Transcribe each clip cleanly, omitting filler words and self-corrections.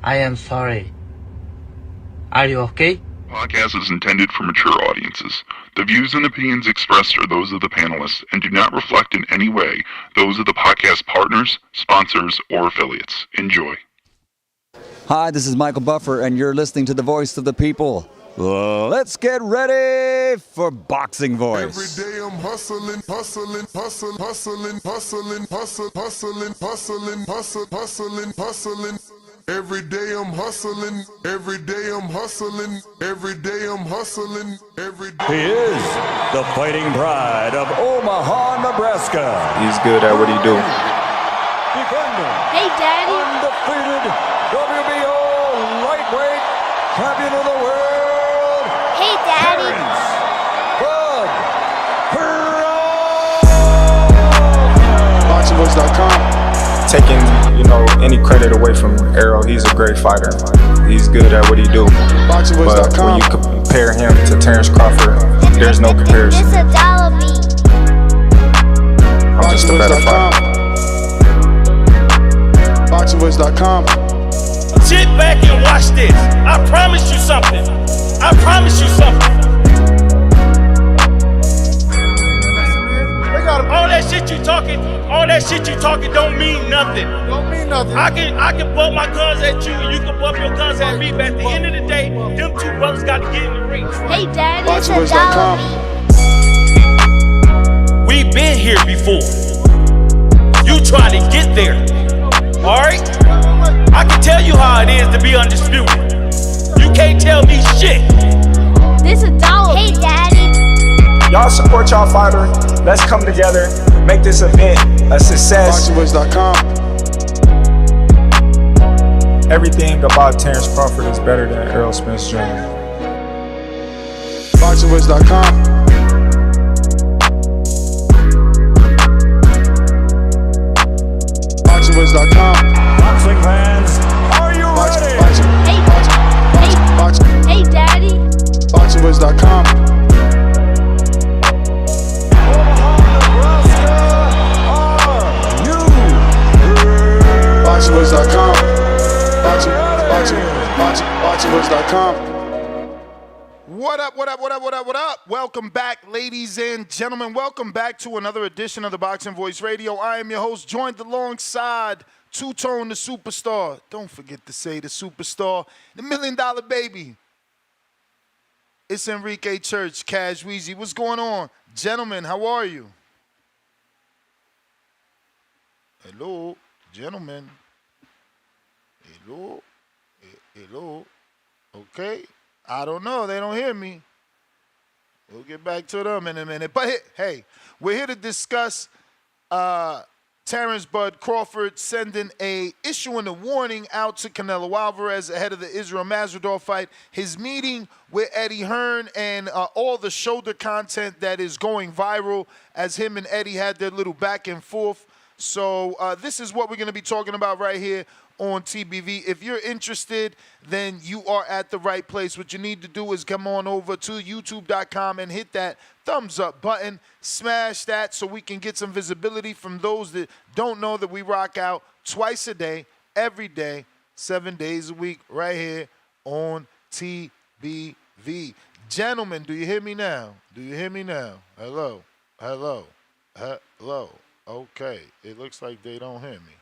I am sorry. Are you okay? Podcast is intended for mature audiences. The views and opinions expressed are those of the panelists and do not reflect in any way those of the podcast partners, sponsors, or affiliates. Enjoy. Hi, this is Michael Buffer, and you're listening to the Voice of the People. Let's get ready for Boxing Voice. Every day I'm hustling, hustling, hustling, hustling, hustling, hustling, hustling, hustling, hustling, hustling. Every day I'm hustling, every day I'm hustling, every day I'm hustling, every day. He is the fighting pride of Omaha, Nebraska. He's good at what he do. Defender. Hey, Daddy. Undefeated WBO lightweight champion of the world. Hey, Daddy. Terence Crawford. BoxingVoice.com. Taking, any credit away from Errol, he's a great fighter. He's good at what he do. But when you compare him to Terence Crawford, there's no comparison. It's a dollar beat. I'm just a better fighter. BoxingVoice.com. Sit back and watch this. I promise you something. I promise you something. All that shit you talking don't mean nothing. Don't mean nothing. I can bump my guns at you and you can bump your guns at me, but at the end of the day, them two brothers got to get in the ring. Hey, Daddy. It's a dollar beat. We've been here before. You try to get there. Alright? I can tell you how it is to be undisputed. You can't tell me shit. This a dollar. Hey, Daddy. Y'all support y'all fighter. Let's come together, make this event a success. BoxingVoice.com. Everything about Terence Crawford is better than Errol Spence Jr. BoxingVoice.com. BoxingVoice.com. Boxing fans, are you ready? Hey, Daddy. BoxingVoice.com. BoxingVoice.com. BoxingVoice.com. What up, what up, what up, what up, what up? Welcome back, ladies and gentlemen. Welcome back to another edition of the Boxing Voice Radio. I am your host, joined alongside Two-Tone the Superstar. Don't forget to say the Superstar, the $1 Million Baby. It's Enrique Church, Cash Weezy. What's going on? Gentlemen, how are you? Hello, gentlemen. Hello. Hello. Okay. I don't know. They don't hear me. We'll get back to them in a minute. But hey, we're here to discuss Terence Bud Crawford issuing a warning out to Canelo Alvarez ahead of the Israel Masvidal fight. His meeting with Eddie Hearn and all the shoulder content that is going viral as him and Eddie had their little back and forth. So this is what we're going to be talking about right here on TBV. If you're interested, then you are at the right place. What you need to do is come on over to youtube.com and hit that thumbs up button. Smash that so we can get some visibility from those that don't know that we rock out twice a day, every day, 7 days a week, right here on TBV. Gentlemen, do you hear me now? Do you hear me now? Hello? Hello? Hello? Okay, it looks like they don't hear me.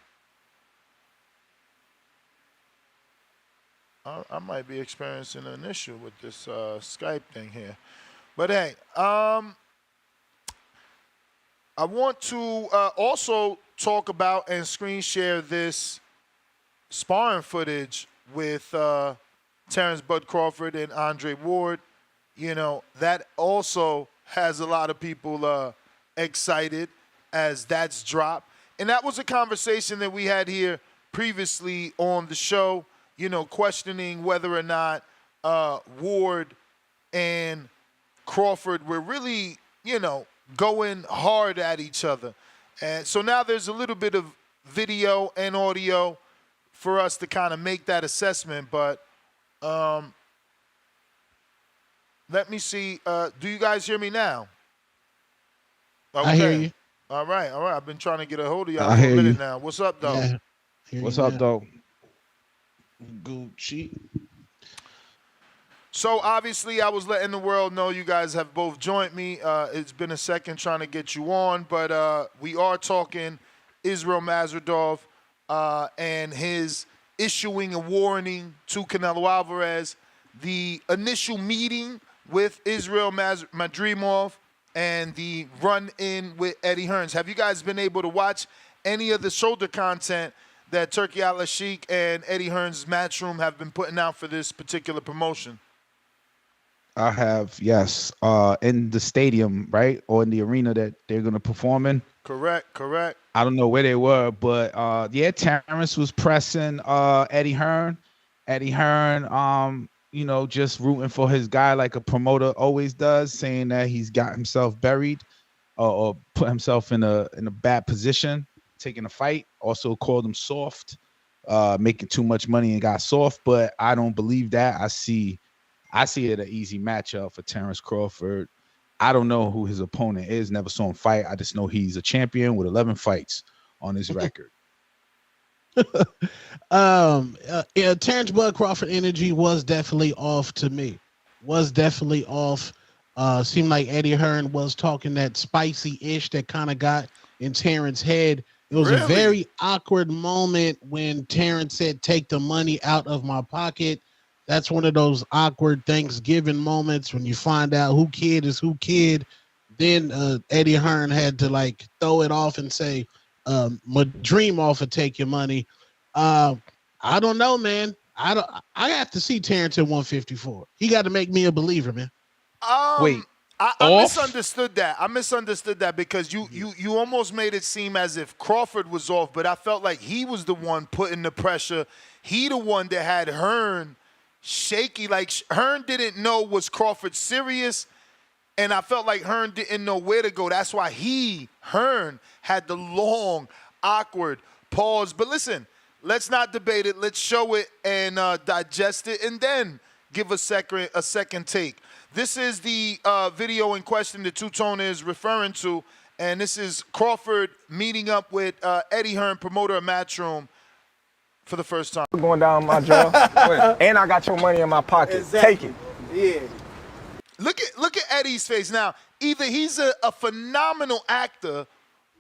I might be experiencing an issue with this Skype thing here. But hey, I want to also talk about and screen share this sparring footage with Terence Bud Crawford and Andre Ward. You know, that also has a lot of people excited as that's dropped. And that was a conversation that we had here previously on the show, you know, questioning whether or not Ward and Crawford were really, you know, going hard at each other. And so now there's a little bit of video and audio for us to kind of make that assessment. But let me see. Do you guys hear me now? Okay. I hear you. All right. I've been trying to get a hold of y'all I for a hear minute you. now. What's up, though? Yeah. What's up, though? Gucci. So obviously, I was letting the world know you guys have both joined me. It's been a second trying to get you on, but we are talking Israel Madrimov and his issuing a warning to Canelo Alvarez. The initial meeting with Israel Madrimov and the run-in with Eddie Hearns. Have you guys been able to watch any of the shoulder content that Turki Al-Sheikh and Eddie Hearns' Matchroom have been putting out for this particular promotion? I have, yes, in the stadium, right, or in the arena that they're gonna perform in. Correct. I don't know where they were, but yeah, Terence was pressing Eddie Hearn. Eddie Hearn, you know, just rooting for his guy like a promoter always does, saying that he's got himself buried or put himself in a bad position, taking a fight. Also called him soft, making too much money and got soft. But I don't believe that. I see it an easy matchup for Terence Crawford. I don't know who his opponent is. Never saw him fight. I just know he's a champion with 11 fights on his record. Yeah, Terence Bud Crawford energy was definitely off to me. Was definitely off. Seemed like Eddie Hearn was talking that spicy-ish that kind of got in Terrence's head. It was a very awkward moment when Terence said, "Take the money out of my pocket." That's one of those awkward Thanksgiving moments when you find out who kid is who kid. Then Eddie Hearn had to like throw it off and say, Madrimov will take your money. I don't know, man. I have to see Terence at 154. He got to make me a believer, man. Wait. I misunderstood that. I misunderstood that because you almost made it seem as if Crawford was off, but I felt like he was the one putting the pressure. He the one that had Hearn shaky. Like Hearn didn't know was Crawford serious, and I felt like Hearn didn't know where to go. That's why Hearn had the long, awkward pause. But listen, let's not debate it. Let's show it and digest it, and then give a second take. This is the video in question that Two-Tone is referring to, and this is Crawford meeting up with Eddie Hearn, promoter of Matchroom, for the first time. Going down my jaw, and I got your money in my pocket. Exactly. Take it. Yeah. Look at Eddie's face now. Either he's a phenomenal actor,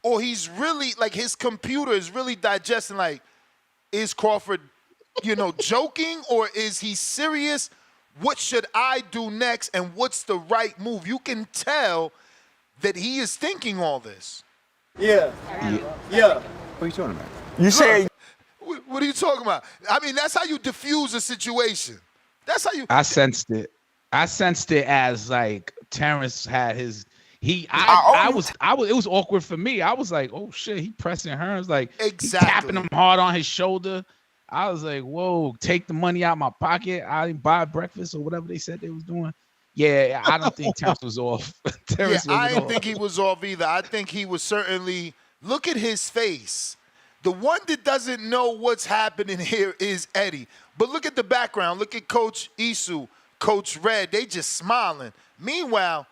or he's really like his computer is really digesting. Like, is Crawford, joking, or is he serious? What should I do next, and what's the right move? You can tell that he is thinking all this. Yeah. What are you talking about? You say. What are you talking about? I mean, that's how you diffuse a situation. That's how you. I sensed it. I sensed it as like Terence had his. It was awkward for me. I was like, oh shit, he pressing Hearns like exactly. Tapping him hard on his shoulder. I was like, whoa, take the money out of my pocket. I didn't buy breakfast or whatever they said they was doing. Yeah, I don't think Terence was off. I didn't think he was off either. I think he was certainly. Look at his face. The one that doesn't know what's happening here is Eddie. But look at the background. Look at Coach Isu, Coach Red. They just smiling. Meanwhile,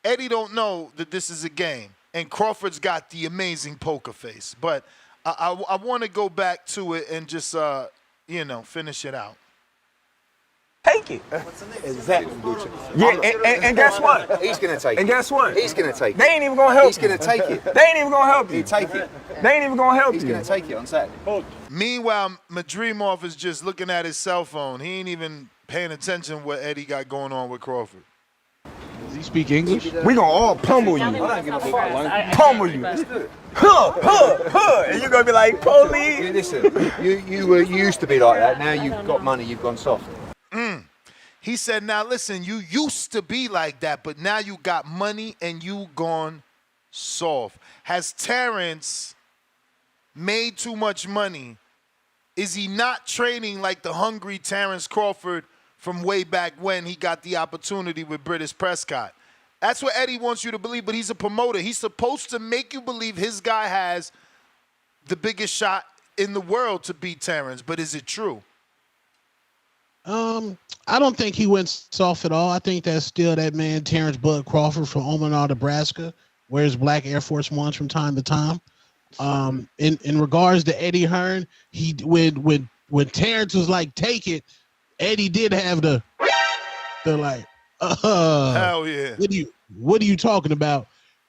Eddie don't know that this is a game. And Crawford's got the amazing poker face. But I want to go back to it and just, finish it out. Take it. Exactly. Yeah, and guess what? He's gonna take it. And guess what? He's gonna take it. They ain't even gonna help He's gonna take it. They ain't even gonna help you. He'll take it. They ain't even gonna help He's you. gonna take it on Saturday. Meanwhile, Madrimov is just looking at his cell phone. He ain't even paying attention what Eddie got going on with Crawford. Does he speak English? We gonna all pummel you. Pummel you. And you're gonna be like, police. Listen, you used to be like that. Now you've got money. You've gone soft. He said, now listen, you used to be like that, but now you got money and you gone soft. Has Terence made too much money? Is he not training like the hungry Terence Crawford from way back when he got the opportunity with British Prescott? That's what Eddie wants you to believe, but he's a promoter. He's supposed to make you believe his guy has the biggest shot in the world to beat Terence, but is it true? I don't think he went soft at all. I think that's still that man, Terence Bud Crawford from Omaha, Nebraska, wears black Air Force Ones from time to time. In regards to Eddie Hearn, when when Terrence was like, take it, Eddie did have the like, hell yeah. What are you talking about?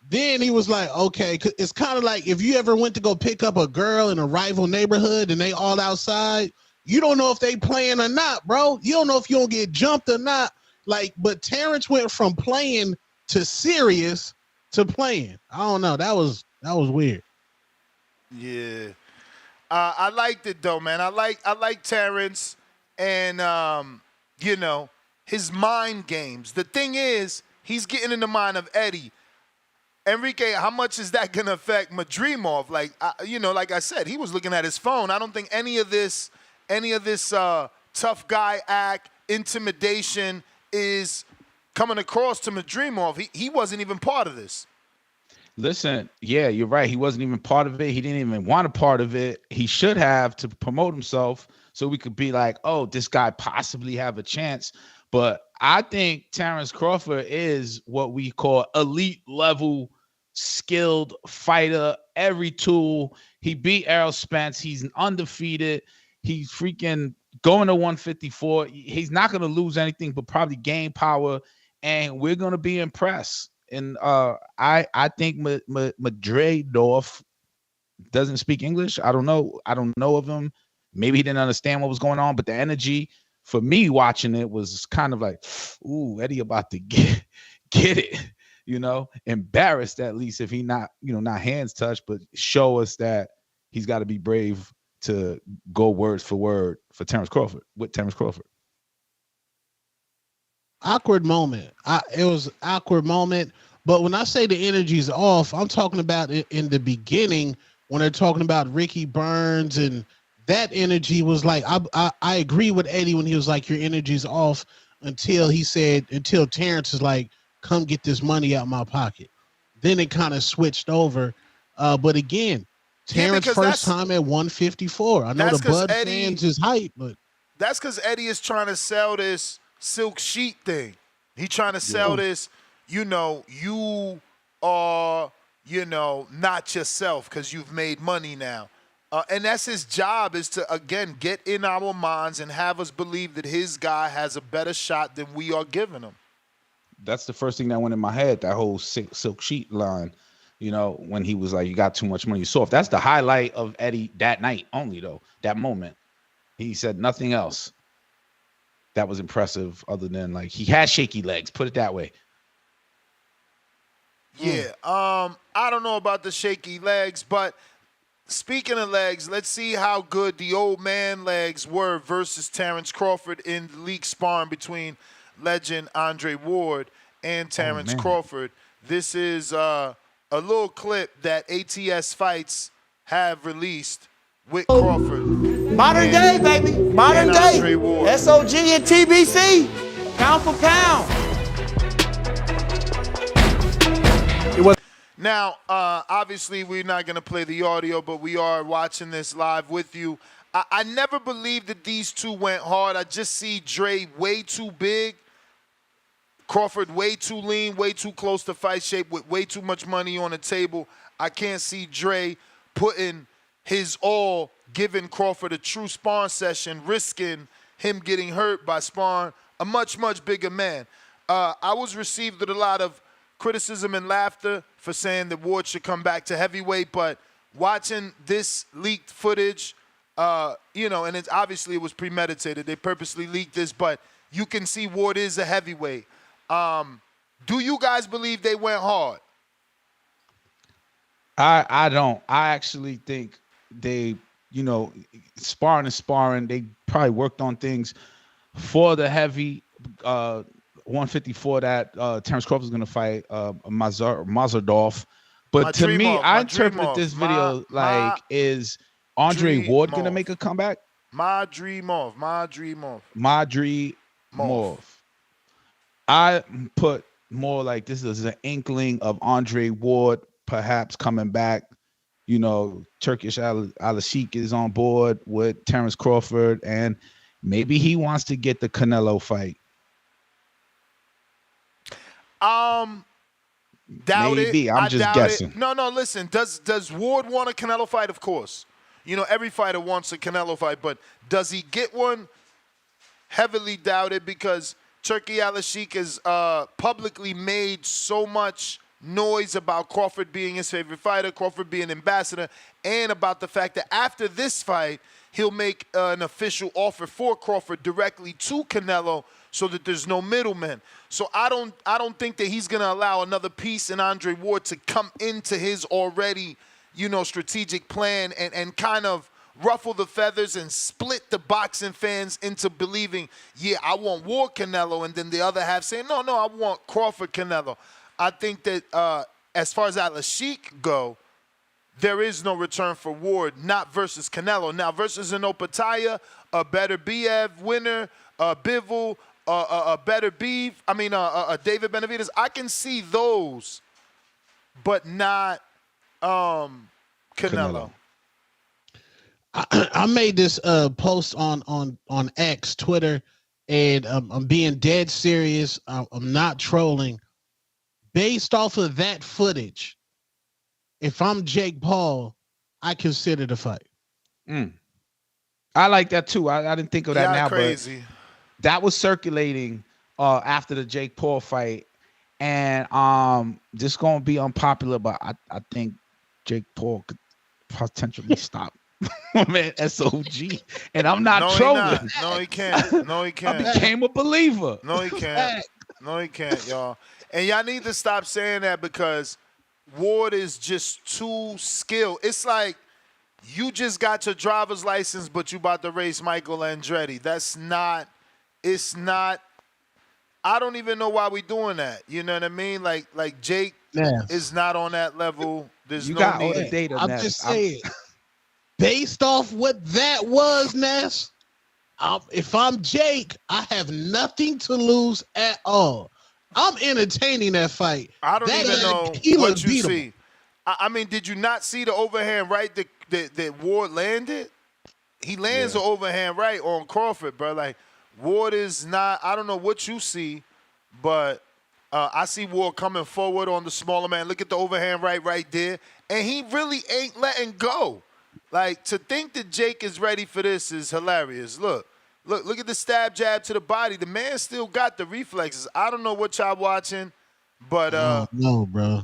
Then he was like, okay, it's kind of like if you ever went to go pick up a girl in a rival neighborhood and they all outside, you don't know if they playing or not, bro. You don't know if you don't get jumped or not. Like, but Terrence went from playing to serious to playing. I don't know. That was weird. Yeah. I liked it though, man. I like Terrence and you know, his mind games. The thing is, he's getting in the mind of Eddie. Enrique, how much is that gonna affect Madrimov? Like, you know, like I said, he was looking at his phone. I don't think any of this tough guy act, intimidation is coming across to Madrimov. He wasn't even part of this. Listen, yeah, you're right. He wasn't even part of it. He didn't even want a part of it. He should have to promote himself so we could be like, oh, this guy possibly have a chance. But I think Terence Crawford is what we call elite level skilled fighter, every tool. He beat Errol Spence. He's undefeated. He's freaking going to 154. He's not going to lose anything but probably gain power, and we're going to be impressed. And I think Madrimov doesn't speak English. I don't know of him. Maybe he didn't understand what was going on, but the energy for me watching it was kind of like, ooh, Eddie about to get it, you know, embarrassed at least if he not, you know, not hands touched, but show us that he's got to be brave to go word for word for Terence Crawford with Terence Crawford. Awkward moment. It was awkward moment. But when I say the energy's off, I'm talking about it in the beginning when they're talking about Ricky Burns, and that energy was like, I agree with Eddie when he was like, your energy's off until Terrence is like, come get this money out my pocket. Then it kind of switched over. But again, Terrence first time at 154. I know the Bud fans is hype, but that's because Eddie is trying to sell this silk sheet thing. He trying to sell this, you know, you are, you know, not yourself because you've made money now. And that's his job, is to, again, get in our minds and have us believe that his guy has a better shot than we are giving him. That's the first thing that went in my head, that whole silk sheet line, you know, when he was like, you got too much money, you're soft. That's the highlight of Eddie that night only, though, that moment. He said nothing else that was impressive other than, like, he had shaky legs, put it that way. Yeah, I don't know about the shaky legs, but speaking of legs, let's see how good the old man legs were versus Terence Crawford in the league sparring between legend Andre Ward and Terence Crawford. This is a little clip that ATS Fights have released with Crawford. Modern day, baby. Modern day. SOG and TBC. Pound for pound. Now, obviously, we're not going to play the audio, but we are watching this live with you. I never believed that these two went hard. I just see Dre way too big, Crawford way too lean, way too close to fight shape with way too much money on the table. I can't see Dre putting his all, giving Crawford a true sparring session, risking him getting hurt by sparring a much, much bigger man. I was received with a lot of criticism and laughter for saying that Ward should come back to heavyweight, but watching this leaked footage, you know, and obviously it was premeditated. They purposely leaked this, but you can see Ward is a heavyweight. Do you guys believe they went hard? I don't. I actually think they, you know, sparring and sparring, they probably worked on things for the heavy 154 that Terence Crawford is going to fight Mazardov. But to me, I interpret this video like, is Andre Ward going to make a comeback? Madrimov. I put more like this is an inkling of Andre Ward perhaps coming back. You know, Turkish Al-Sheikh is on board with Terence Crawford, and maybe he wants to get the Canelo fight. Doubt maybe. it. I'm just guessing. No, listen. Does Ward want a Canelo fight? Of course. You know, every fighter wants a Canelo fight, but does he get one? Heavily doubted, because Turki Al-Sheikh has publicly made so much noise about Crawford being his favorite fighter, Crawford being ambassador, and about the fact that after this fight, he'll make an official offer for Crawford directly to Canelo so that there's no middleman. So I don't think that he's going to allow another piece in Andre Ward to come into his already, you know, strategic plan and kind of ruffle the feathers and split the boxing fans into believing, yeah, I want Ward Canelo, and then the other half saying, no, I want Crawford Canelo. I think that as far as Al-Sheikh go, there is no return for Ward, not versus Canelo. Now, versus an Opataya, a better Biev winner, a Bivol, a better Beef, a David Benavidez, I can see those, but not Canelo. I made this post on X, Twitter, and I'm being dead serious. I'm not trolling. Based off of that footage, if I'm Jake Paul, I consider the fight. I like that too. I didn't think of that now, crazy. But that was circulating after the Jake Paul fight, and this gonna be unpopular, but I think Jake Paul could potentially stop. Man, SOG, and I'm not trolling. No, he can't. No, he can't. I became a believer. No, he can't. No, he can't, y'all. And y'all need to stop saying that, because Ward is just too skilled. It's like you just got your driver's license, but you about to race Michael Andretti. It's not. I don't even know why we doing that. You know what I mean? Like Jake is not on that level. There's no got need. all the data. I'm just saying. Based off what that was, Ness, if I'm Jake, I have nothing to lose at all. I'm entertaining that fight. I don't even know what you see. I mean, did you not see the overhand right that Ward landed? He lands the overhand right on Crawford, bro. Like, Ward is not, I don't know what you see, but I see Ward coming forward on the smaller man. Look at the overhand right there. And he really ain't letting go. Like, to think that Jake is ready for this is hilarious. Look at the stab jab to the body. The man still got the reflexes. I don't know what y'all watching, but no, bro.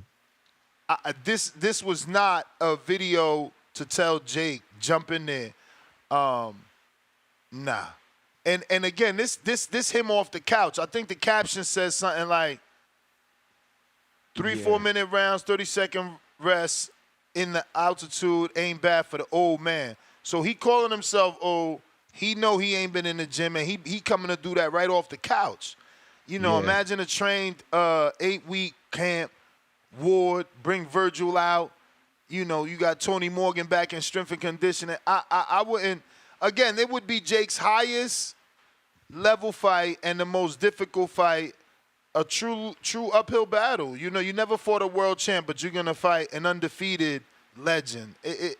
This was not a video to tell Jake jump in there. Nah. And again, this him off the couch. I think the caption says something like 3-4 minute rounds, 30-second rest in the altitude ain't bad for the old man. So he calling himself old. He know he ain't been in the gym, and he coming to do that right off the couch. You know, imagine a trained 8-week camp, Ward, bring Virgil out. You know, you got Tony Morgan back in strength and conditioning. I wouldn't. Again, it would be Jake's highest level fight and the most difficult fight, a true uphill battle. You know, you never fought a world champ, but you're going to fight an undefeated legend. It's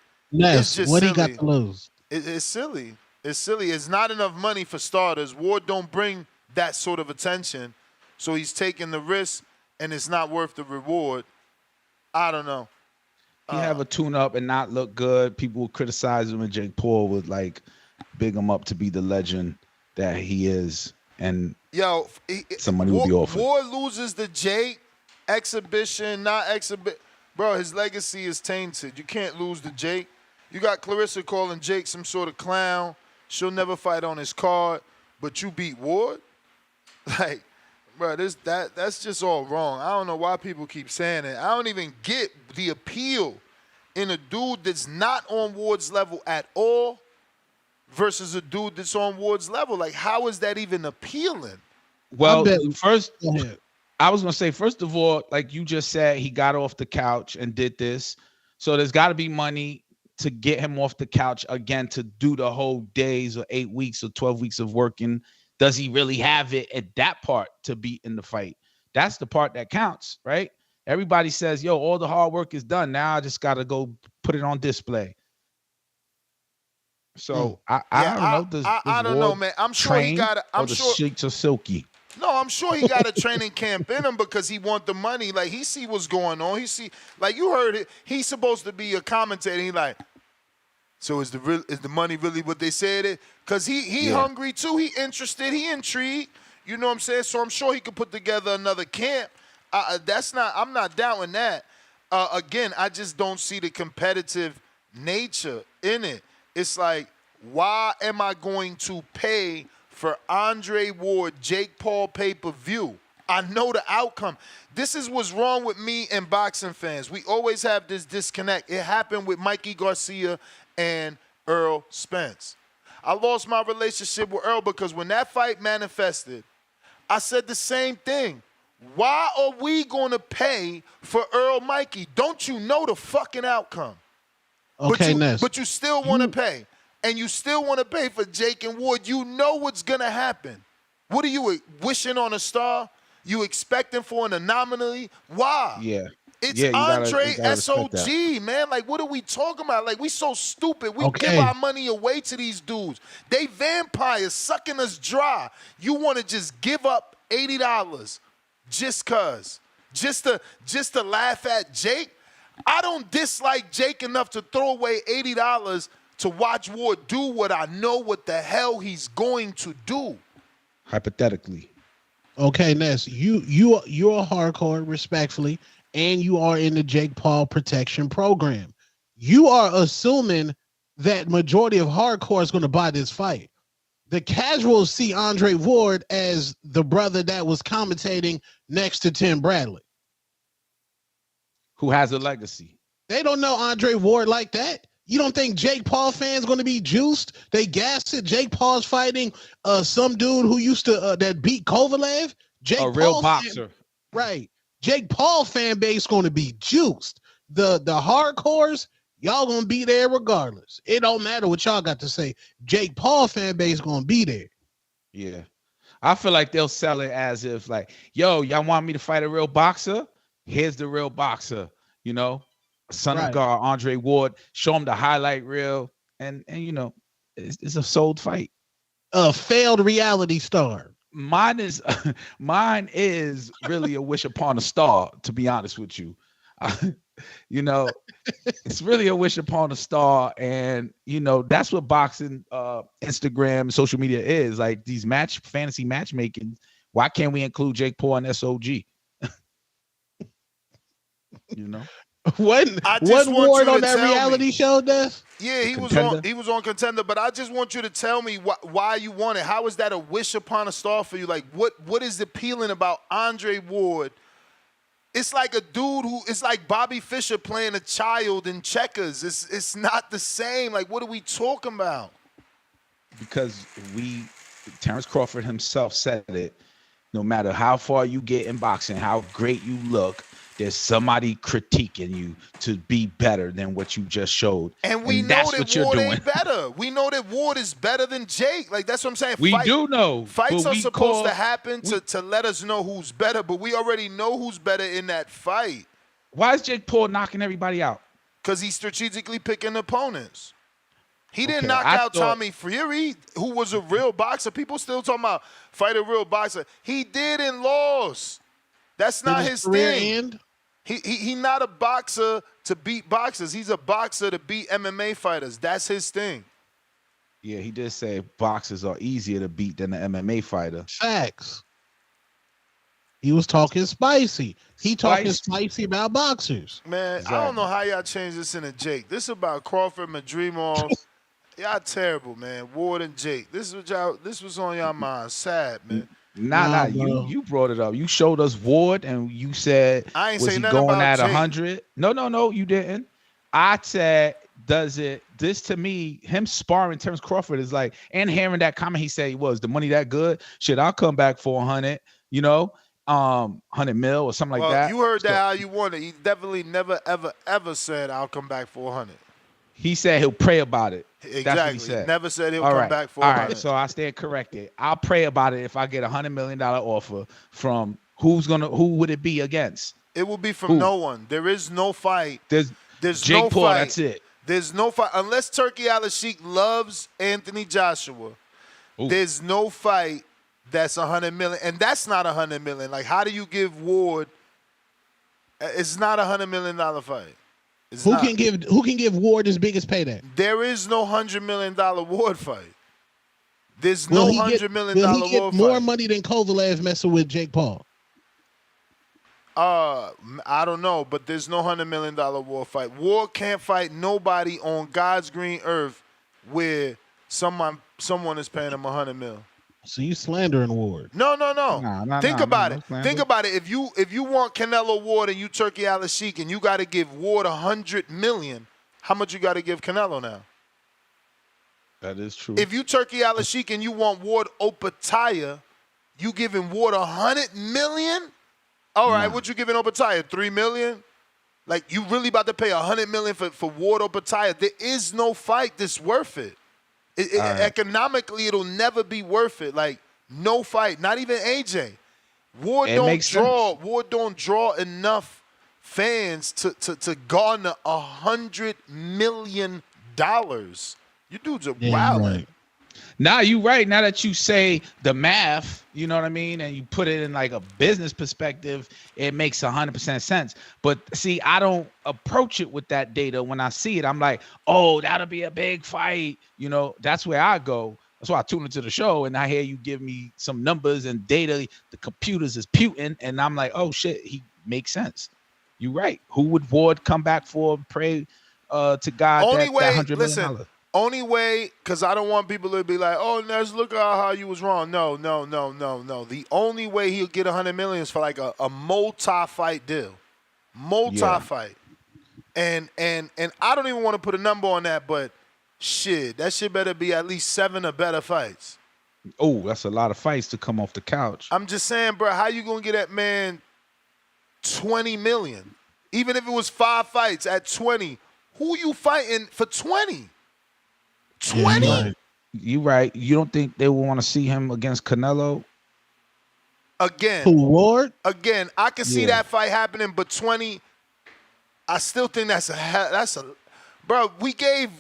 just what silly. he got to lose? It's silly. It's silly. It's not enough money for starters. Ward don't bring that sort of attention, so he's taking the risk, and it's not worth the reward. I don't know. He have a tune-up and not look good. People will criticize him, and Jake Paul would, like, big him up to be the legend that he is. And somebody will be offered. Ward loses the Jake exhibition, not exhibit. Bro, his legacy is tainted. You can't lose the Jake. You got Clarissa calling Jake some sort of clown. She'll never fight on his card, but you beat Ward? Like, bro, that's just all wrong. I don't know why people keep saying it. I don't even get the appeal in a dude that's not on Ward's level at all versus a dude that's on Ward's level. Like, how is that even appealing? Well, first, I was going to say, first of all, like you just said, he got off the couch and did this. So there's got to be money to get him off the couch again, to do the whole days or 8 weeks or 12 weeks of working. Does he really have it at that part to be in the fight? That's the part that counts, right? Everybody says, yo, all the hard work is done. Now I just got to go put it on display. So I don't know. I don't know, man. I'm sure he got it. I'm sure Sheiks are silky. No, I'm sure he got a training camp in him because he want the money. Like, he see what's going on. He see, like, you heard it. He's supposed to be a commentator. He like, So is the money really what they said it? Because he hungry too. He interested. He intrigued. You know what I'm saying? So I'm sure he could put together another camp. I'm not doubting that. Again, I just don't see the competitive nature in it. It's like, why am I going to pay for Andre Ward, Jake Paul pay-per-view? I know the outcome. This is what's wrong with me and boxing fans. We always have this disconnect. It happened with Mikey Garcia and Earl Spence. I lost my relationship with Earl because when that fight manifested, I said the same thing. Why are we going to pay for Earl Mikey? Don't you know the fucking outcome? Okay, but you still want to pay. And you still want to pay for Jake and Ward. You know what's going to happen. What are you wishing on a star? You expecting for an anomaly? Why? Yeah. It's you Andre gotta SOG, man. Like, what are we talking about? Like, we so stupid. We give our money away to these dudes. They vampires sucking us dry. You want to just give up $80 just cause? Just to laugh at Jake? I don't dislike Jake enough to throw away $80 to watch Ward do what I know what the hell he's going to do. Hypothetically. Okay, Ness, you're a hardcore, respectfully, and you are in the Jake Paul protection program. You are assuming that majority of hardcore is going to buy this fight. The casuals see Andre Ward as the brother that was commentating next to Tim Bradley, who has a legacy. They don't know Andre Ward like that. You don't think Jake Paul fans going to be juiced? They gassed it. Jake Paul's fighting some dude who used to that beat Kovalev. A real boxer. Right. Jake Paul fan base going to be juiced. The hardcores, y'all going to be there regardless. It don't matter what y'all got to say. Jake Paul fan base going to be there. Yeah. I feel like they'll sell it as if like, yo, y'all want me to fight a real boxer? Here's the real boxer, you know? Son of God, Andre Ward, show him the highlight reel, and you know, it's a sold fight. A failed reality star. Mine is really a wish upon a star, to be honest with you. You know, it's really a wish upon a star, and you know, that's what boxing, Instagram, social media is. Like these fantasy matchmaking. Why can't we include Jake Paul and SOG? You know? What Ward on that reality show, Death? Yeah, he was on Contender, but I just want you to tell me why you want it. How is that a wish upon a star for you? Like, what is appealing about Andre Ward? It's like a dude it's like Bobby Fischer playing a child in checkers. It's not the same. Like, what are we talking about? Because Terence Crawford himself said it, no matter how far you get in boxing, how great you look, there's somebody critiquing you to be better than what you just showed. And we know that Ward ain't better. We know that Ward is better than Jake. Like, that's what I'm saying. We do know. Fights are supposed to happen to let us know who's better, but we already know who's better in that fight. Why is Jake Paul knocking everybody out? Because he's strategically picking opponents. He didn't knock out Tommy Fury, who was a real boxer. People still talking about fight a real boxer. He did and lost. That's not his thing. He not a boxer to beat boxers. He's a boxer to beat MMA fighters. That's his thing. Yeah, he did say boxers are easier to beat than an MMA fighter. Facts. He was talking spicy. He talking spicy about boxers. Man, exactly. I don't know how y'all change this into Jake. This is about Crawford, Madrimov. Y'all terrible, man. Ward and Jake. This was on y'all mind. Sad, man. Nah, you brought it up. You showed us Ward, and you said, I ain't was say he nothing going about at Jake. 100? No, you didn't. I said, this to me, him sparring Terence Crawford is like, and hearing that comment, he said he was, the money that good? Shit, I'll come back for 100, you know, 100 mil or something like that. You heard that how you want it. He definitely never, ever, ever said, I'll come back for 100. He said he'll pray about it. Exactly. That's what he said. Never said he'll come back for 100. All right, so I stand corrected. I'll pray about it if I get $100 million offer from who would it be against? It will be from no one. There is no fight. There's Jake no Paul, fight. that's it. There's no fight. Unless Turkey Al-Sheikh loves Anthony Joshua, there's no fight that's $100 million. And that's not $100 million. Like, how do you give Ward? It's not $100 million fight. Who can give Ward his biggest payday? There is no $100 million Ward fight. There's Will no he get- $100 million will he get Ward more fight. money than Kovalev messing with Jake Paul? I don't know, but there's no $100 million Ward fight. Ward can't fight nobody on God's green earth where someone is paying him $100 million. So you slandering Ward? No. Think about no it. slander. Think about it. If you want Canelo Ward and you Turkey Al-Sheikh and you got to give Ward $100 million, how much you got to give Canelo now? That is true. If you Turkey Al-Sheikh and you want Ward Opataya, you giving Ward $100 million? All right, what you giving Opataya? $3 million? Like, you really about to pay $100 million for Ward Opataya? There is no fight that's worth it. Economically, it'll never be worth it. Like, no fight, not even AJ. Ward don't draw enough fans to garner $100 million. You dudes are wilding. Right. Now you right. Now that you say the math, you know what I mean, and you put it in like a business perspective, it makes 100% sense. But see, I don't approach it with that data. When I see it, I'm like, oh, that'll be a big fight. You know, that's where I go. That's why I tune into the show and I hear you give me some numbers and data. The computers is puting, and I'm like, oh shit, he makes sense. You're right. Who would Ward come back for? Pray to God Only that way, $100 million. Only way, because I don't want people to be like, oh, Nez, look at how you was wrong. No. The only way he'll get $100 million is for like a multi-fight deal. Multi-fight. And I don't even want to put a number on that, but shit, that shit better be at least 7 or better fights. Oh, that's a lot of fights to come off the couch. I'm just saying, bro, how you going to get that man $20 million? Even if it was 5 fights at 20, who you fighting for 20? 20? Yeah, you right. You don't think they will want to see him against Canelo? Again. Who, Ward? Again, I can see that fight happening, but 20, I still think that's a bro, we gave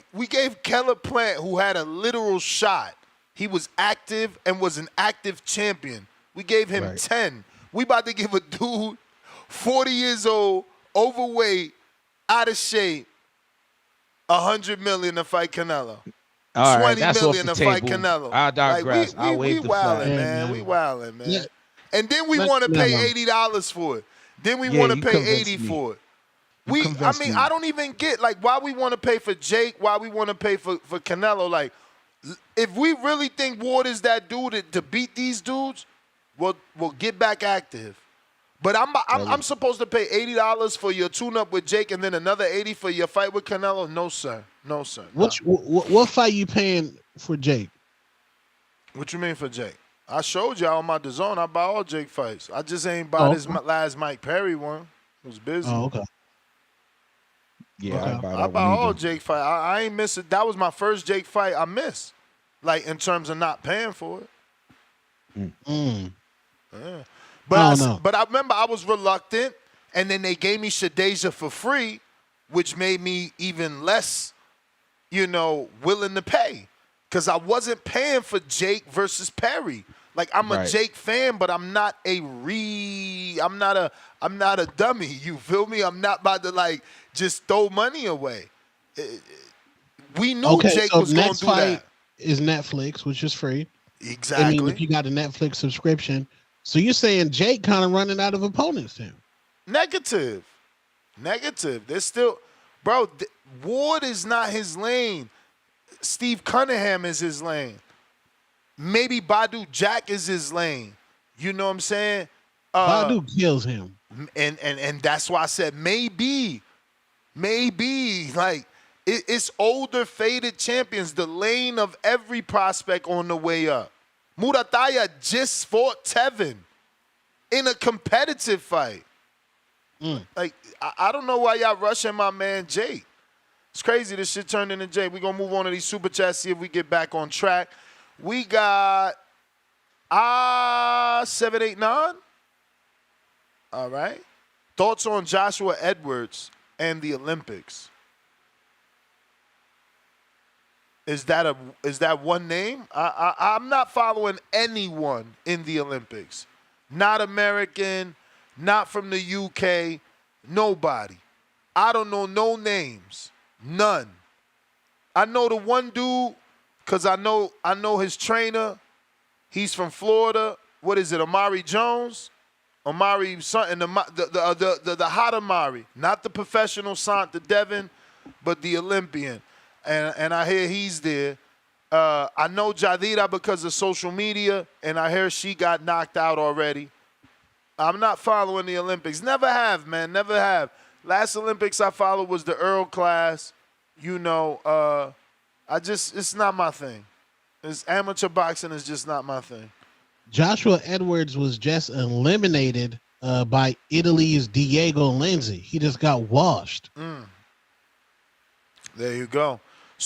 Keller Plant, who had a literal shot. He was active and was an active champion. We gave him 10. We about to give a dude 40 years old, overweight, out of shape, $100 million to fight Canelo. All right, $20 that's million off the to fight table. Canelo. I digress. I'll we wave the wildin', flag. man. We wildin', man. Yeah. And then we want to pay $80 for it. Then we want to pay $80 for it. I don't even get, like, why we want to pay for Jake, why we want to pay for Canelo. Like, if we really think Ward is that dude to beat these dudes, we'll get back active. But I'm supposed to pay $80 for your tune-up with Jake and then another $80 for your fight with Canelo? No, sir. No, sir. What fight you paying for Jake? What you mean for Jake? I showed y'all on my DAZN. I buy all Jake fights. I just ain't bought his last Mike Perry one. It was busy. Oh, okay. Yeah, I buy all Jake fight. I ain't miss it. That was my first Jake fight I missed. Like, in terms of not paying for it. Yeah. But I remember I was reluctant, and then they gave me Shadeja for free, which made me even less, willing to pay. Because I wasn't paying for Jake versus Perry. Like, I'm a Jake fan, but I'm not a dummy. You feel me? I'm not about to just throw money away. We knew Jake was going to do that. Is Netflix, which is free. Exactly. I mean, if you got a Netflix subscription. So you're saying Jake kind of running out of opponents then? Negative. There's still, bro, Ward is not his lane. Steve Cunningham is his lane. Maybe Badu Jack is his lane. You know what I'm saying? Badu kills him. And that's why I said maybe. Like, it's older, faded champions, the lane of every prospect on the way up. Murataya just fought Tevin in a competitive fight. Like, I don't know why y'all rushing my man Jake. It's crazy this shit turned into Jake. We're going to move on to these super chats, see if we get back on track. We got 789. All right. Thoughts on Joshua Edwards and the Olympics? Is that one name? I'm not following anyone in the Olympics. Not American, not from the UK, nobody. I don't know no names. None. I know the one dude because I know his trainer. He's from Florida. What is it, Amari Jones? Amari something, the hot Amari, not the professional Sant, the Devin, but the Olympian. And I hear he's there. I know Jadira because of social media, and I hear she got knocked out already. I'm not following the Olympics. Never have, man. Never have. Last Olympics I followed was the Earl class. You know, it's not my thing. Amateur boxing is just not my thing. Joshua Edwards was just eliminated by Italy's Diego Lenzi. He just got washed. There you go.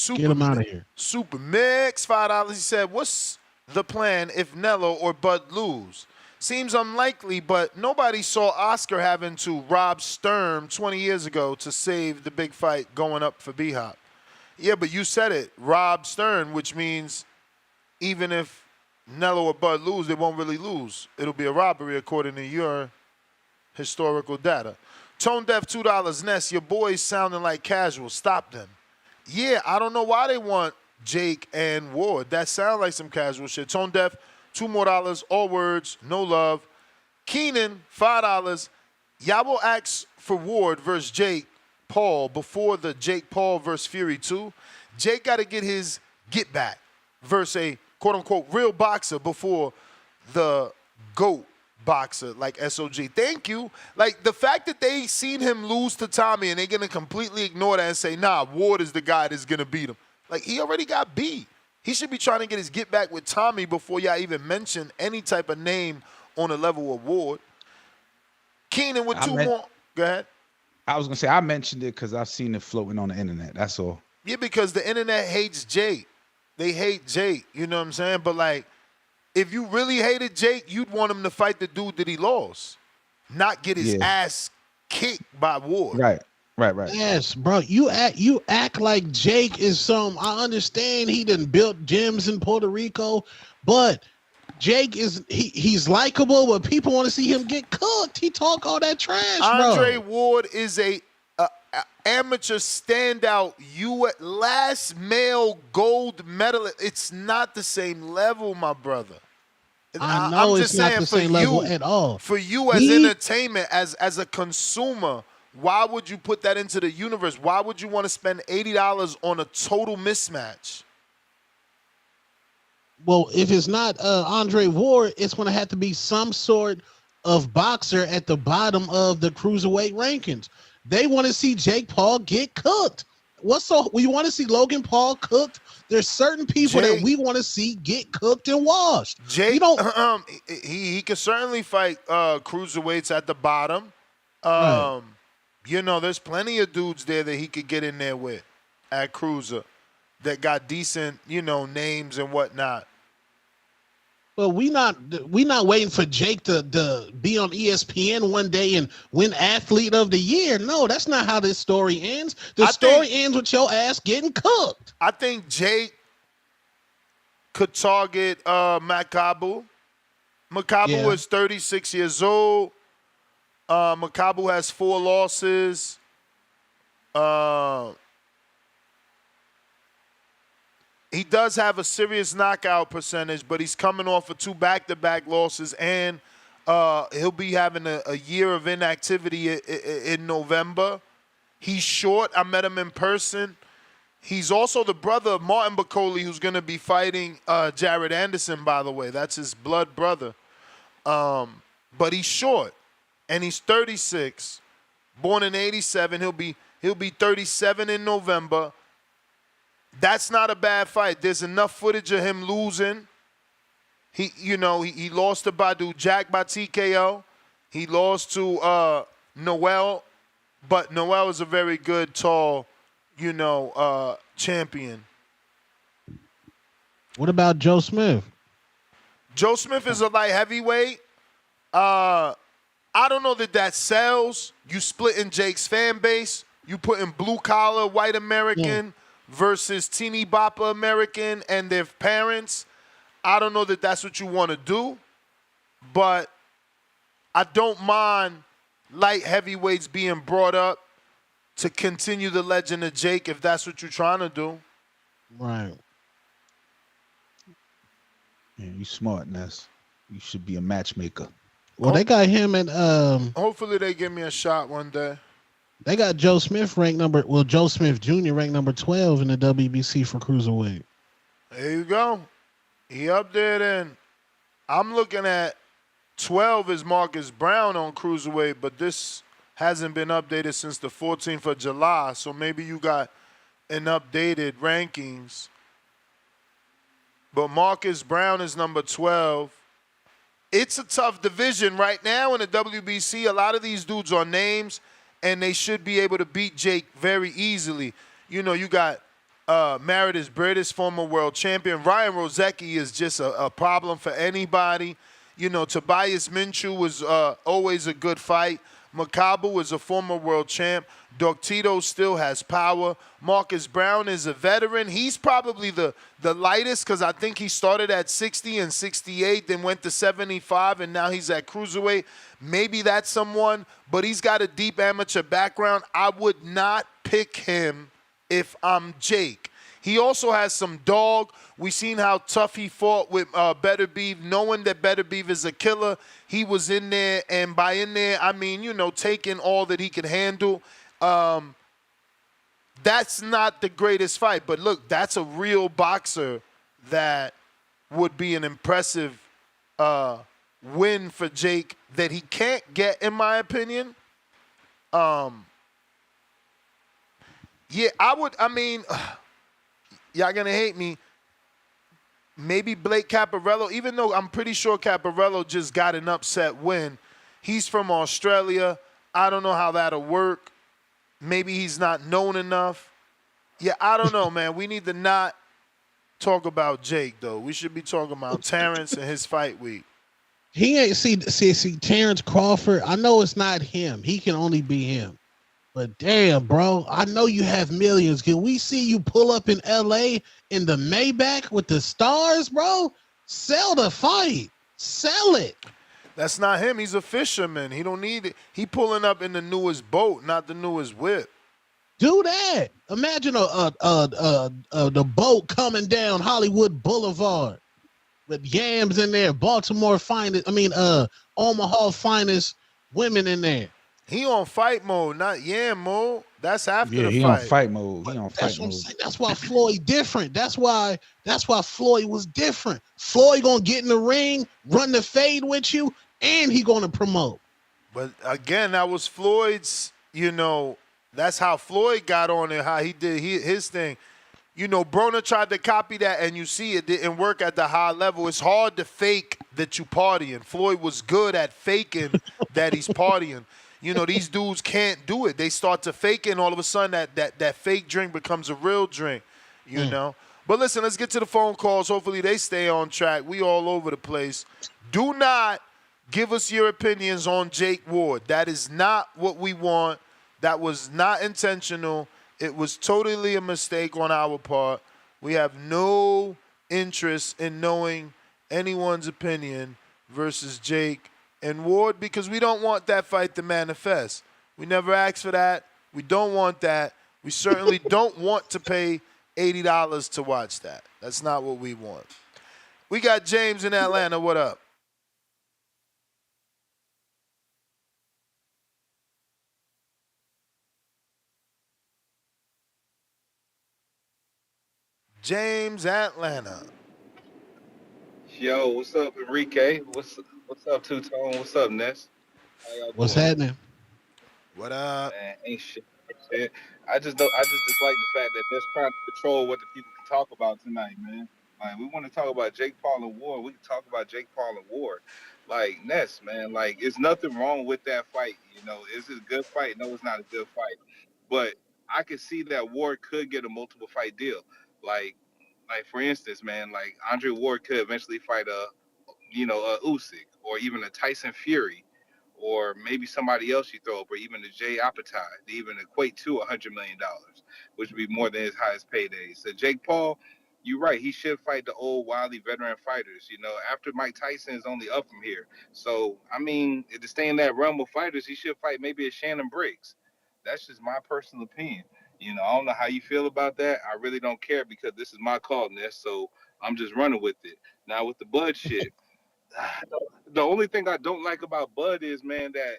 Get him out of here. Super Mix, $5. He said, what's the plan if Nello or Bud lose? Seems unlikely, but nobody saw Oscar having to rob Sturm 20 years ago to save the big fight going up for B-Hop. Yeah, but you said it, rob Stern, which means even if Nello or Bud lose, they won't really lose. It'll be a robbery according to your historical data. Tone Deaf, $2. Ness, your boys sounding like casual. Stop them. Yeah, I don't know why they want Jake and Ward. That sound like some casual shit. Tone Deaf, $2 more. All words, no love. Keenan, $5. Y'all will ask for Ward versus Jake Paul before the Jake Paul versus Fury 2. Jake got to get his get back versus a quote-unquote real boxer before the GOAT boxer like SOG. Thank you. Like, the fact that they seen him lose to Tommy and they're going to completely ignore that and say, nah, Ward is the guy that's going to beat him. Like, he already got beat. He should be trying to get his get back with Tommy before y'all even mention any type of name on the level of Ward. Keenan with two more. Go ahead. I was going to say, I mentioned it because I've seen it floating on the internet. That's all. Yeah, because the internet hates Jake. They hate Jake. You know what I'm saying? But, like, if you really hated Jake, you'd want him to fight the dude that he lost, not get his ass kicked by Ward. Right. Yes, bro. You act like Jake is some. I understand he done built gyms in Puerto Rico, but Jake is he's likable, but people want to see him get cooked. He talk all that trash, Andre bro. Ward is a amateur standout. Last male gold medalist. It's not the same level, my brother. I know I'm it's just not saying the same level at all. For you as entertainment, as a consumer, why would you put that into the universe? Why would you want to spend $80 on a total mismatch? Well, if it's not Andre Ward, it's going to have to be some sort of boxer at the bottom of the cruiserweight rankings. They want to see Jake Paul get cooked. We want to see Logan Paul cooked. There's certain people that we want to see get cooked and washed. Jake, he can certainly fight cruiserweights at the bottom. Right. You know, there's plenty of dudes there that he could get in there with at cruiser that got decent, you know, names and whatnot. Well, we not waiting for Jake to be on ESPN one day and win Athlete of the Year. No, that's not how this story ends. The story ends with your ass getting cooked. I think Jake could target Makabu. Makabu is 36 years old. Makabu has 4 losses. He does have a serious knockout percentage, but he's coming off of 2 back-to-back losses, and he'll be having a year of inactivity in November. He's short. I met him in person. He's also the brother of Martin Bacoli, who's going to be fighting Jared Anderson, by the way. That's his blood brother. But he's short, and he's 36, born in 87. He'll be 37 in November. That's not a bad fight. There's enough footage of him losing. He lost to Badu Jack by TKO. He lost to Noel, but Noel is a very good, tall, champion. What about Joe Smith? Joe Smith is a light heavyweight. I don't know that sells. You split in Jake's fan base. You put in blue collar white American versus teeny bopper American and their parents. I don't know that that's what you want to do, but I don't mind light heavyweights being brought up. to continue the legend of Jake if that's what you're trying to do. Right. Yeah, you smart, Ness. You should be a matchmaker. Well, they got him at Hopefully they give me a shot one day. They got Joe Smith Joe Smith Jr. ranked number 12 in the WBC for cruiserweight. There you go. He up there then. I'm looking at 12 is Marcus Brown on cruiserweight, but this hasn't been updated since the 14th of July, so maybe you got an updated rankings. But Marcus Brown is number 12. It's a tough division right now in the WBC. A lot of these dudes are names, and they should be able to beat Jake very easily. You know, you got Meredith Britis, former world champion. Ryan Rozecki is just a problem for anybody. You know, Tobias Minshew was always a good fight. Makabu is a former world champ. Doctito still has power. Marcus Brown is a veteran. He's probably the lightest because I think he started at 60 and 68, then went to 75, and now he's at cruiserweight. Maybe that's someone, but he's got a deep amateur background. I would not pick him if I'm Jake. He also has some dog. We seen how tough he fought with Better Beef, knowing that Better Beef is a killer. He was in there, and by in there, I mean, you know, taking all that he could handle. That's not the greatest fight, but look, that's a real boxer that would be an impressive win for Jake that he can't get, in my opinion. Yeah, y'all gonna hate me. Maybe Blake Caparello, even though I'm pretty sure Caparello just got an upset win. He's from Australia. I don't know how that'll work. Maybe he's not known enough. Yeah, I don't know, man. We need to not talk about Jake, though. We should be talking about Terence and his fight week. He ain't see Terence Crawford. I know it's not him. He can only be him. But damn, bro, I know you have millions. Can we see you pull up in LA in the Maybach with the stars, bro? Sell the fight. Sell it. That's not him. He's a fisherman. He don't need it. He pulling up in the newest boat, not the newest whip. Do that. Imagine the boat coming down Hollywood Boulevard with yams in there, Baltimore finest. Omaha finest women in there. He on fight mode, not yam mode. That's after the fight. Yeah, he on fight mode. That's what I'm saying. That's why Floyd different. That's why Floyd was different. Floyd gonna get in the ring, run the fade with you, and he gonna promote. But again, that was Floyd's, you know, that's how Floyd got on it, how he did his thing. You know, Broner tried to copy that, and you see it didn't work at the high level. It's hard to fake that you partying. Floyd was good at faking that he's partying. You know, these dudes can't do it. They start to fake it, and all of a sudden that fake drink becomes a real drink, you know. But listen, let's get to the phone calls. Hopefully they stay on track. We all over the place. Do not give us your opinions on Jake Ward. That is not what we want. That was not intentional. It was totally a mistake on our part. We have no interest in knowing anyone's opinion versus Jake and Ward because we don't want that fight to manifest. We never asked for that. We don't want that. We certainly don't want to pay $80 to watch that. That's not what we want. We got James in Atlanta. What up? James, Atlanta. Yo, what's up, Enrique? What's up, Two-Tone? What's up, Ness? What's happening? What up? Man, ain't shit. I just dislike the fact that Ness trying to control what the people can talk about tonight, man. Like, we want to talk about Jake Paul and Ward. We can talk about Jake Paul and Ward. Like, Ness, man, like, there's nothing wrong with that fight. You know, is it a good fight? No, it's not a good fight. But I could see that Ward could get a multiple fight deal. Like for instance, man, like Andre Ward could eventually fight a Usyk or even a Tyson Fury, or maybe somebody else you throw up, or even a Jay Apatow, to even equate to $100 million, which would be more than his highest payday. So Jake Paul, you're right, he should fight the old wily veteran fighters. You know, after Mike Tyson is only up from here. So I mean, to stay in that realm of fighters, he should fight maybe a Shannon Briggs. That's just my personal opinion. I don't know how you feel about that. I really don't care because this is my call, Ness. So I'm just running with it. Now with the Bud shit, the only thing I don't like about Bud is, man, that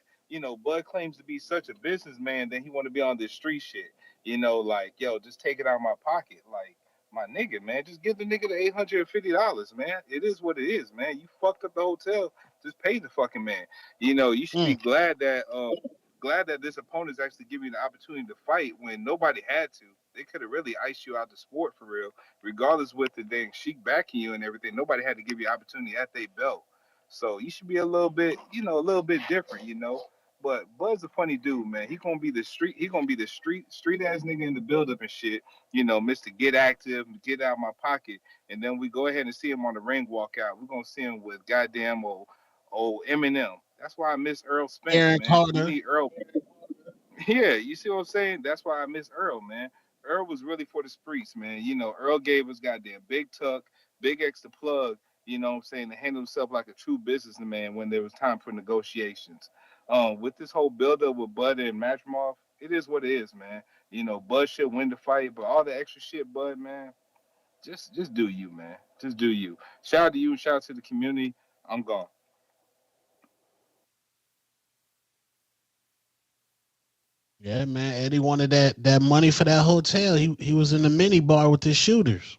Bud claims to be such a businessman, then he want to be on this street shit. Like, yo, just take it out of my pocket, like, my nigga, man, just give the nigga the $850, man. It is what it is, man. You fucked up the hotel, just pay the fucking man. You should be glad that this opponent's actually giving you the opportunity to fight when nobody had to. They could have really iced you out the sport for real, regardless with the dang Sheik backing you and everything. Nobody had to give you opportunity at their belt. So you should be a little bit, a little bit different. But Bud's a funny dude, man. He gonna be the street street ass nigga in the build up and shit. Mr. Get Active, get out of my pocket, and then we go ahead and see him on the ring walk out. We're gonna see him with goddamn old Eminem. That's why I miss Earl Spence, Aaron man. Carter. We need Earl. Yeah, you see what I'm saying? That's why I miss Earl, man. Earl was really for the streets, man. Earl gave us goddamn big tuck, big extra plug, what I'm saying, to handle himself like a true businessman when there was time for negotiations. With this whole buildup with Bud and Madrimov, it is what it is, man. Bud should win the fight, but all the extra shit, Bud, man, just do you, man. Just do you. Shout out to you, shout out to the community. I'm gone. Yeah, man. Eddie wanted that money for that hotel. He was in the mini bar with his shooters.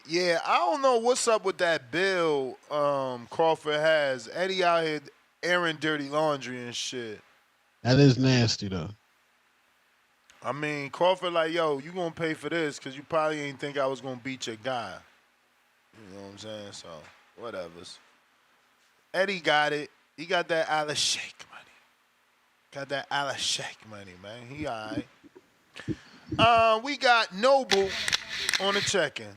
Yeah, I don't know what's up with that bill Crawford has. Eddie out here airing dirty laundry and shit. That is nasty, though. I mean, Crawford like, yo, you gonna pay for this because you probably ain't think I was gonna beat your guy. You know what I'm saying? So, whatevers. Eddie got it. He got that Alice Shake money. Got that Alice Shake money, man. He all right. We got Noble on the check-in.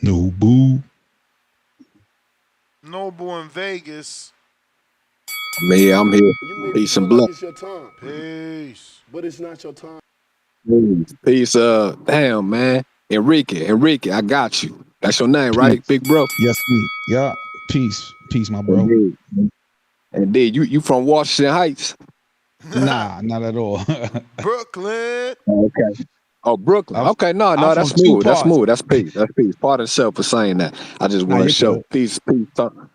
Noble in Vegas. Man, I'm here. Peace and blood. It's your time. Peace. But it's not your time. Peace. Damn, man. Enrique, I got you. That's your name, right, big bro? Yes, me. Yeah. Peace, my bro. Indeed. You from Washington Heights? Nah, not at all. Brooklyn. Okay. Oh, Brooklyn. Okay, no, that's smooth. That's smooth. That's peace. Pardon self for saying that. I just want to show good. Peace, Tom.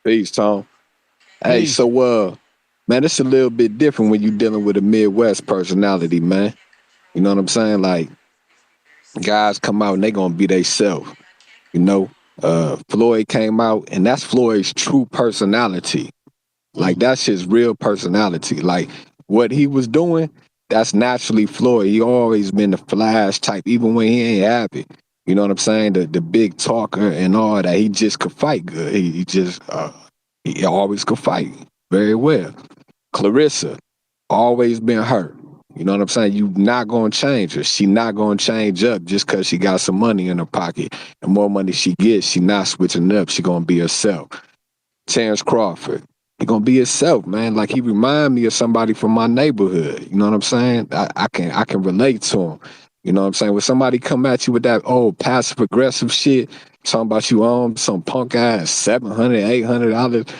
Peace, Tom. Hey, Peace. so man, it's a little bit different when you're dealing with a Midwest personality, man. You know what I'm saying? Like, guys come out and they gonna be theyself. Floyd came out and that's Floyd's true personality. Like, that's his real personality. Like, what he was doing, that's naturally Floyd. He always been the flash type, even when he ain't happy. You know what I'm saying? The big talker and all that. He just could fight good. He always could fight very well. Clarissa, always been hurt. You know what I'm saying? You not going to change her. She not going to change up just because she got some money in her pocket. The more money she gets, she not switching up. She going to be herself. Terence Crawford, he going to be himself, man. Like, he remind me of somebody from my neighborhood. You know what I'm saying? I can relate to him. You know what I'm saying? When somebody come at you with that old passive aggressive shit, talking about you own some punk ass $700, $800.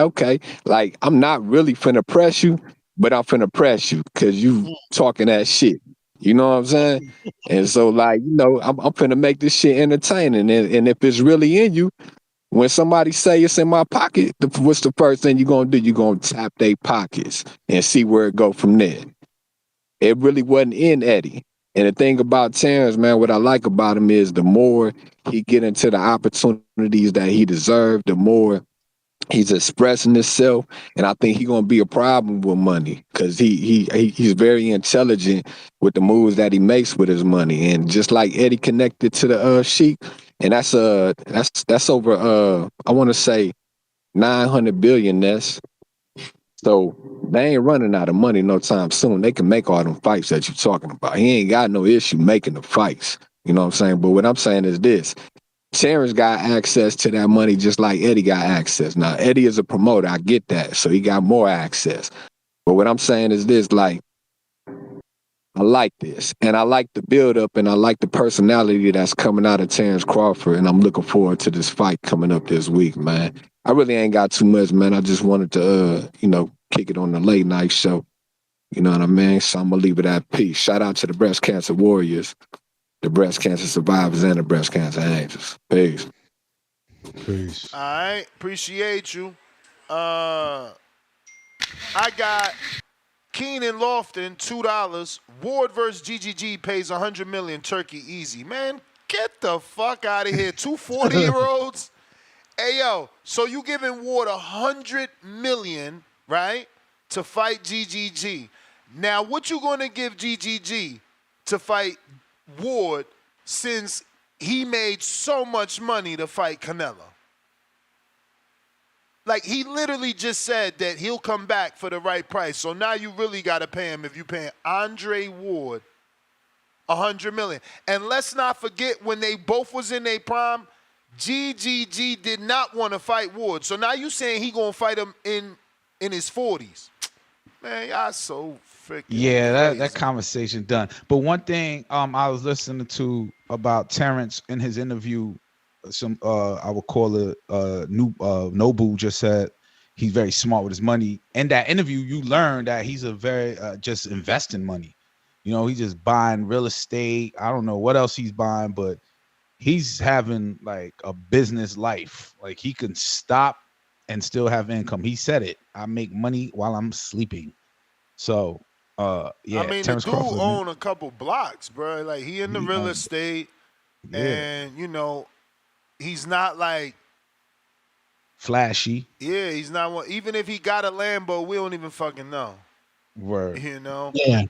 Okay. Like, I'm not really finna press you, but I'm finna press you because you talking that shit. You know what I'm saying? And so, like, I'm finna make this shit entertaining. And if it's really in you, when somebody say it's in my pocket, what's the first thing you gonna do? You gonna tap their pockets and see where it go from there. It really wasn't in Eddie. And the thing about Terence, man, what I like about him is the more he get into the opportunities that he deserved, the more he's expressing himself. And I think he's gonna be a problem with money because he's very intelligent with the moves that he makes with his money. And just like Eddie connected to the Sheik, and that's over I want to say 900 billion. So they ain't running out of money no time soon. They can make all them fights that you're talking about. He ain't got no issue making the fights. You know what I'm saying? But what I'm saying is this. Terence got access to that money just like Eddie got access. Now, Eddie is a promoter. I get that. So he got more access. But what I'm saying is this, like, I like this. And I like the build-up and I like the personality that's coming out of Terence Crawford. And I'm looking forward to this fight coming up this week, man. I really ain't got too much, man. I just wanted to, kick it on the late night show. You know what I mean? So I'm gonna leave it at peace. Shout out to the breast cancer warriors, the breast cancer survivors, and the breast cancer angels. Peace. Peace. All right, appreciate you. I got Keenan Lofton, $2. Ward versus GGG pays $100 million. Turkey easy. Man, get the fuck out of here. 240-year-olds. Hey yo, so you giving Ward $100 million, right, to fight GGG? Now, what you gonna give GGG to fight Ward since he made so much money to fight Canelo? Like, he literally just said that he'll come back for the right price. So now you really gotta pay him if you paying Andre Ward $100 million. And let's not forget when they both was in their prime, GGG did not want to fight Ward. So now you saying he gonna fight him in his 40s. Man, y'all so freaking crazy. that conversation done. But one thing I was listening to about Terence in his interview, I would call it Nobu just said he's very smart with his money. In that interview, you learn that he's a very just investing money. You know, he's just buying real estate. I don't know what else he's buying, but he's having like a business life. Like he can stop and still have income. He said it. I make money while I'm sleeping. So, yeah. I mean, Terence the dude Crawford, own a couple blocks, bro. Like he in the real estate, and you know, he's not like flashy. Yeah, he's not one. Even if he got a Lambo, we don't even fucking know. Word. You know. Yeah.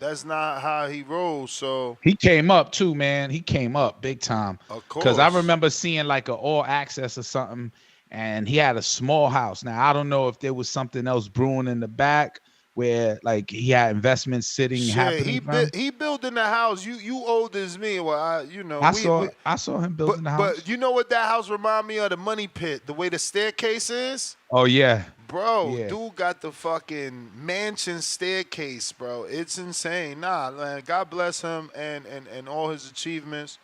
That's not how he rolls. So he came up too, man. He came up big time. Of course. Because I remember seeing like an all access or something, and he had a small house. Now I don't know if there was something else brewing in the back where like he had investments sitting happening. He building the house. You old as me. Well, I saw him building the house. But you know what that house remind me of? The money pit. The way the staircase is. Oh yeah. Bro, Yeah. dude got the fucking mansion staircase, bro. It's insane. Nah, man, God bless him and all his achievements.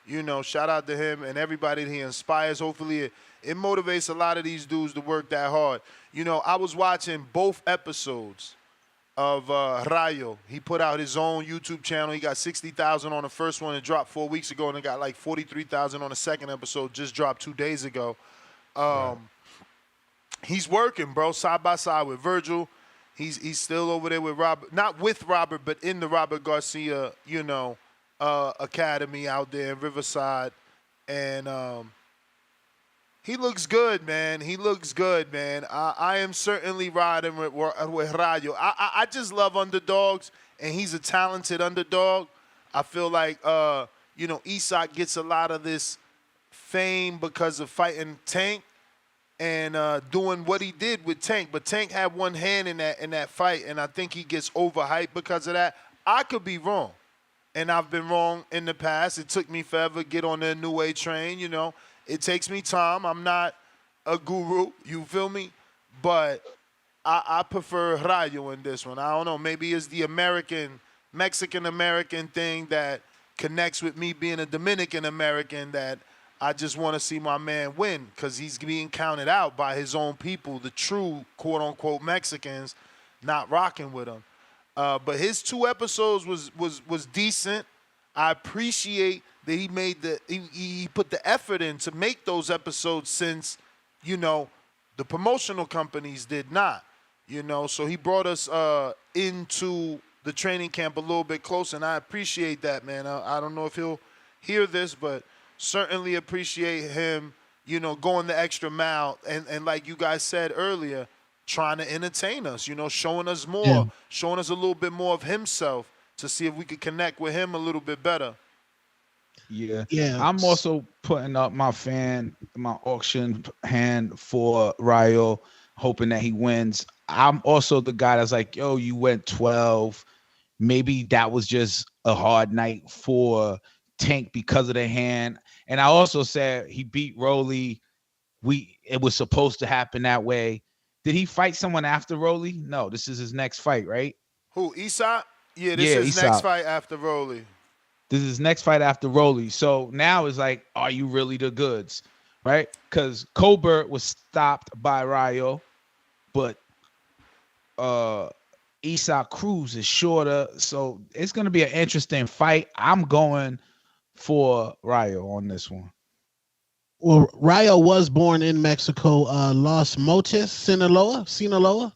You know, shout out to him and everybody that he inspires. Hopefully it motivates a lot of these dudes to work that hard. You know, I was watching both episodes of Rayo. He put out his own YouTube channel. He got 60,000 on the first one. It dropped 4 weeks ago, and it got like 43,000 on the second episode. Just dropped 2 days ago. He's working, bro, side by side with Virgil. He's still over there with Robert, not with Robert, but in the Robert Garcia, academy out there in Riverside, and he looks good, man. He looks good, man. I am certainly riding with Rayo. I just love underdogs, and he's a talented underdog. I feel like Isak gets a lot of this fame because of fighting Tank. And doing what he did with Tank. But Tank had one hand in that fight, and I think he gets overhyped because of that. I could be wrong, and I've been wrong in the past. It took me forever to get on the New Age train, you know. It takes me time. I'm not a guru, you feel me? But I prefer Rayo in this one. I don't know. Maybe it's the Mexican-American thing that connects with me being a Dominican-American that I just want to see my man win because he's being counted out by his own people, the true quote-unquote Mexicans, not rocking with him. But his 2 episodes was decent. I appreciate that he made he put the effort in to make those episodes since, the promotional companies did not, So he brought us into the training camp a little bit closer, and I appreciate that, man. I don't know if he'll hear this, but certainly appreciate him, going the extra mile and like you guys said earlier, trying to entertain us, showing us more, showing us a little bit more of himself to see if we could connect with him a little bit better. Yeah. I'm also putting up my auction hand for Rayo, hoping that he wins. I'm also the guy that's like, yo, you went 12. Maybe that was just a hard night for Tank because of the hand. And I also said he beat Rolly. It was supposed to happen that way. Did he fight someone after Rolly? No, this is his next fight, right? Who, Isak? Yeah, this is his next fight after Rolly. This is his next fight after Rolly. So now it's like, are you really the goods? right? Because Colbert was stopped by Rayo, but Isaac Cruz is shorter, so it's going to be an interesting fight. I'm going for Rayo on this one. Well, Rayo was born in Mexico, Los Mochis, Sinaloa,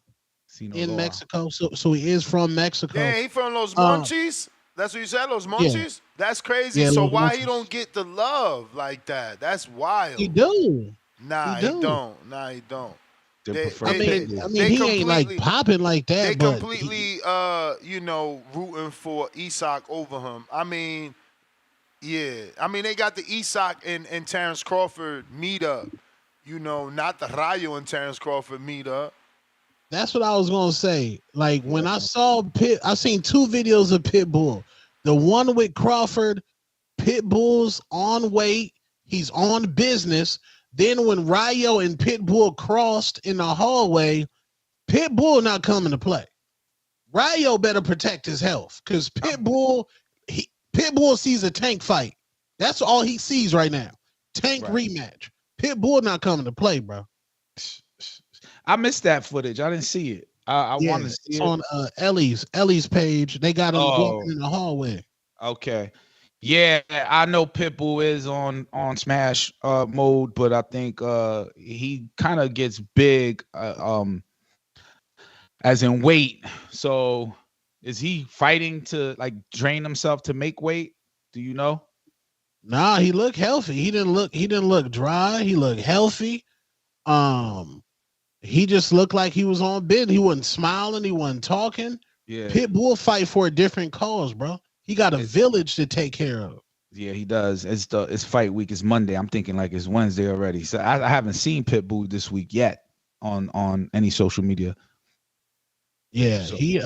in Mexico. So he is from Mexico. Yeah, he from Los Monchis. That's what you said, Los Monchis. Yeah. That's crazy. Yeah, So Los why Monchis. he don't get the love like that? That's wild. He do. Nah, he don't. Nah, he don't. I mean, he ain't like popping like that. They but completely, rooting for Isak over him. I mean, yeah. I mean, they got the Isak and Terence Crawford meet up. You know, not the Rayo and Terence Crawford meet up. That's what I was gonna say. Like when I saw I seen 2 videos of Pitbull. The one with Crawford, Pitbull's on weight, he's on business. Then when Rayo and Pitbull crossed in the hallway, Pitbull not coming to play. Rayo better protect his health because Pitbull sees a tank fight. That's all he sees right now. Tank rematch. Pitbull not coming to play, bro. I missed that footage. I didn't see it. I want to see it's it on Ellie's page. They got him walking in the hallway. Okay. Yeah, I know Pitbull is on smash mode, but I think he kind of gets big as in weight. So is he fighting to like drain himself to make weight? Do you know? Nah, he looked healthy. He didn't look dry. He looked healthy. He just looked like he was on bid. He wasn't smiling. He wasn't talking. Yeah. Pitbull fight for a different cause, bro. He got a village to take care of. Yeah, he does. It's fight week. It's Monday. I'm thinking like it's Wednesday already. So I haven't seen Pitbull this week yet on any social media. Yeah, So, he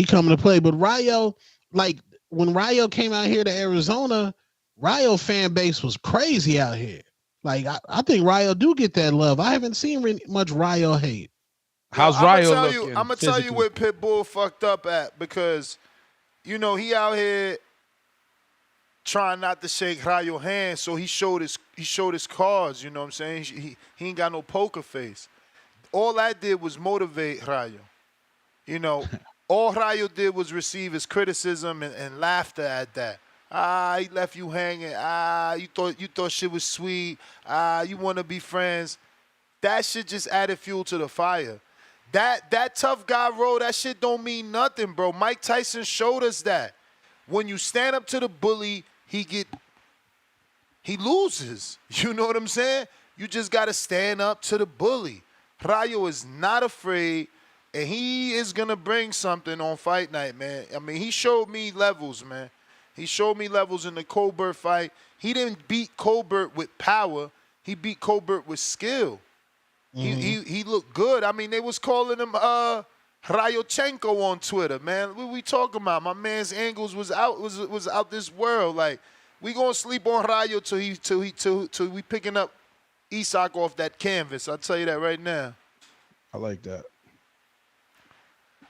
coming to play. But Rayo, like when Rayo came out here to Arizona, Rayo fan base was crazy out here. Like I think Rayo do get that love. I haven't seen much Rayo hate. How's Rayo looking? I'm gonna tell you where Pitbull fucked up at because, you know, he out here trying not to shake Rayo hand, so he showed his cards. You know what I'm saying? He ain't got no poker face. All I did was motivate Rayo. You know, all Rayo did was receive his criticism and laughter at that. He left you hanging. You thought shit was sweet. You want to be friends. That shit just added fuel to the fire. That tough guy role, that shit don't mean nothing, bro. Mike Tyson showed us that. When you stand up to the bully, he loses. You know what I'm saying? You just got to stand up to the bully. Rayo is not afraid, and he is going to bring something on fight night, man. I mean, he showed me levels, man. He showed me levels in the Colbert fight. He didn't beat Colbert with power. He beat Colbert with skill. Mm-hmm. He looked good. I mean, they was calling him Rayochenko on Twitter, man. What we talking about? My man's angles was out this world. Like, we gonna sleep on Rayo till we picking up Isak off that canvas. I'll tell you that right now. I like that.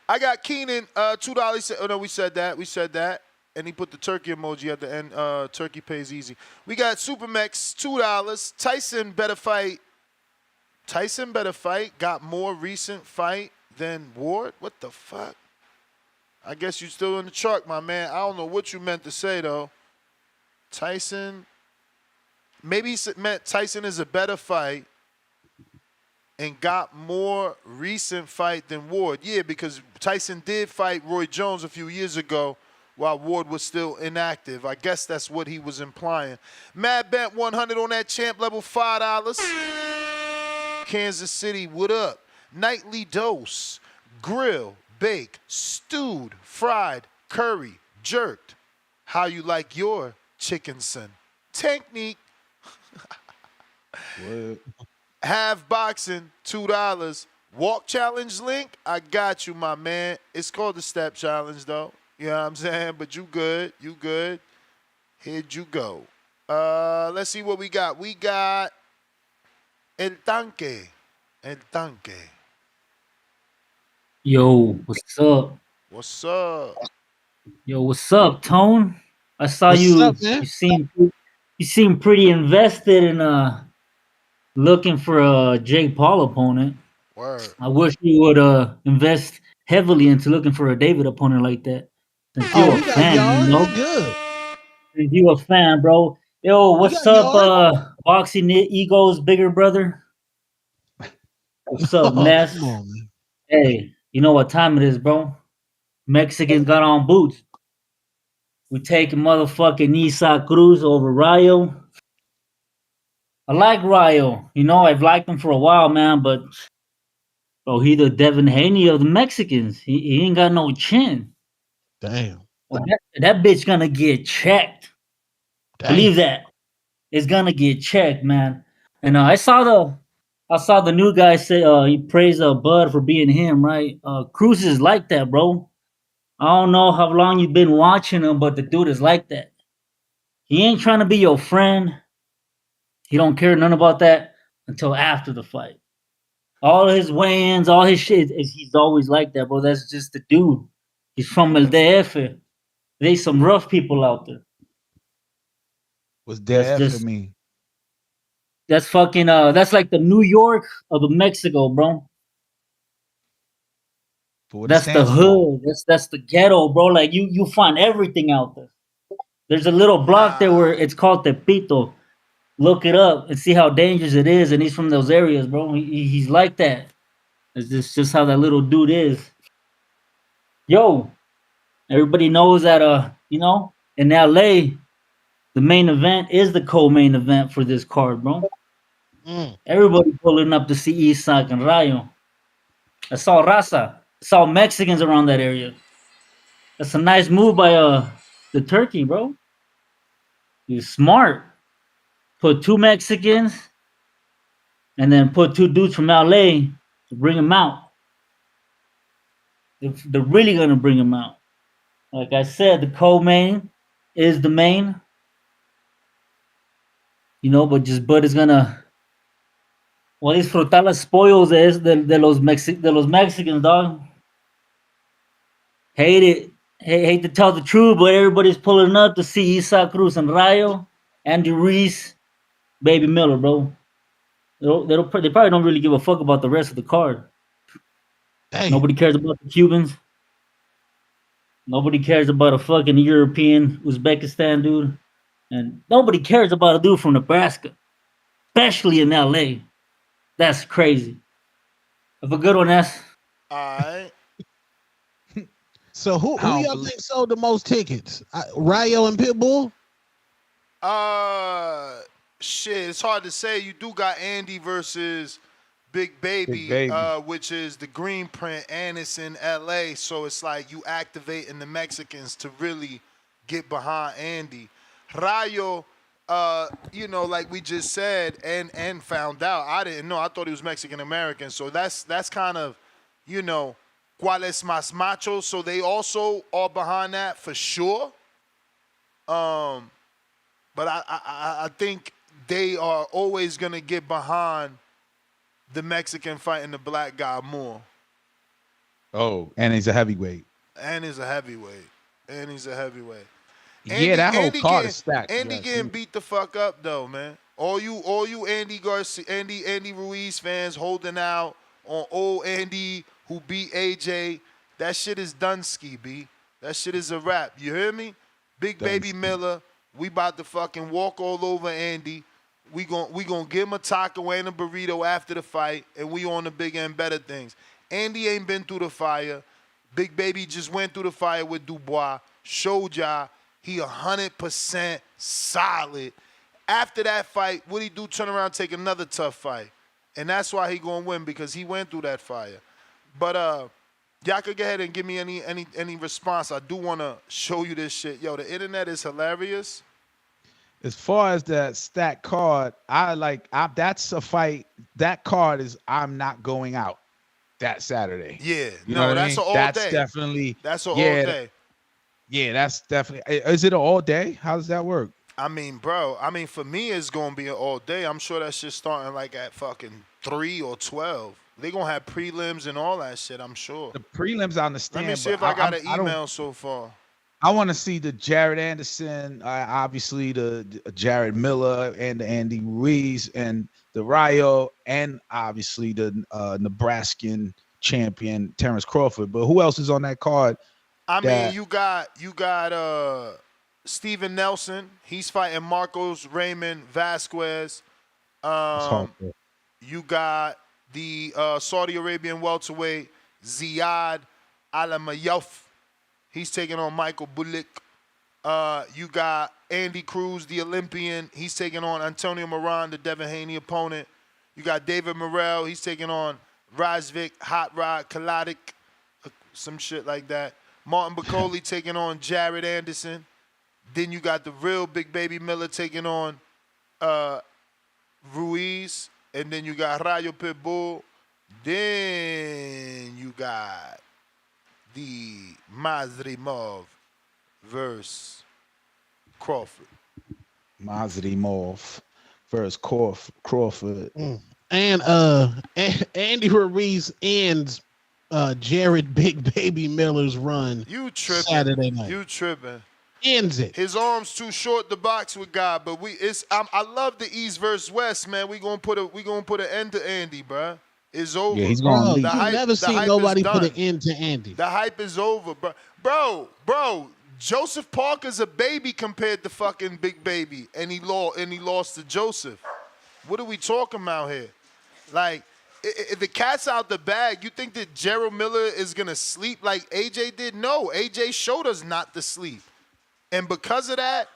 I got Keenan $2. Oh no, we said that. And he put the turkey emoji at the end. Turkey pays easy. We got Supermax $2. Tyson better fight. Got more recent fight than Ward. What the fuck? I guess you still in the truck, my man. I don't know what you meant to say though. Tyson. Maybe he meant Tyson is a better fight and got more recent fight than Ward. Yeah, because Tyson did fight Roy Jones a few years ago while Ward was still inactive. I guess that's what he was implying. Mad Bet 100 on that champ level, $5. Kansas City, what up? Nightly dose, grill, bake, stewed, fried, curry, jerked. How you like your chicken son? Technique. What? Have boxing, $2. Walk challenge link, I got you, my man. It's called the step challenge, though. You know what I'm saying? But you good. Here'd you go. Let's see what we got. We got El Tanque. Yo, what's up? What's up? Yo, what's up, Tone? I saw What's you. up, man? You seen You seem pretty invested in looking for a Jake Paul opponent. Word. I wish you would invest heavily into looking for a David opponent like that. Since Oh, you a we got fan, you Yard. know. He good. Since you a fan, bro. Yo, We what's got up, Yard. boxing egos, bigger brother? What's up, Oh, Ness? come on, man. Hey, you know what time it is, bro? Mexicans got on boots. We taking motherfucking Isa Cruz over Rayo. I like Rayo. You know, I've liked him for a while, man, but bro, he the Devin Haney of the Mexicans. He ain't got no chin. Damn. Well, that bitch gonna get checked. Damn. Believe that. It's gonna get checked, man. And I saw the new guy say he praised Bud for being him, right? Cruz is like that, bro. I don't know how long you've been watching him, but the dude is like that. He ain't trying to be your friend. He don't care none about that until after the fight. All his weigh-ins, all his shit, he's always like that, bro. That's just the dude. He's from El DF. There's some rough people out there. What's That's DF for just me? that's fucking that's like the New York of Mexico, bro. For what it That's the stands for. hood. That's the ghetto, bro. Like you find everything out there. There's a little block there where it's called Tepito. Look it up and see how dangerous it is. And he's from those areas, bro. He's like that. It's just how that little dude is. Yo, everybody knows that you know, in LA, the main event is the co-main event for this card, bro. Everybody pulling up to see Isak and Rayo. I saw Raza. I saw Mexicans around that area. That's a nice move by the Turkey, bro. He's smart. Put 2 Mexicans and then put 2 dudes from LA to bring them out. They're really gonna bring them out. Like I said, the co-main is the main. You know, but just Bud is gonna disfrutar las spoils de los Mexicans, dog. Hate to tell the truth, but everybody's pulling up to see Isa Cruz and Rayo, Andy Ruiz, Baby Miller, bro. They probably don't really give a fuck about the rest of the card. Dang. Nobody cares about the Cubans. Nobody cares about a fucking European Uzbekistan dude. And nobody cares about a dude from Nebraska, especially in LA. That's crazy. Have a good one, S. All right. So who y'all think sold the most tickets? Rayo and Pitbull? Shit, it's hard to say. You do got Andy versus Big Baby, which is the green print, and it's in LA. So it's like you activating the Mexicans to really get behind Andy. Rayo, you know, like we just said and found out. I didn't know. I thought he was Mexican American. So that's kind of, you know, cuál es más macho. So they also are behind that for sure. But I think they are always gonna get behind the Mexican fighting the black guy more. Oh, and he's a heavyweight. And he's a heavyweight. Yeah, that whole card is stacked. Andy getting beat the fuck up though, man. All you Andy Garcia, Andy Ruiz fans holding out on old Andy who beat AJ. That shit is done, ski B. That shit is a wrap. You hear me? Big Baby Miller. We about to fucking walk all over Andy. We gon' give him a taco and a burrito after the fight, and we on the bigger and better things. Andy ain't been through the fire. Big Baby just went through the fire with Dubois. Showed y'all he 100% solid. After that fight, what he do? Turn around, take another tough fight, and that's why he gonna win, because he went through that fire. But y'all could go ahead and give me any response. I do want to show you this shit. Yo, the internet is hilarious. As far as that stack card, that's a fight. That card is I'm not going out that Saturday. Yeah, you know that's what I mean? an all That's day. definitely That's an all day. Yeah, that's definitely. Is it an all day? How does that work? I mean, bro. For me, it's gonna be an all day. I'm sure that shit's starting like at fucking 3 or 12. They gonna have prelims and all that shit. I'm sure. The prelims, I understand. Let me see if I got an email so far. I want to see the Jared Anderson, obviously the Jared Miller and the Andy Ruiz and the Rayo, and obviously the Nebraskan champion Terence Crawford. But who else is on that card? I mean, you got Steven Nelson. He's fighting Marcos Raymond Vasquez. You got the Saudi Arabian welterweight Ziad Alamayouf. He's taking on Michael Bulik. You got Andy Cruz, the Olympian. He's taking on Antonio Moran, the Devin Haney opponent. You got David Morrell. He's taking on Razvik Hot Rod Kaladik, some shit like that. Martin Bacoli taking on Jared Anderson. Then you got the real Big Baby Miller taking on Ruiz. And then you got Rayo Pitbull. Then you got the Madrimov versus Crawford. Madrimov versus Crawford. And Andy Ruiz ends Jared Big Baby Miller's run. You tripping? Saturday night. You tripping? Ends it. His arms too short to box with God, but I love the East versus West, man. We gonna put an end to Andy, bro. It's over. Yeah, he's going. You've never seen nobody put an end to Andy. The hype is over, bro. Bro. Joseph Parker's a baby compared to fucking Big Baby, and he lost to Joseph. What are we talking about here? Like, if the cat's out the bag, you think that Gerald Miller is gonna sleep like AJ did? No, AJ showed us not to sleep. And because of that,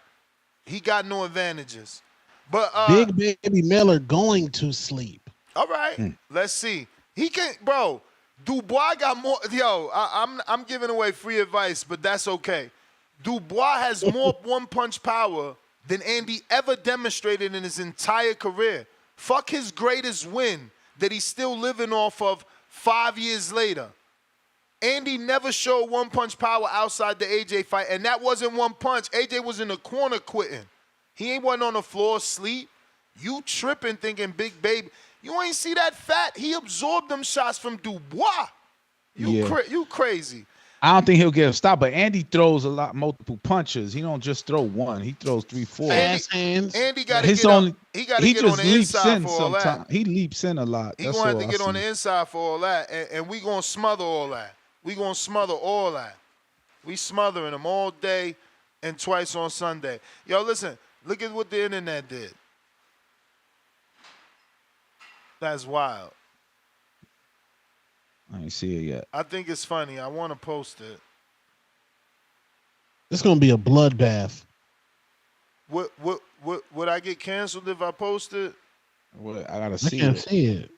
he got no advantages. But Big Baby Miller going to sleep. All right, let's see. He can, bro. Dubois got more. Yo, I'm giving away free advice, but that's okay. Dubois has more one-punch power than Andy ever demonstrated in his entire career. Fuck his greatest win that he's still living off of 5 years later. Andy never showed one-punch power outside the AJ fight, and that wasn't one punch. AJ was in the corner quitting. He wasn't on the floor asleep. You tripping thinking Big Baby. You ain't see that fat. He absorbed them shots from Dubois. You crazy. I don't think he'll get a stop, but Andy throws multiple punches. He don't just throw one. He throws 3, 4. Fast hands. Andy got to get on the inside for all that. He leaps in a lot. He gonna have to get on the inside for all that, and we gonna smother all that. We gonna smother all that. We smothering them all day and twice on Sunday. Yo, listen, look at what the internet did. That's wild. I ain't see it yet. I think it's funny. I want to post it. It's gonna be a bloodbath. Would I get canceled if I post it? What? I gotta see I can't see it.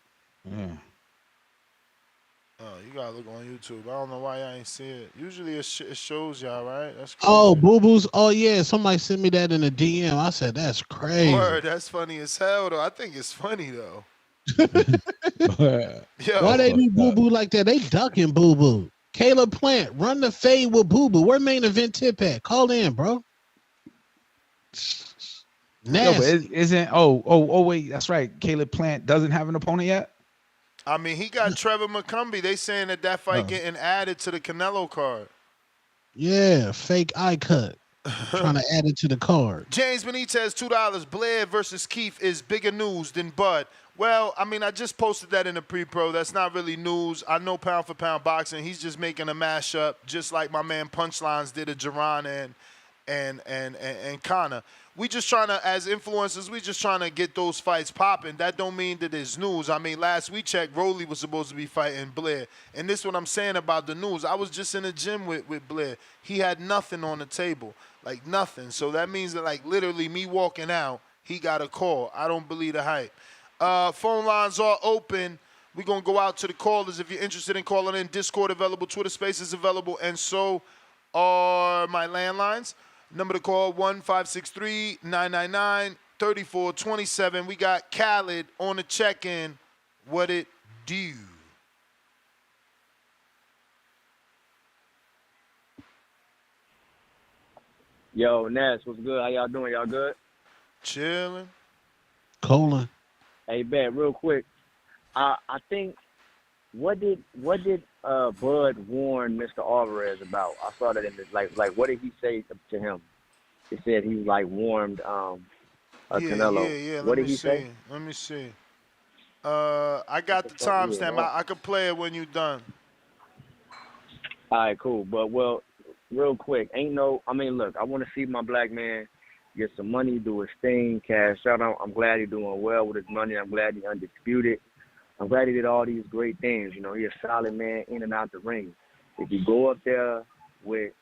Yeah. Oh, you gotta look on YouTube. I don't know why y'all ain't see it. Usually it shows y'all, right? That's crazy. Oh, Boo Boos. Oh yeah, somebody sent me that in a DM. I said that's crazy. Word, that's funny as hell though. I think it's funny though. Yo, why they do Boo Boo like that? They ducking Boo Boo. Caleb Plant, run the fade with Boo Boo. Where main event tip at? Call in, bro. No, but isn't wait, that's right. Caleb Plant doesn't have an opponent yet? I mean, he got Trevor McCumbee. They saying that fight getting added to the Canelo card. Yeah, fake eye cut. Trying to add it to the card. James Benitez, $2. Blair versus Keith is bigger news than Bud. Well, I mean, I just posted that in the pre-pro. That's not really news. I know pound for pound boxing. He's just making a mashup, just like my man Punchlines did a Jerron and Connor. We just trying to, as influencers, we just trying to get those fights popping. That don't mean that it's news. I mean, last we checked, Roley was supposed to be fighting Blair. And this is what I'm saying about the news. I was just in the gym with Blair. He had nothing on the table, like nothing. So that means that, like, literally me walking out, he got a call. I don't believe the hype. Phone lines are open. We're going to go out to the callers. If you're interested in calling in, Discord available, Twitter Spaces available, and so are my landlines. Number to call, 1-563-999-3427. We got Khaled on the check-in. What it do? Yo, Ness, what's good? How y'all doing? Y'all good? Chilling. Colon. Hey, Ben, real quick. I think what did Bud warned Mr. Alvarez about? I saw that in the, like what did he say to him? He said he like warned Canelo. Yeah. What Let did me he say? see. I got the timestamp. I could play it when you're done. All right, cool. But well, real quick, I mean, look, I want to see my black man get some money, do his thing, cash out. I'm glad he's doing well with his money. I'm glad he's undisputed. I'm glad he did all these great things. You know, he's a solid man in and out the ring. If you go up there with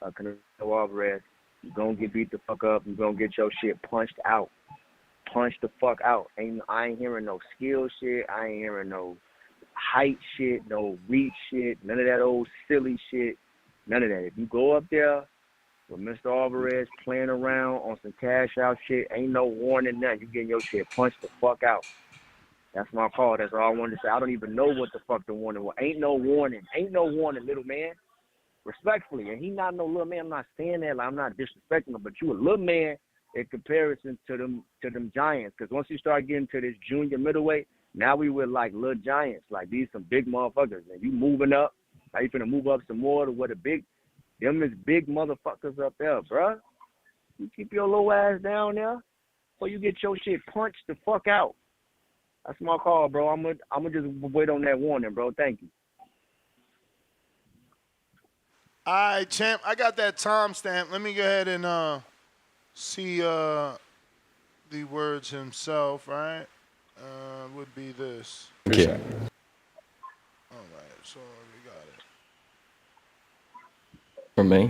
Canelo Alvarez, you're going to get beat the fuck up. You're going to get your shit punched out. Punched the fuck out. I ain't hearing no skill shit. I ain't hearing no height shit, no reach shit, none of that old silly shit, none of that. If you go up there with Mr. Alvarez playing around on some cash out shit, ain't no warning that. You getting your shit punched the fuck out. That's my call. That's all I wanted to say. I don't even know what the fuck the warning was. Ain't no warning. Ain't no warning, little man. Respectfully. And he not no little man. I'm not saying that. Like, I'm not disrespecting him, but you a little man in comparison to them giants. Because once you start getting to this junior middleweight, now we with like little giants. Like these some big motherfuckers. And you moving up. Now you finna move up some more to what them is big motherfuckers up there, bruh. You keep your little ass down there or you get your shit punched the fuck out. That's my call, bro. I'm gonna just wait on that warning, bro. Thank you. All right, champ. I got that timestamp. Let me go ahead and see the words himself, right? Would be this. Yeah. All right, so we got it. From me,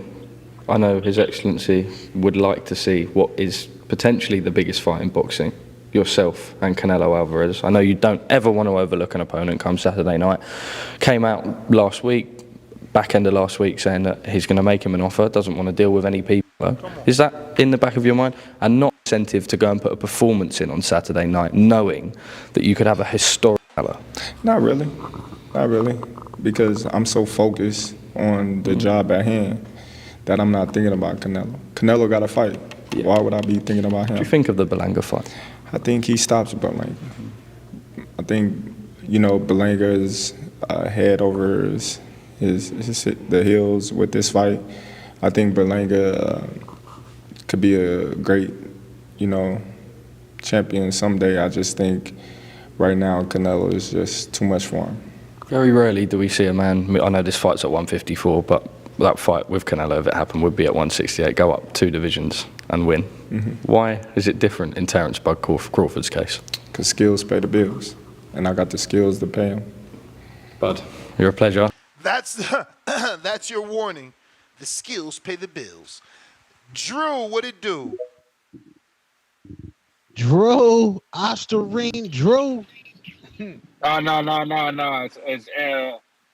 I know His Excellency would like to see what is potentially the biggest fight in boxing. Yourself and Canelo Alvarez. I know you don't ever want to overlook an opponent come Saturday night. Came out last week, back end of last week, saying that he's going to make him an offer, doesn't want to deal with any people. Is that in the back of your mind? And not incentive to go and put a performance in on Saturday night, knowing that you could have a historic Canelo? Not really. Not really. Because I'm so focused on the job at hand that I'm not thinking about Canelo. Canelo got to fight. Yeah. Why would I be thinking about him? What do you think of the Berlanga fight? I think he stops Berlanga. I think, Berlanga is head over the heels with this fight. I think Berlanga could be a great, champion someday. I just think right now Canelo is just too much for him. Very rarely do we see a man, I know this fight's at 154, but that fight with Canelo, if it happened, would be at 168, go up 2 divisions and win. Mm-hmm. Why is it different in Terence Bud Crawford's case? Because skills pay the bills, and I got the skills to pay them. Bud, you're a pleasure. That's your warning. The skills pay the bills. Drew, what it do? Drew, Osterine, Drew. No. It's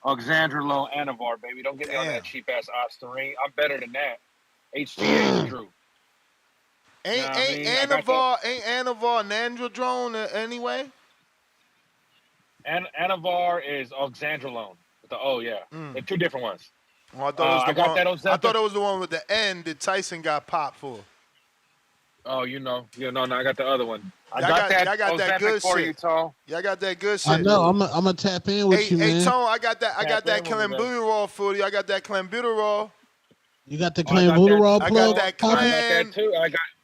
Alexandrilo Anavar, baby. Don't get me on that cheap ass Osterine. I'm better than that. HGH Drew. Ain't Anavar Nandrolone anyway? Anavar is Alexandrolone with the O, yeah. They're 2 different ones. Well, I thought it was the one with the N that Tyson got popped for. Oh, no, I got the other one. I got that that good for shit. you, Tone. Yeah, I got that good shit. I know. I'm gonna tap in with you, man. Hey, Tone, I got that clenbuterol for you. I got that clenbuterol. You got the clenbuterol plug? I got that clen. I got that too.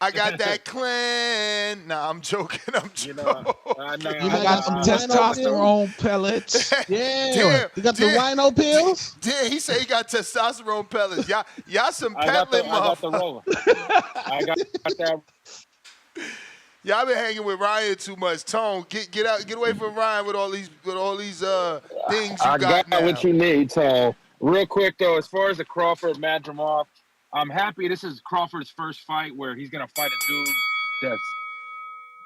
I got that clen. Nah, I'm joking. You got some testosterone pellets. Yeah. You got the rhino pills? Yeah, he said he got testosterone pellets. Y'all some peddling motherfuckers. I got that. Y'all been hanging with Ryan too much. Tone, get away from Ryan with all these things you got now. I got what you need, Tone. Real quick though, as far as the Crawford Madrimov, I'm happy this is Crawford's first fight where he's gonna fight a dude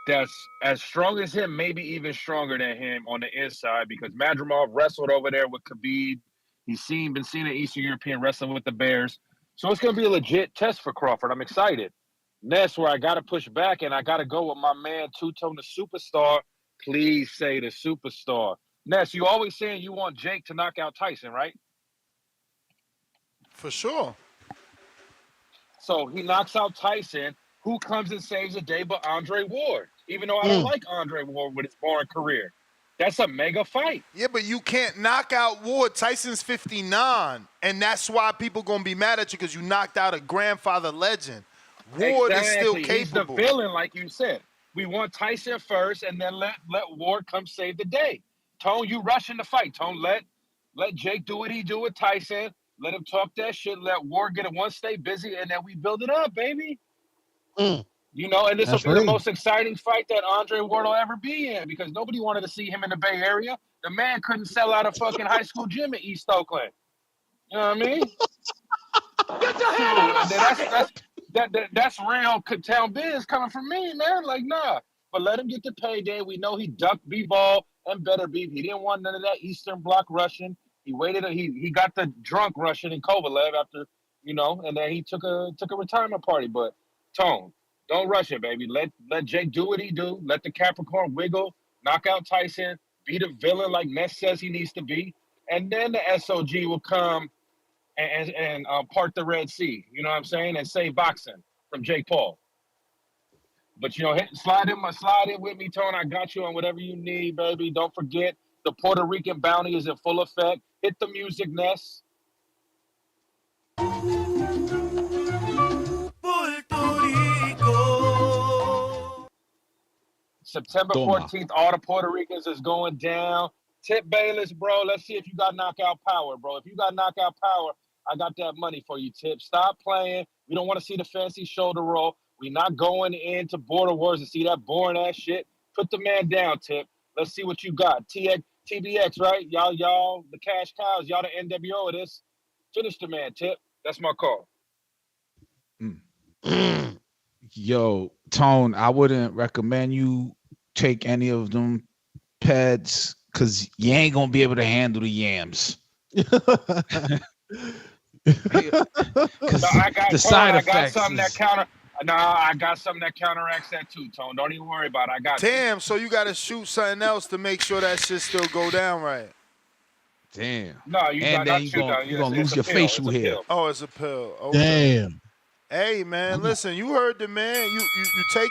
that's as strong as him, maybe even stronger than him on the inside, because Madrimov wrestled over there with Khabib. He's been seeing an Eastern European wrestling with the Bears. So it's gonna be a legit test for Crawford. I'm excited. That's where I gotta push back and I gotta go with my man Two-Tone the Superstar. Please say the Superstar. Ness, you always saying you want Jake to knock out Tyson, right? For sure. So he knocks out Tyson. Who comes and saves the day but Andre Ward? Even though I don't like Andre Ward with his boring career. That's a mega fight. Yeah, but you can't knock out Ward. Tyson's 59, and that's why people gonna be mad at you because you knocked out a grandfather legend. Ward is still Exactly. capable. He's the villain, like you said. We want Tyson first, and then let Ward come save the day. Tone, you rushing the fight. Tone, let Jake do what he do with Tyson. Let him talk that shit. Let Ward get it one, stay busy, and then we build it up, baby. You know, and this will be the most exciting fight that Andre Ward will ever be in because nobody wanted to see him in the Bay Area. The man couldn't sell out a fucking high school gym in East Oakland. You know what I mean? Get your head out of that's real town biz coming from me, man. Like, nah. But let him get the payday. We know he ducked B-ball and better beef. He didn't want none of that Eastern Bloc Russian. He waited. He got the drunk Russian in Kovalev after, you know, and then he took a retirement party. But Tone, don't rush it, baby. Let Jake do what he do. Let the Capricorn wiggle, knock out Tyson, be the villain like Ness says he needs to be, and then the SOG will come and part the Red Sea. You know what I'm saying? And save boxing from Jake Paul. But you know, slide in with me, Tone. I got you on whatever you need, baby. Don't forget the Puerto Rican bounty is in full effect. Hit the music, Ness. September 14th, all the Puerto Ricans is going down. Tip Bayless, bro. Let's see if you got knockout power, bro. If you got knockout power, I got that money for you, Tip. Stop playing. We don't want to see the fancy shoulder roll. We're not going into Border Wars to see that boring ass shit. Put the man down, Tip. Let's see what you got. TBX, right? Y'all, the cash cows. Y'all the NWO of this. Finish the man, Tip. That's my call. Yo, Tone, I wouldn't recommend you take any of them peds because you ain't gonna be able to handle the yams. I got something that counteracts that too, Tone. Don't even worry about it. I got Damn, so you gotta shoot something else to make sure that shit still go down right. Damn. No, you and then you're gonna lose your facial hair. Oh, it's a pill. Okay. Damn. Hey man, listen, you heard the man. You take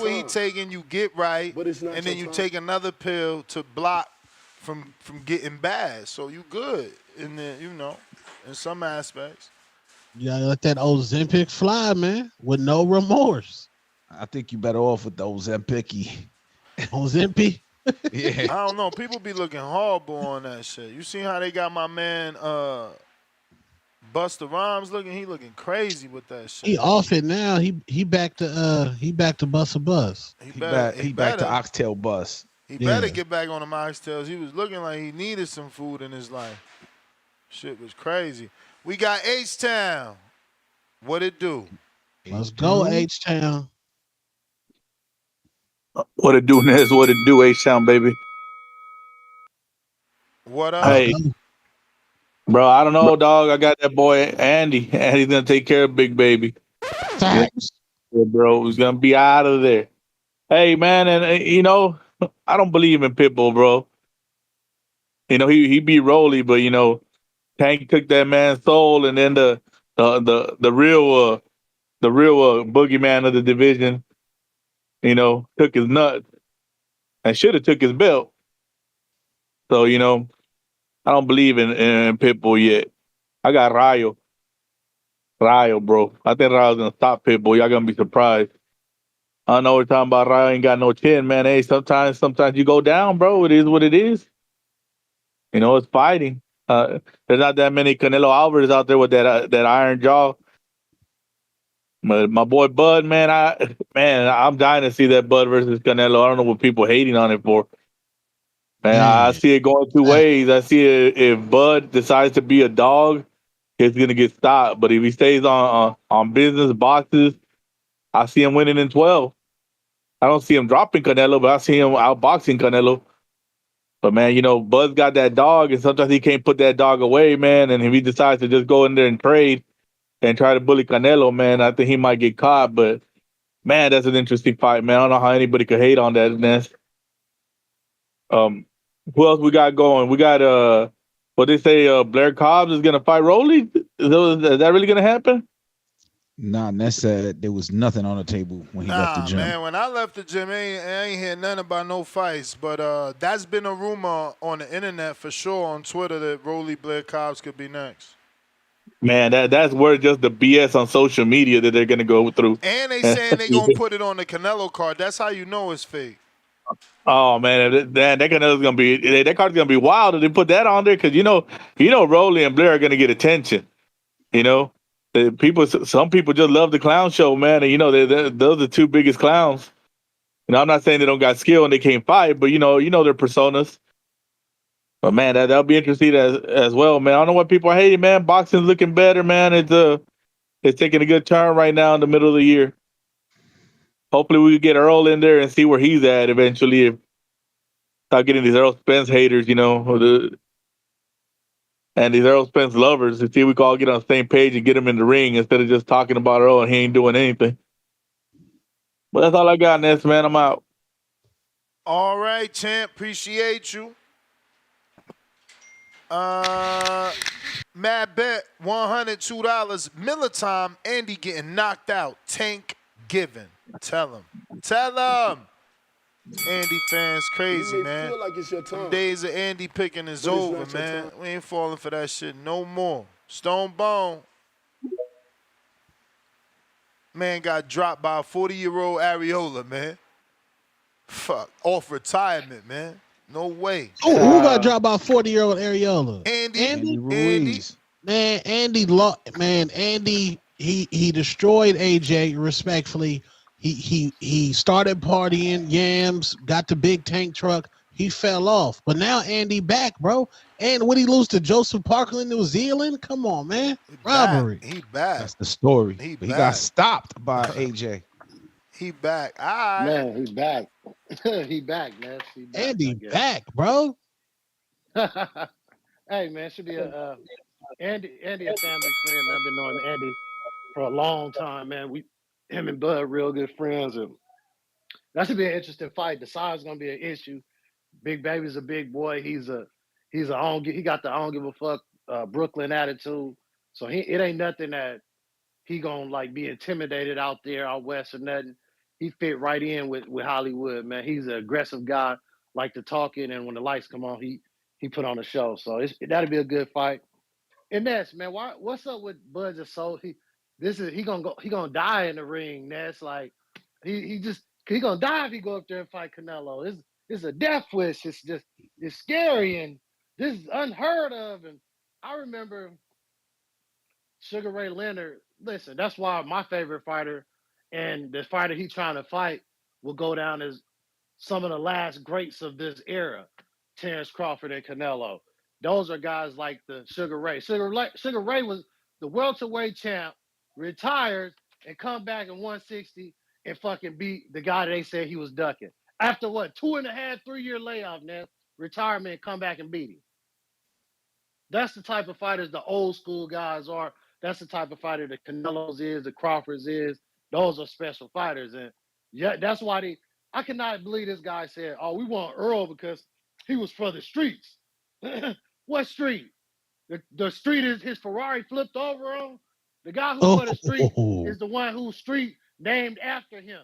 what he taking, you get right, and then you take another pill to block from getting bad. So you good in the, you know, in some aspects. You gotta let that old Ozempic fly, man, with no remorse. I think you better off with the Ozempic. Ozempic? Yeah. I don't know. People be looking horrible on that shit. You see how they got my man Busta Rhymes looking? He looking crazy with that shit. He off it now. He back to Busta Buzz. He back to Oxtail Bus. He better get back on the oxtails. He was looking like he needed some food in his life. Shit was crazy. We got H-Town. What it do? Let's go, H-Town. What it do, Nez? What it do, H-Town, baby? What up? Hey, bro, I don't know, dog. I got that boy, Andy. Andy's going to take care of Big Baby. Thanks. Yeah, bro, he's going to be out of there. Hey, man, and, you know, I don't believe in Pitbull, bro. You know, he beat Rolly, but, you know, Tank took that man's soul, and then the real boogeyman of the division, you know, took his nuts and should have took his belt. So, you know, I don't believe in Pitbull yet. I got Rayo, bro. I think Rayo's gonna stop Pitbull. Y'all gonna be surprised. I know we're talking about Rayo ain't got no chin, man. Hey, sometimes you go down, bro. It is what it is. You know, it's fighting. There's not that many Canelo Alvarez out there with that iron jaw. But my boy Bud, man, I'm dying to see that Bud versus Canelo. I don't know what people hating on it for. Man, I see it going two ways. I see it, if Bud decides to be a dog, it's gonna get stopped. But if he stays on business boxes, I see him winning in 12. I don't see him dropping Canelo, but I see him outboxing Canelo. But man, you know, Bud's got that dog, and sometimes he can't put that dog away, man. And if he decides to just go in there and trade and try to bully Canelo, man, I think he might get caught. But man, that's an interesting fight, man. I don't know how anybody could hate on that, Ness. Who else we got going? We got what they say, Blair Cobbs is gonna fight Rolly. Is that really gonna happen? Nah, Ness said there was nothing on the table when he left the Nah, gym. man, when I left the gym, I ain't hear nothing about no fights. But that's been a rumor on the internet for sure, on Twitter, that Rolly Blair Cobbs could be next. Man, that's where just the BS on social media that they're gonna go through. And they saying they gonna put it on the Canelo card. That's how you know it's fake. Oh man, that Canelo's gonna be that card's gonna be wild if they put that on there because you know Rolly and Blair are gonna get attention. You know, some people just love the clown show, man, and you know those are the two biggest clowns. You know, I'm not saying they don't got skill and they can't fight, but you know their personas. But man, that'll be interesting as well, man. I don't know what people are hating, man. Boxing's looking better, man. It's taking a good turn right now in the middle of the year. Hopefully we can get Earl in there and see where he's at eventually. If start getting these Earl Spence haters, you know, and these Earl Spence lovers, to see if we can all get on the same page and get him in the ring instead of just talking about Earl and he ain't doing anything. But that's all I got, Ness, man. I'm out. All right, champ. Appreciate you. Mad bet, $102. Miller time. Andy getting knocked out. Tank given. Tell him. Andy fans crazy, man. Feel like it's your time. Them days of Andy picking is over, man. We ain't falling for that shit no more. Stone Bone. Man got dropped by a 40-year-old Areola, man. Fuck. Off retirement, man. No way. Who got dropped by 40-year-old Areola? Andy Ruiz. Man, Andy, he destroyed AJ respectfully. He started partying, yams, got the big tank truck. He fell off. But now Andy back, bro. And would he lose to Joseph Parkland, New Zealand? Come on, man. Robbery. He back. That's the story. He But he got stopped by AJ. He back. All right. Man, he's back. He back, man. Andy back, bro. Hey, man, should be a Andy a family friend, man. I've been knowing Andy for a long time, man. Him and Bud real good friends, and that should be an interesting fight. The size is gonna be an issue. Big Baby's a big boy. He got the I don't give a fuck Brooklyn attitude. So it ain't nothing that he gonna like be intimidated out there out west or nothing. He fit right in with Hollywood, man. He's an aggressive guy, like to talking, and when the lights come on, he put on a show. So that'll be a good fight. And Ness, man, what's up with Bud just so he gonna die in the ring, Ness. Like he gonna die if he go up there and fight Canelo. It's a death wish. It's scary and this is unheard of. And I remember Sugar Ray Leonard. Listen, that's why my favorite fighter and the fighter he trying to fight will go down as some of the last greats of this era, Terence Crawford and Canelo. Those are guys like the Sugar Ray. Sugar Ray was the welterweight champ, retired, and come back in 160 and fucking beat the guy they said he was ducking. After what, 2.5, 3-year layoff, man, retirement, come back and beat him. That's the type of fighters the old school guys are. That's the type of fighter the Canelos is, the Crawfords is. Those are special fighters. And yeah, that's why I cannot believe this guy said, oh, we want Earl because he was for the streets. What street? The street is his Ferrari flipped over on? The guy who for the street is the one whose street named after him.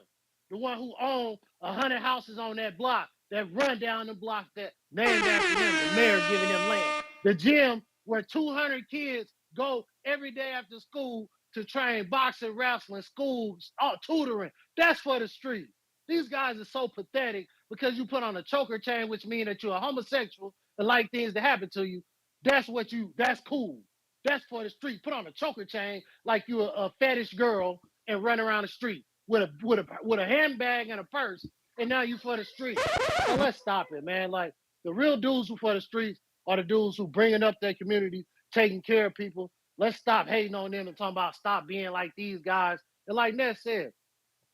The one who owned 100 houses on that block that run down the block that named after him. The mayor giving him land. The gym where 200 kids go every day after school to train boxing, wrestling, schools, tutoring. That's for the street. These guys are so pathetic because you put on a choker chain, which means that you're a homosexual and like things to happen to you. That's cool. That's for the street. Put on a choker chain like you're a fetish girl and run around the street with a handbag and a purse, and now you for the street. So let's stop it, man. Like the real dudes who for the streets are the dudes who bringing up their community, taking care of people. Let's stop hating on them and talking about stop being like these guys. And like Ned said,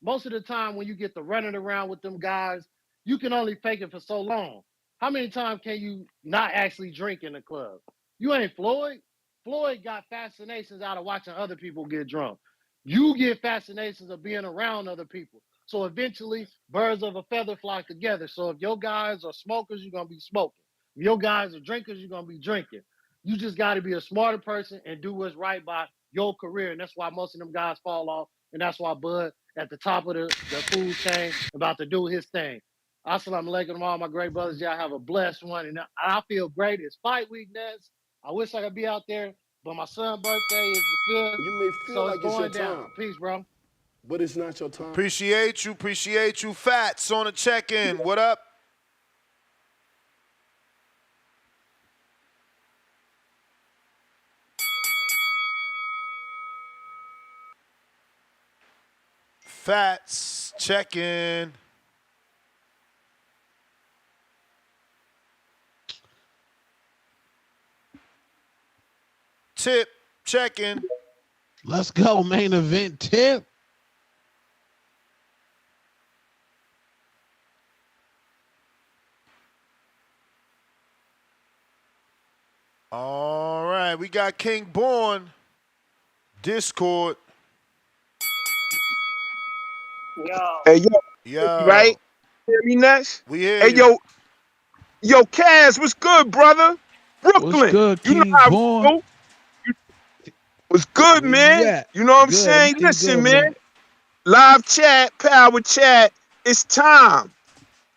most of the time when you get the running around with them guys, you can only fake it for so long. How many times can you not actually drink in the club? You ain't Floyd. Floyd got fascinations out of watching other people get drunk. You get fascinations of being around other people. So eventually, birds of a feather flock together. So if your guys are smokers, you're going to be smoking. If your guys are drinkers, you're going to be drinking. You just got to be a smarter person and do what's right by your career, and that's why most of them guys fall off, and that's why Bud at the top of the food chain about to do his thing. Assalamu alaikum to all my great brothers. Y'all have a blessed one, and I feel great. It's fight week, Ness. I wish I could be out there, but my son's birthday is the 5th, You may feel so like it's it's your going down. time, Peace, bro. but it's not your time. Appreciate you. Fats on the check-in. What up? Fats, check-in. Tip, check-in. Let's go, main event Tip. All right, we got King Born. Discord. Hey, yo, Yo. right? Hear me, Nash? We hear Hey, you. yo, Kaz, what's good, brother? Brooklyn. What's good, You know King how we Born? do. What's good, Where man? you at? You know what I'm Good. saying? Everything Listen, good, man. Live chat, power chat. It's time.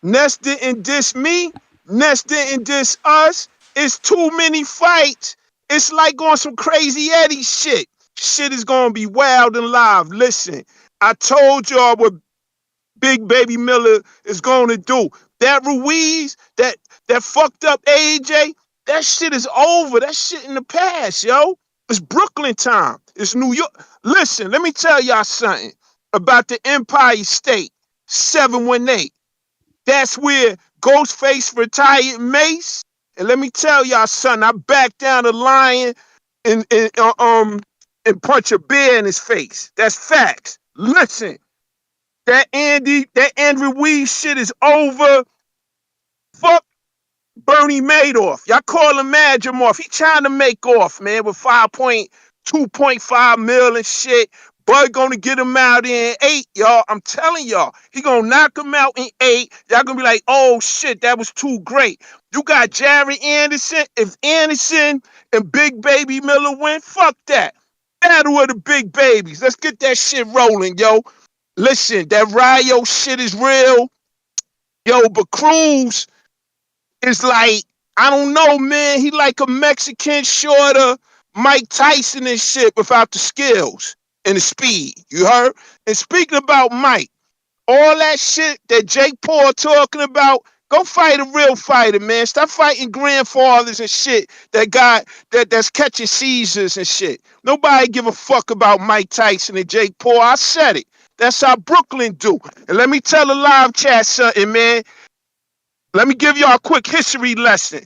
Ness didn't diss me. Ness didn't diss us. It's too many fights. It's like on some crazy Eddie shit. Shit is gonna be wild and live. Listen, I told y'all what Big Baby Miller is going to do. That Ruiz, that fucked up AJ, that shit is over. That shit in the past, yo. It's Brooklyn time. It's New York. Listen, let me tell y'all something about the Empire State 718. That's where Ghostface retired Mace. And let me tell y'all something. I backed down a lion and punch a bear in his face. That's facts. Listen. That Andrew Weed shit is over. Fuck Bernie Madoff. Y'all call him Madrimov. He trying to make off, man, with 2.5 mil and shit. Bud gonna get him out in 8, y'all. I'm telling y'all. He gonna knock him out in 8. Y'all gonna be like, oh shit, that was too great. You got Jared Anderson. If Anderson and Big Baby Miller win, fuck that. Battle of the big babies. Let's get that shit rolling, yo. Listen, that Rio shit is real. Yo, but Cruz is like, I don't know, man. He like a Mexican shorter Mike Tyson and shit without the skills and the speed. You heard? And speaking about Mike, all that shit that Jake Paul talking about, go fight a real fighter, man. Stop fighting grandfathers and shit that's catching seizures and shit. Nobody give a fuck about Mike Tyson and Jake Paul. I said it. That's how Brooklyn do. And let me tell the live chat something, man. Let me give y'all a quick history lesson.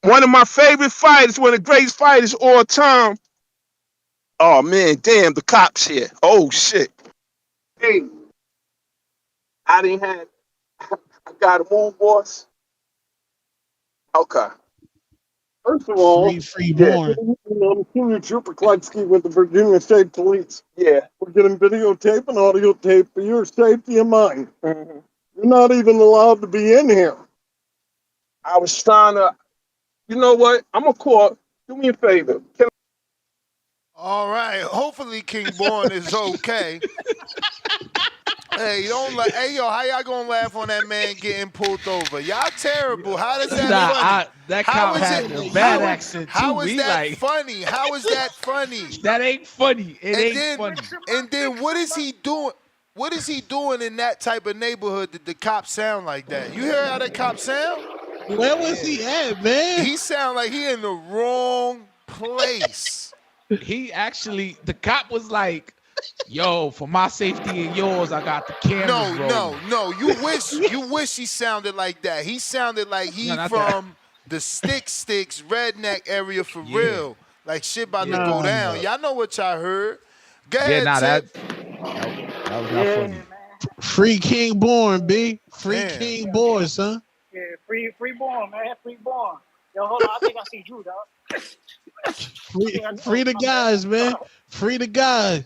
One of my favorite fighters, one of the greatest fighters all time. Oh, man, damn, the cops here. Oh, shit. Hey, I didn't have, I got a move, boss. Okay. First of all, free born. I'm Senior Trooper Kletsky with the Virginia State Police. Yeah. We're getting videotape and audio tape for your safety and mine. Mm-hmm. You're not even allowed to be in here. I was trying to, you know what? I'm going to call, do me a favor. All right. Hopefully King Born is okay. Hey, hey, yo, how y'all gonna laugh on that man getting pulled over? Y'all terrible. How does that funny? That cop had a bad accent too. How is that funny? How is that funny? That ain't funny. It ain't funny. And then what is he doing? What is he doing in that type of neighborhood that the cops sound like that? You hear how that cop sound? Where was he at, man? He sound like he in the wrong place. The cop was like, yo, for my safety and yours, I got the cameras rolling. No. You wish he sounded like that. He sounded like he from the sticks redneck area for real. Like shit about to go down. Y'all know what y'all heard. Go ahead, that was not funny. Free King Born, B. Free King Born, son. Yeah, free born, man. Free born. Yo, hold on. I think I see Drew, dog. Free the guys, man. Free the guys.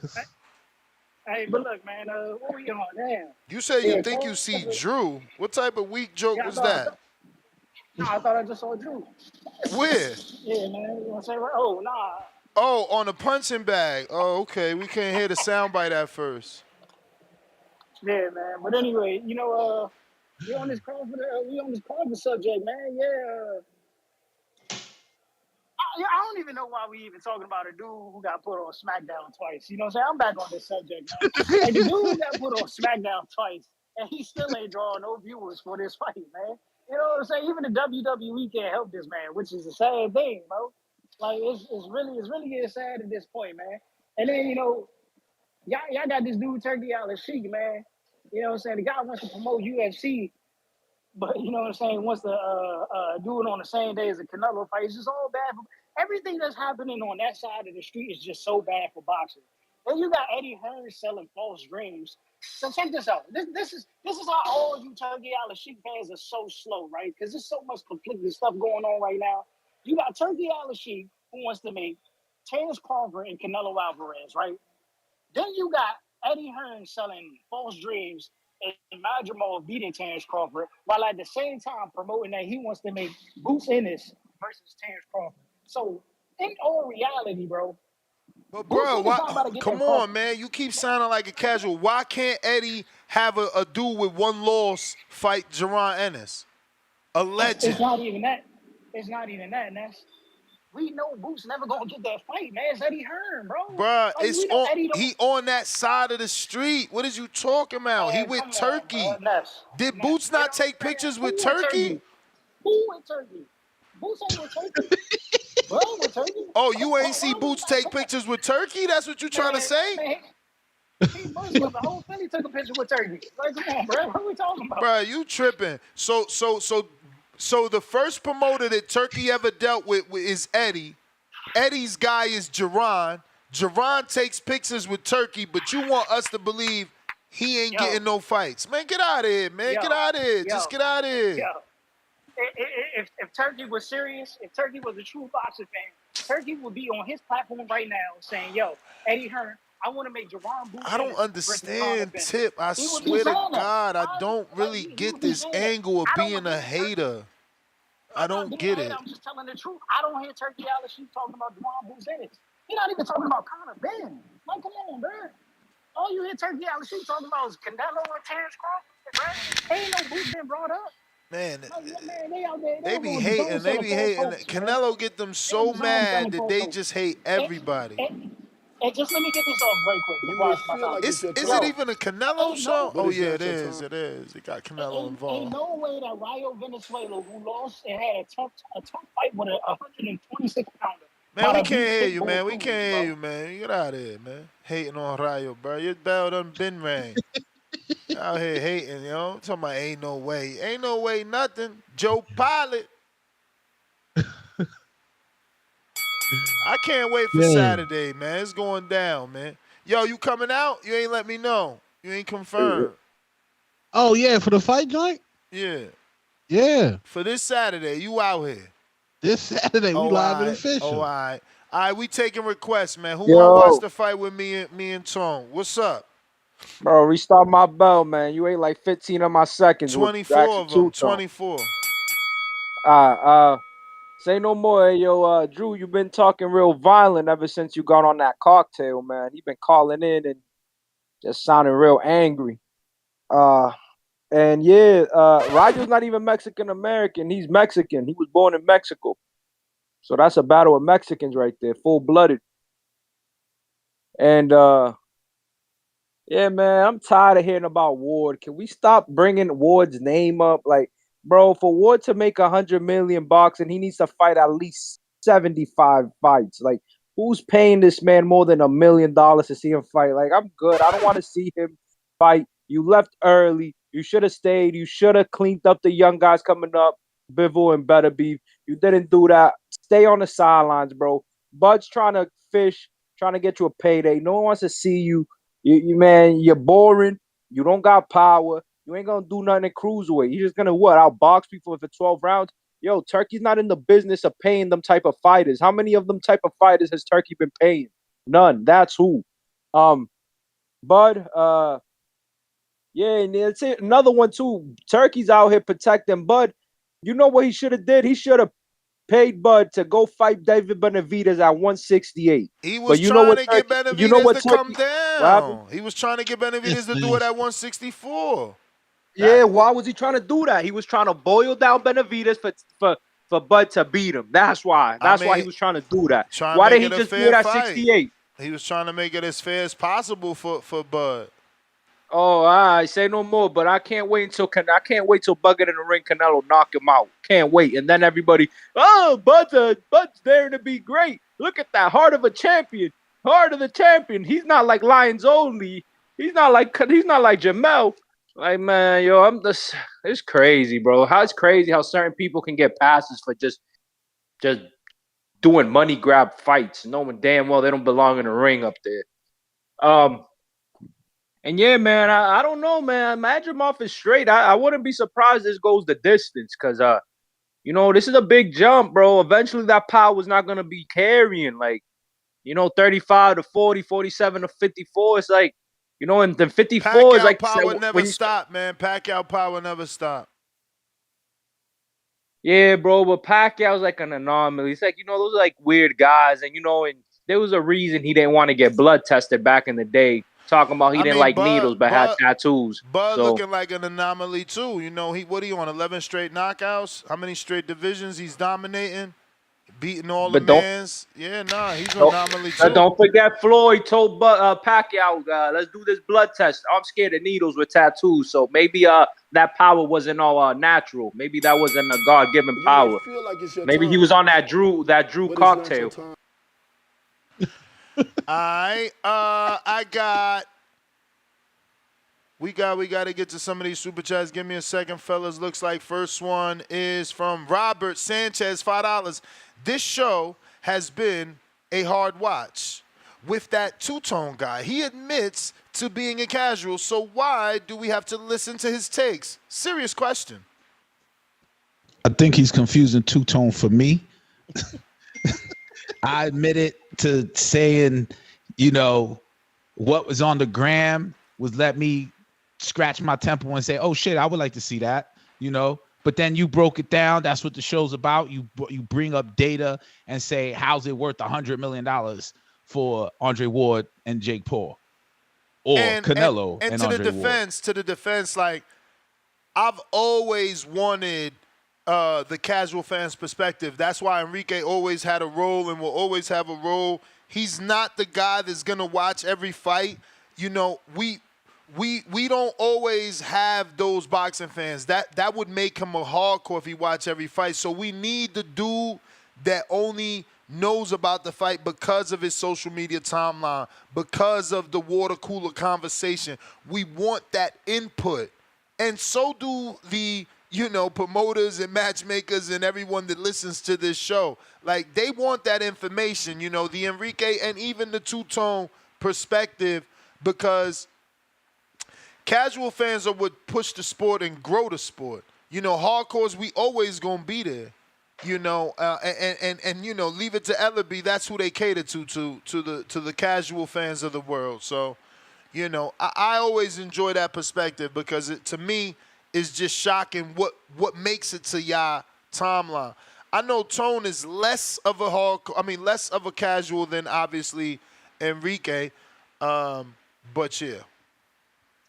Hey, but look, man, what we on now? You say you think you see Drew. What type of weak joke was that? Nah, I thought I just saw Drew. Where? Yeah, man. You know what I'm saying? Oh, nah. Oh, on the punching bag. Oh, okay. We can't hear the soundbite at first. Yeah, man. But anyway, we on this Crawford subject, man. Yeah. I don't even know why we even talking about a dude who got put on SmackDown twice. You know what I'm saying? I'm back on this subject, man. Like the dude got put on SmackDown twice, and he still ain't drawing no viewers for this fight, man. You know what I'm saying? Even the WWE can't help this man, which is a sad thing, bro. Like it's really getting sad at this point, man. And then y'all got this dude Turkey Al Sheik, man. You know what I'm saying? The guy wants to promote UFC, but you know what I'm saying, wants to do it on the same day as a Canelo fight. It's just all bad. Everything that's happening on that side of the street is just so bad for boxing. Then you got Eddie Hearn selling false dreams. So check this out. This is how all you Turkey Al Sheik fans are so slow, right? Because there's so much conflicting stuff going on right now. You got Turkey Al Sheik who wants to make Terence Crawford and Canelo Alvarez, right? Then you got Eddie Hearn selling false dreams and Madrimov beating Terence Crawford, while at the same time promoting that he wants to make Boots Ennis versus Terence Crawford. So, in all reality, bro, But Boots bro, Ennis not about to get come that on, Crawford. man. You keep sounding like a casual. Why can't Eddie have a dude with one loss fight Jaron Ennis? A legend. It's not even that. It's not even that, Ness. We know Boots never gonna get that fight, man. It's Eddie Hearn, bro. Bruh, Like, we know Eddie don't. he on that side of the street. What is you talking about? He Man, with come Turkey. on, bro. Ness. Did Boots not take pictures with Turkey? Who with Turkey? Boots ain't with Turkey. Bro, with Turkey. Oh, you ain't see Boots take pictures with Turkey? That's what you trying to say? Man, he first was the whole Philly took a picture with Turkey. Like, come on, bro. What are we talking about? Bruh, you tripping. So the first promoter that Turkey ever dealt with is Eddie. Eddie's guy is Jaron. Jaron takes pictures with Turkey, but you want us to believe he ain't getting no fights. Man, get out of here, man. Get out of here. Just get out of here. If Turkey was serious, if Turkey was a true boxing fan, Turkey would be on his platform right now saying, yo, Eddie Hearn, I want to make Jaron Boots. I don't understand, Tip. I swear to God, I don't really get this angle of being a hater. I don't get it. I'm just telling the truth. I don't hear Turkey Al Sheik talking about Jaron Boots in it. He's not even talking about Conor Ben. Like, come on, bro. All you hear Turkey Al Sheik talking about is Canelo and Terence Crawford, bro. Ain't no Boots been brought up. Man, they out there. they be hating. They be hating. Canelo get them so mad that they just hate everybody. And just let me get this off right quick. You would feel like Is it even a Canelo show? Oh yeah, it is. It is. It got Canelo involved. Ain't no way that Rayo Venezuela, who lost and had a tough fight with a 126 pounder. Man, we can't hear you, man. We can't hear you, man. Get out of here, man. Hating on Rayo, bro. Your bell done been rang. Out here hating, you know. Talking about ain't no way. Ain't no way nothing. Joe Pilot. I can't wait for Saturday, man. It's going down, man. Yo, you coming out? You ain't let me know. You ain't confirmed. Oh, yeah, for the fight joint? Yeah. Yeah. For this Saturday, you out here. This Saturday, we live and official. Oh, all right. All right, we taking requests, man. Who Yo. want to watch the fight with me and Tone? What's up? Bro, restart my bell, man. You ate like 15 of my seconds. 24 of them. 24. Say no more. Hey, yo, Drew, you been talking real violent ever since you got on that cocktail, man. He been calling in and just sounding real angry. And yeah, Rajo's not even Mexican American. He's Mexican. He was born in Mexico. So that's a battle of Mexicans right there, full-blooded. And yeah, man, I'm tired of hearing about Ward. Can we stop bringing Ward's name up? Like, bro, for Ward to make $100 million boxing, he needs to fight at least 75 fights. Like, who's paying this man more than $1 million to see him fight? Like, I'm good. I don't want to see him fight. You left early. You should have stayed. You should have cleaned up the young guys coming up, Bivol and Better Beef. You didn't do that. Stay on the sidelines, bro. Bud's trying to fish, trying to get you a payday. No one wants to see you. You man, you're boring. You don't got power. You ain't gonna do nothing at cruiserweight. You're just gonna outbox people for 12 rounds. Yo, Turkey's not in the business of paying them type of fighters. How many of them type of fighters has Turkey been paying? None. That's who. Bud, yeah, and it's another one too. Turkey's out here protecting Bud. You know what he should have did? He should have paid Bud to go fight David Benavidez at 168. He was But you know trying what to get Turkey? You know Benavidez what to come Turkey? What happened? down. He was trying to get Benavidez to do it at 164. Yeah, why was he trying to do that? He was trying to boil down Benavidez for Bud to beat him. That's why. That's why he was trying to do that. Trying to Why make did he it a just do fair it at fight. 68? He was trying to make it as fair as possible for Bud. Oh, all right, say no more. But I can't wait till Bud get in the ring. Canelo knock him out. Can't wait. And then everybody, oh, Bud's there to be great. Look at that heart of a champion. Heart of the champion. He's not like Lions Only. He's not like Jamel. Like, man, yo, it's crazy, bro. It's crazy how certain people can get passes for just doing money grab fights, knowing damn well they don't belong in the ring up there. And yeah, man, I don't know, man. Madrimov is straight. I wouldn't be surprised this goes the distance because, this is a big jump, bro. Eventually that power is not going to be carrying, 35 to 40, 47 to 54. It's like, and the 54 Pacquiao is like power never stopped, man. Pacquiao power never stopped. Yeah, bro, but Pacquiao's like an anomaly. It's like, those are like weird guys. And, and there was a reason he didn't want to get blood tested back in the day. Talking about he didn't like needles but had tattoos. Bud looking like an anomaly, too. What are you on, 11 straight knockouts? How many straight divisions he's dominating? Beating all the mans? Yeah, nah, he's an anomaly, too. Don't forget Floyd told Pacquiao, let's do this blood test. I'm scared of needles with tattoos. So maybe that power wasn't all natural. Maybe that wasn't a God-given power. Maybe he was on that Drew cocktail. All right, we got to get to some of these super chats. Give me a second, fellas. Looks like first one is from Robert Sanchez, $5. This show has been a hard watch with that two-tone guy. He admits to being a casual, so why do we have to listen to his takes? Serious question. I think he's confusing two-tone for me. I admitted to saying, what was on the gram was let me scratch my temple and say, oh shit, I would like to see that, But then you broke it down. That's what the show's about. You bring up data and say, how's it worth $100 million for Andre Ward and Jake Paul, or Canelo and to Andre the defense, like I've always wanted the casual fan's perspective. That's why Enrique always had a role and will always have a role. He's not the guy that's gonna watch every fight. We don't always have those boxing fans. That would make him a hardcore if he watched every fight. So we need the dude that only knows about the fight because of his social media timeline, because of the water cooler conversation. We want that input. And so do the promoters and matchmakers and everyone that listens to this show. Like, they want that information, the Enrique and even the two-tone perspective, because casual fans are what push the sport and grow the sport. Hardcores, we always gonna be there. And leave it to Ellaby. That's who they cater to the casual fans of the world. So, I always enjoy that perspective because to me, it's just shocking what makes it to y'all timeline. I know Tone is less of a casual than obviously Enrique, but yeah.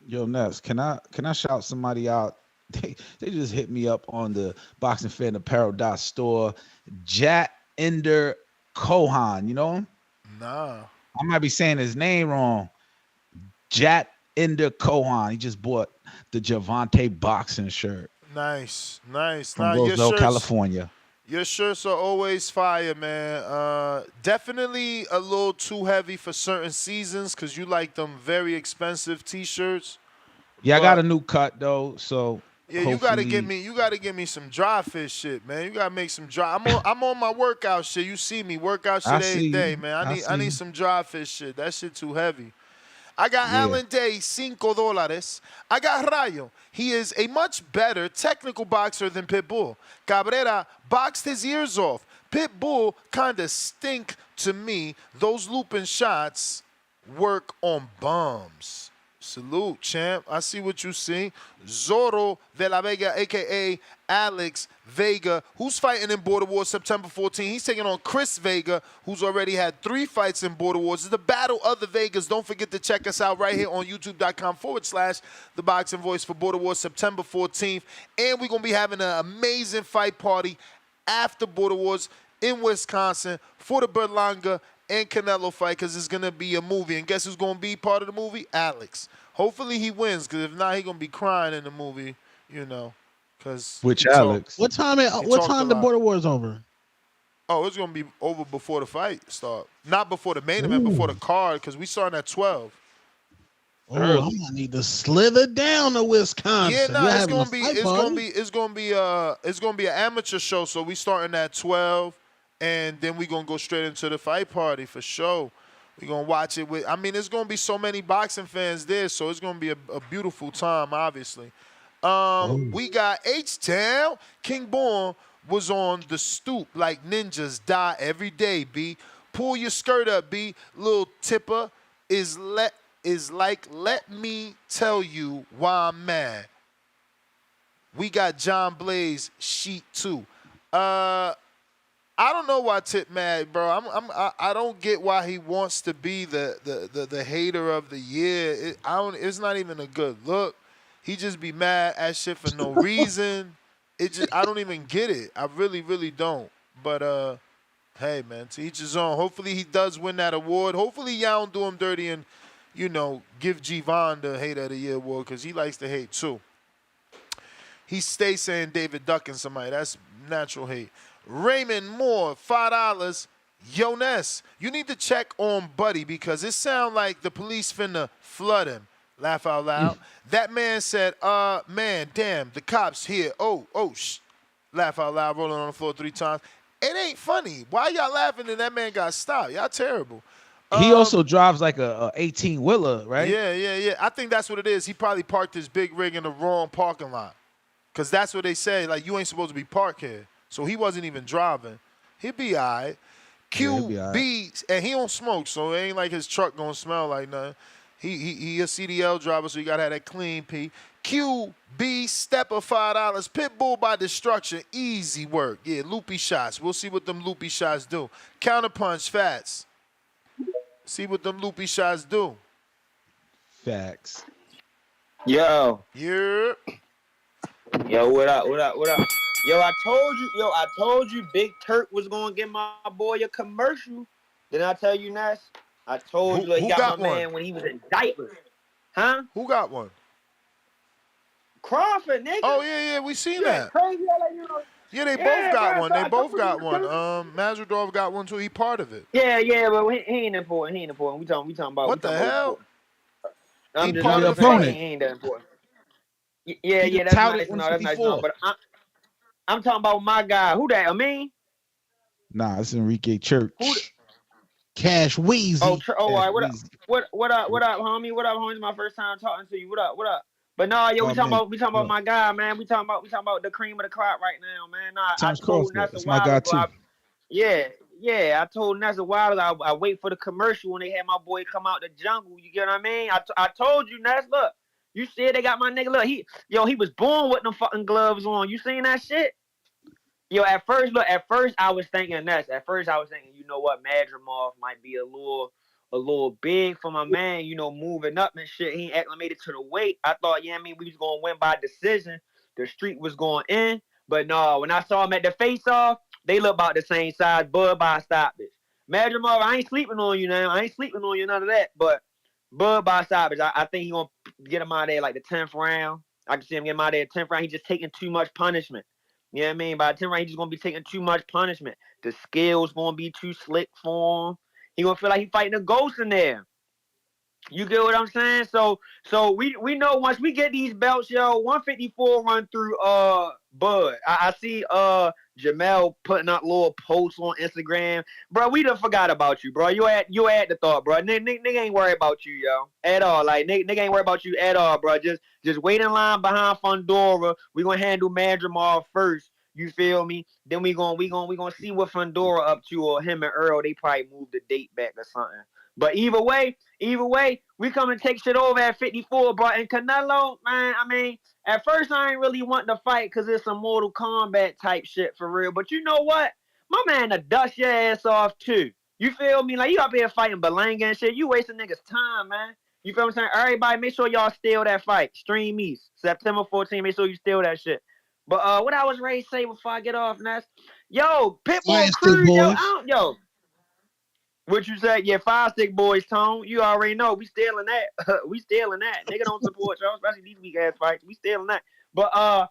Yo, Ness, can I shout somebody out? They just hit me up on the Boxing Fan Apparel store. Jat Ender Kohan, you know him? Nah. I might be saying his name wrong. Jat Ender Kohan. He just bought the Javante boxing shirt. Nice. From Roseville, California. Your shirts are always fire, man. Definitely a little too heavy for certain seasons because you like them very expensive T-shirts. Yeah, I got a new cut though, so yeah, you gotta get me some dry fish shit, man. You gotta make some dry. I'm on my workout shit. You see me workout shit every day, man. I need some dry fish shit. That shit too heavy. I got Alan Day, $5. I got Rayo. He is a much better technical boxer than Pitbull. Cabrera boxed his ears off. Pitbull kind of stink to me. Those looping shots work on bums. Salute, champ. I see what you see. Zorro de la Vega, a.k.a. Alex Vega, who's fighting in Border Wars September 14. He's taking on Chris Vega, who's already had 3 fights in Border Wars. It's the Battle of the Vegas. Don't forget to check us out right here on youtube.com/The Boxing Voice for Border Wars September 14th. And we're going to be having an amazing fight party after Border Wars in Wisconsin for the Berlanga and Canelo fight, because it's going to be a movie. And guess who's going to be part of the movie? Alex. Hopefully he wins, because if not, he's going to be crying in the movie, you know. Which Alex? What time the Border Wars over? Oh, it's going to be over before the fight start. Not before the main event, before the card, because we starting at 12. Oh, I'm gonna need to slither down to Wisconsin. Yeah, no, You're it's having gonna a be fight it's party? gonna be an amateur show. So we starting at 12, and then we gonna go straight into the fight party for sure. We gonna watch it with. I mean, there's gonna be so many boxing fans there, so it's gonna be a beautiful time. Obviously, we got H-Town. King Born was on the stoop like ninjas die every day. B, pull your skirt up. B, little tipper is like, let me tell you why I'm mad. We got John Blaze sheet 2. I don't know why Tip mad, bro. I don't get why he wants to be the hater of the year. It's not even a good look. He just be mad at shit for no reason. I don't even get it. I really, really don't. But hey man, to each his own. Hopefully he does win that award. Hopefully y'all don't do him dirty and, you know, give G-Von the Hater of the Year award, because he likes to hate too. He stays saying David ducking somebody. That's natural hate. Raymond Moore, $5. Yo, Ness, you need to check on Buddy, because it sound like the police finna flood him. Laugh out loud. That man said, man, damn, the cops here. Oh, laugh out loud, rolling on the floor 3 times. It ain't funny. Why y'all laughing and that man got stopped? Y'all terrible. He also drives like a 18-wheeler, right? Yeah. I think that's what it is. He probably parked his big rig in the wrong parking lot, because that's what they say. Like, you ain't supposed to be parked here. So he wasn't even driving. He'll be all right. QB, and he don't smoke, so it ain't like his truck gonna smell like nothing. He a CDL driver, so you gotta have that clean P. QB, stepper, $5. Pitbull by destruction, easy work. Yeah, loopy shots. We'll see what them loopy shots do. Counterpunch, Fats. See what them loopy shots do. Facts. Yeah. Yo, what up? Yo, I told you Big Turk was gonna get my boy a commercial. Did I tell you, Ness? I told you, he got my man when he was in diapers. Huh? Who got one? Crawford, nigga. Oh, yeah, we seen that. Crazy, like, you know. Yeah, they both got bro, one. so They I both told got you, one. Mazardov got one too. He part of it. Yeah, but he ain't important. We talking about what the hell? I'm He just part of saying it. he ain't that important. Yeah, that's nice. No, that's nice. No, but I'm talking about my guy. Who that? Amin? Nah, it's Enrique Church. Cash Wheezy. All right. What up, homie? What up, homie? It's my first time talking to you. What up? But no, we talking about my guy, man. We talking about the cream of the crop right now, man. Nah, Terence Crawford. That's my guy too. Yeah. I told Ness a while ago. I wait for the commercial when they had my boy come out the jungle. You get what I mean? I told you, Ness. Look, you said they got my nigga. Look, he was born with them fucking gloves on. You seen that shit? Yo, at first I was thinking, Ness. At first I was thinking, you know what, Madrimov might be a little big for my man, you know, moving up and shit. He ain't acclimated to the weight. I thought, we was gonna win by decision. The street was going in. But no, when I saw him at the face-off, they look about the same size. Bud by stoppage. Madrimov, I ain't sleeping on you now. I ain't sleeping on you, none of that. But Bud by stoppage, I think he gonna get him out of there like the 10th round. I can see him get him out of there 10th round. He just taking too much punishment. You know what I mean? By the 10th round, he's just gonna be taking too much punishment. The skills gonna be too slick for him. He gonna feel like he fighting a ghost in there. You get what I'm saying? So we know once we get these belts, 154 run through Bud. I see Jamel putting up little posts on Instagram. Bro, we done forgot about you, bro. You had the thought, bro. Nigga ain't worried about you, at all. Like nigga ain't worried about you at all, bro. Just wait in line behind Fundora. We gonna handle Madrimov first. You feel me? Then we gonna see what Fundora up to, or him and Earl. They probably moved the date back or something. But either way, we come and take shit over at 54, bro. And Canelo, man, I mean, at first I ain't really wanting to fight because it's some Mortal Kombat type shit for real. But you know what? My man to dust your ass off too. You feel me? Like, you up here fighting Belanga and shit. You wasting niggas' time, man. You feel what I'm saying? Everybody, make sure y'all steal that fight. Stream East, September 14th. Make sure you steal that shit. But what I was ready to say before I get off, Ness. Yo, Pitbull Cruz, yo. What you say? Yeah, 5 Stick Boys, Tone. You already know. We stealing that. We stealing that. Nigga don't support y'all, especially these weak ass fights. We stealing that. But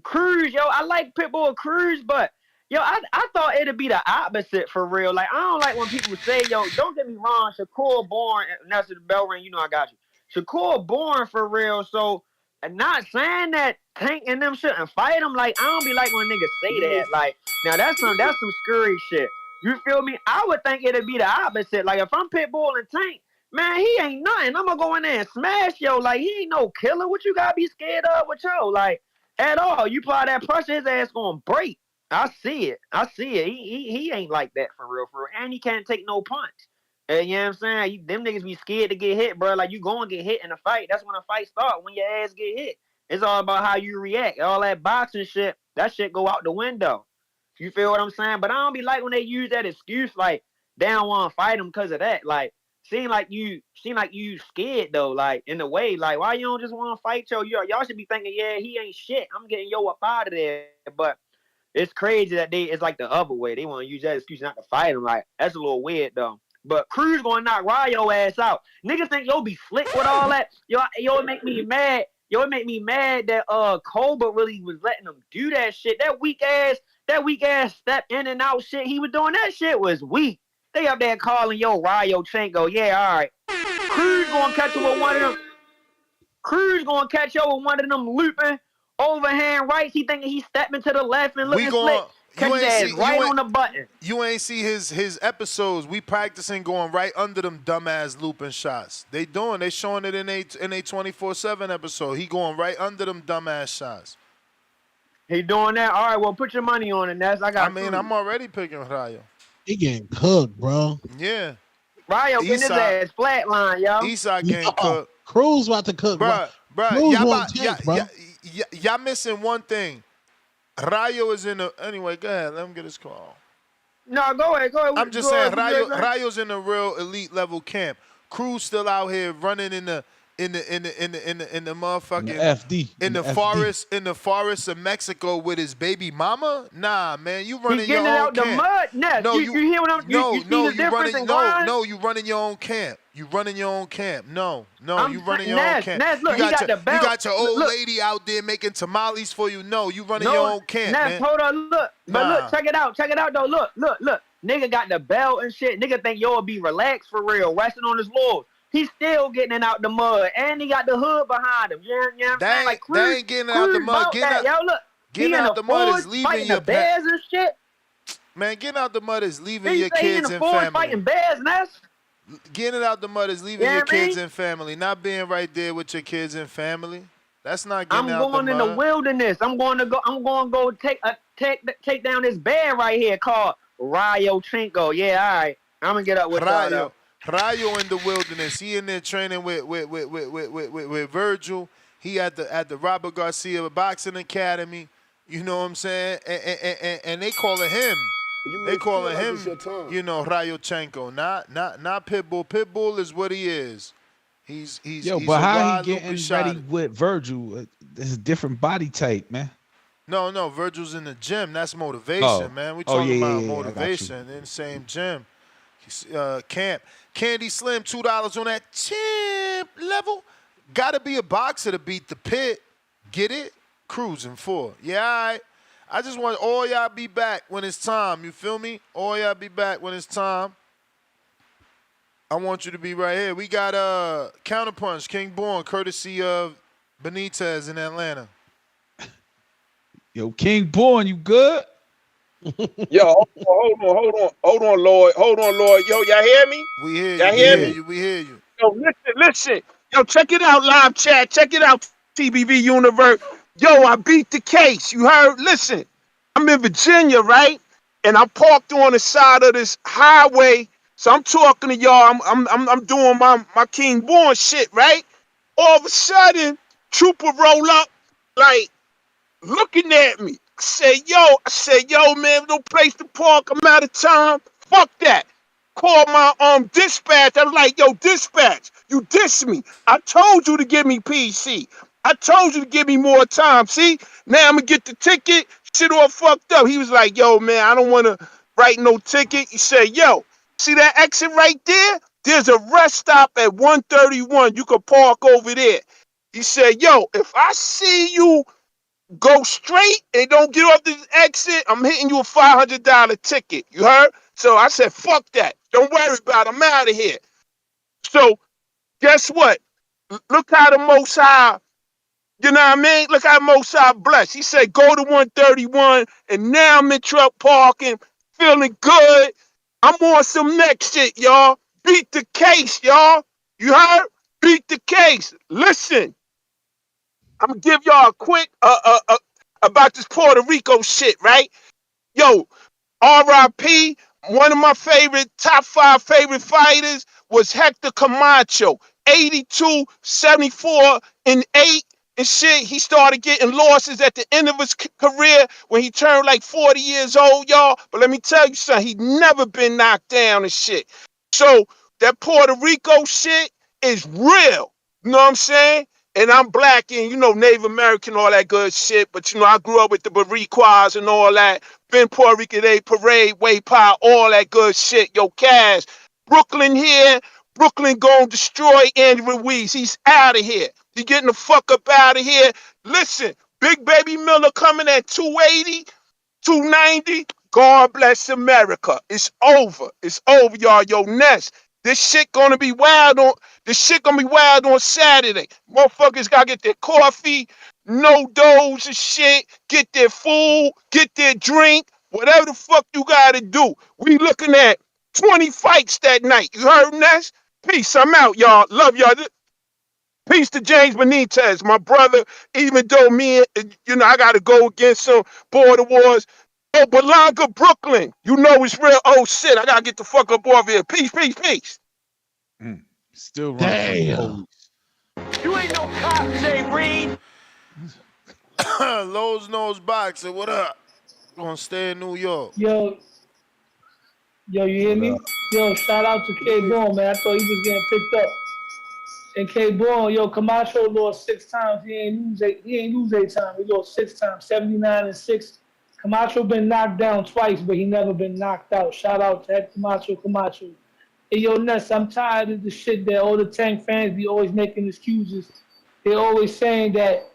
Cruz, yo, I like Pitbull Cruz, but yo, I thought it'd be the opposite for real. Like, I don't like when people say, yo, don't get me wrong, Shakur born, and that's the bell ring, you know I got you. Shakur born for real, so not saying that Tank and them shouldn't fight him. Like, I don't be like when niggas say that. Like, now that's some scurry shit. You feel me? I would think it'd be the opposite. Like, if I'm Pitbull and Tank, man, he ain't nothing. I'm gonna go in there and smash yo. Like, he ain't no killer. What you gotta be scared of with yo? Like, at all. You apply that pressure, his ass gonna break. I see it. He ain't like that for real. And he can't take no punch. And you know what I'm saying? Them niggas be scared to get hit, bro. Like, you gonna get hit in a fight. That's when a fight start, when your ass get hit. It's all about how you react. All that boxing shit, that shit go out the window. You feel what I'm saying? But I don't be like when they use that excuse, like, they don't want to fight him because of that. Like, seem like you scared though, like, in a way. Like, why you don't just want to fight yo? Y'all should be thinking, yeah, he ain't shit. I'm getting yo up out of there. But it's crazy that it's like the other way. They want to use that excuse not to fight him. Like, that's a little weird though. But Cruz gonna knock Ryo ass out. Niggas think yo be slick with all that. Yo, it make me mad. Yo, it make me mad that Cobra really was letting them do that shit. That weak ass step in and out shit he was doing. That shit was weak. They up there calling yo Ryo Chenko. Yeah, all right. Cruz gonna catch you with one of them. Cruz gonna catch you with one of them looping overhand rights. He thinking he stepping to the left and looking slick. Catch his ass right on the button. You ain't see his episodes. We practicing going right under them dumbass looping shots. They showing it in a 24/7 episode. He going right under them dumbass shots. He doing that? All right, well, put your money on it, Ness. I'm already picking Ryo. He getting cooked, bro. Yeah. Ryo getting his ass flatline, yo. Eastside getting cooked. Cruz about to cook, bro. Y'all missing one thing. Ryo is in the... Anyway, go ahead. Let him get his call. No, go ahead. I'm just saying, Ryo's in a real elite level camp. Cruz still out here running in the motherfucking FD in the forest of Mexico with his baby mama. Nah, man, you running your own out camp. The mud. Ness, No, you hear what I'm? You running your own camp. You running your own camp. No, you running your own camp. Ness, look, you got the belt. You got your old lady out there making tamales for you. No, you running your own camp, Ness, man. Hold on, look. But look, check it out though. Look. Nigga got the belt and shit. Nigga think y'all be relaxed for real, resting on his laurels. He's still getting it out the mud, and he got the hood behind him. You know what I'm saying? Like, Cruz, they ain't getting it out the mud. Getting out the mud is leaving your bears and shit. Man, getting out the mud is leaving your kids and family. Fighting bears, Ness. Getting it out the mud is leaving your kids and family, not being right there with your kids and family. That's not getting out the mud. I'm going in the wilderness. I'm going to go take down this bear right here called Ryo Chenko. Yeah, all right. I'm gonna get up with Ryo. Ryo in the wilderness. He in there training with Virgil. He at the Robert Garcia Boxing Academy. You know what I'm saying? And they calling him. They calling him. You know, Ryo Chenko. Not Pitbull. Pitbull is what he is. He's but how he getting ready with Virgil? It's a different body type, man. No, Virgil's in the gym. That's motivation, man. We talking about motivation in the same gym. Camp. Candy Slim, $2 on that champ level. Gotta be a boxer to beat the Pit. Get it? Cruising for. Yeah, all right. I just want all y'all be back when it's time. You feel me? All y'all be back when it's time. I want you to be right here. We got Counterpunch, King Born, courtesy of Benitez in Atlanta. Yo, King Born, you good? Yo, hold on, Lloyd. Yo, y'all hear me? We hear you. Y'all hear me? We hear you. Yo, listen. Yo, check it out, live chat. Check it out, TBV Universe. Yo, I beat the case. You heard? Listen, I'm in Virginia, right? And I'm parked on the side of this highway. So I'm talking to y'all. I'm doing my King Born shit, right? All of a sudden, Trooper roll up, like looking at me. I said, yo, man, no place to park. I'm out of time. Fuck that. Call my dispatch. I was like, yo, dispatch, you diss me. I told you to give me PC. I told you to give me more time. See, now I'm gonna get the ticket. Shit all fucked up. He was like, yo, man, I don't wanna write no ticket. He said, yo, see that exit right there? There's a rest stop at 131. You can park over there. He said, yo, if I see you go straight and don't get off this exit, I'm hitting you a $500 ticket. You heard? So I said, fuck that. Don't worry about it. I'm out of here. So guess what? Look how the Most High, you know what I mean? Look how Most High blessed. He said, go to 131, and now I'm in truck parking, feeling good. I'm on some next shit, y'all. Beat the case, y'all. You heard? Beat the case. Listen, I'm gonna give y'all a quick about this Puerto Rico shit, right? Yo, R.I.P. One of my top 5 favorite fighters was Hector Camacho. 82, 74, and 8 and shit. He started getting losses at the end of his career when he turned like 40 years old, y'all. But let me tell you something, he never been knocked down and shit. So that Puerto Rico shit is real. You know what I'm saying? And I'm black and, Native American, all that good shit. But, I grew up with the Boricuas and all that. Been Puerto Rico Day Parade, Way Pie, all that good shit. Yo, Cash, Brooklyn here. Brooklyn gonna destroy Andy Ruiz. He's out of here. He getting the fuck up out of here. Listen, Big Baby Miller coming at 280, 290. God bless America. It's over. It's over, y'all. Yo, Ness. This shit gonna be wild on Saturday. Motherfuckers gotta get their coffee, no dose and shit, get their food, get their drink, whatever the fuck you gotta do. We looking at 20 fights that night. You heard, Ness? Peace. I'm out, y'all. Love y'all. Peace to James Benitez, my brother. Even though I gotta go against some border wars. Oh, Belonga, Brooklyn. You know it's real. Oh shit, I gotta get the fuck up off here. Peace, peace, peace. Still running from the police. You ain't no cop, Jay Reed. Lowe's Nose Boxing, what up? Gonna stay in New York. Yo, you hear me? Yo, shout out to K Born, man. I thought he was getting picked up. And K Born, yo, Camacho lost 6 times. He ain't lose 8 times. He lost 6 times, 79 and 6. Camacho been knocked down twice, but he never been knocked out. Shout out to Camacho. Hey, yo, Ness, I'm tired of the shit that all the Tank fans be always making excuses. They're always saying that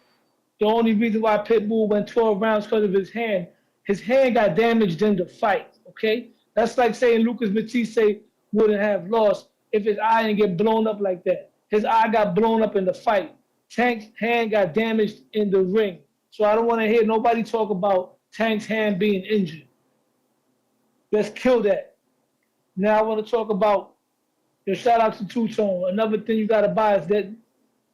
the only reason why Pitbull went 12 rounds because of his hand. His hand got damaged in the fight, okay? That's like saying Lucas Matisse wouldn't have lost if his eye didn't get blown up like that. His eye got blown up in the fight. Tank's hand got damaged in the ring. So I don't want to hear nobody talk about Tank's hand being injured. Let's kill that. Now I want to talk about your shout out to Two Tone. Another thing you gotta buy is that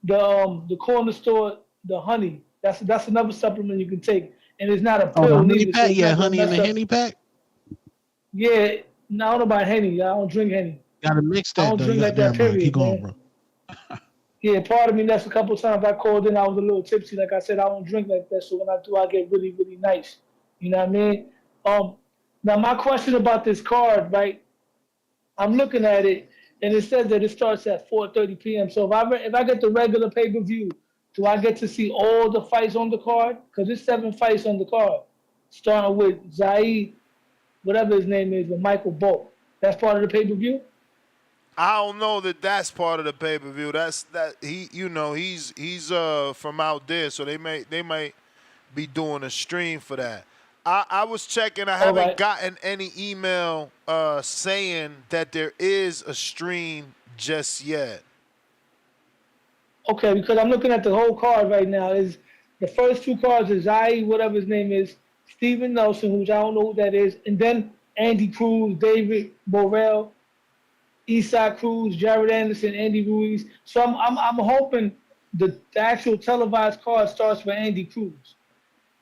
the corner store, the honey. That's another supplement you can take, and it's not a pill. The honey pack, honey in the Henny pack. Yeah, no, I don't know about Henny. I don't drink Henny. Gotta mix that. I don't drink like that. Period. Keep going, bro. Yeah, part of me. That's a couple times I called in. I was a little tipsy. Like I said, I don't drink like that. So when I do, I get really, really nice. You know what I mean? Now my question about this card, right? I'm looking at it, and it says that it starts at 4:30 p.m. So if I get the regular pay-per-view, do I get to see all the fights on the card? Because there's 7 fights on the card, starting with Zaid, whatever his name is, and Michael Bolt. That's part of the pay-per-view? I don't know that that's part of the pay-per-view. He's from out there, so they might be doing a stream for that. I was checking. I haven't gotten any email saying that there is a stream just yet. Okay, because I'm looking at the whole card right now. Is the first 2 cards is Zaid, whatever his name is, Steven Nelson, which I don't know who that is, and then Andy Cruz, David Borrell, Isaac Cruz, Jared Anderson, Andy Ruiz. So I'm hoping the actual televised card starts for Andy Cruz.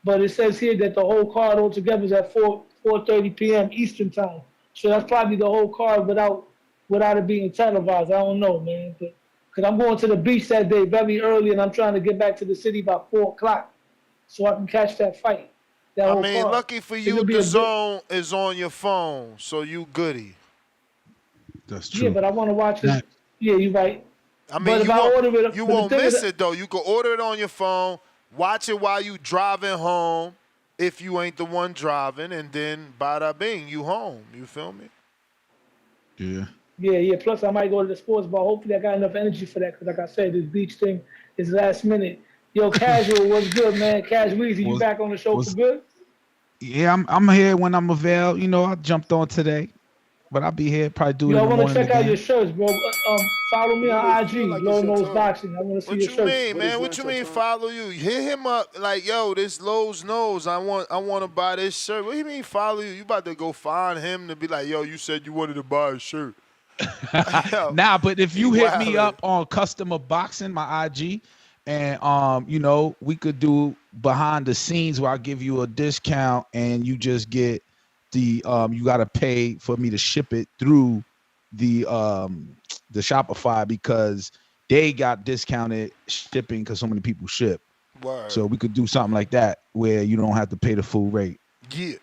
But it says here that the whole card altogether is at 4:30 p.m. Eastern time. So that's probably the whole card without without it being televised. I don't know, man. Because I'm going to the beach that day very early, and I'm trying to get back to the city by 4 o'clock so I can catch that fight. That I whole mean, card. lucky for It's you, gonna be the a good. zone is on your phone, so you goody. That's true. Yeah, but I want to watch it. Yeah, you're right. I mean, but if I order it, you but the won't thing miss is, it though. You can order it on your phone, watch it while you driving home, if you ain't the one driving, and then bada bing, you home. You feel me? Yeah. Yeah. Plus, I might go to the sports bar. Hopefully, I got enough energy for that. Because, like I said, this beach thing is last minute. Yo, Casual, what's good, man? Cash Weezy, you back on the show for good? Yeah, I'm here when I'm available. You know, I jumped on today, but I'll be here. Probably do it in Yo, I the want to morning check out your again. shirts, bro. Follow me on IG, Low Nose Boxing. I want to see What your you shirts. mean, man? What you mean follow you? Hit him up like, yo, this Lowe's knows I want to buy this shirt. What do you mean follow you? You about to go find him to be like, yo, you said you wanted to buy a shirt. Nah, but if you hit me wildin'. up on Customer Boxing, my IG, and you know, we could do behind the scenes where I give you a discount and you just get the you gotta pay for me to ship it through the Shopify because they got discounted shipping because so many people ship. Word. So we could do something like that where you don't have to pay the full rate. Yeah.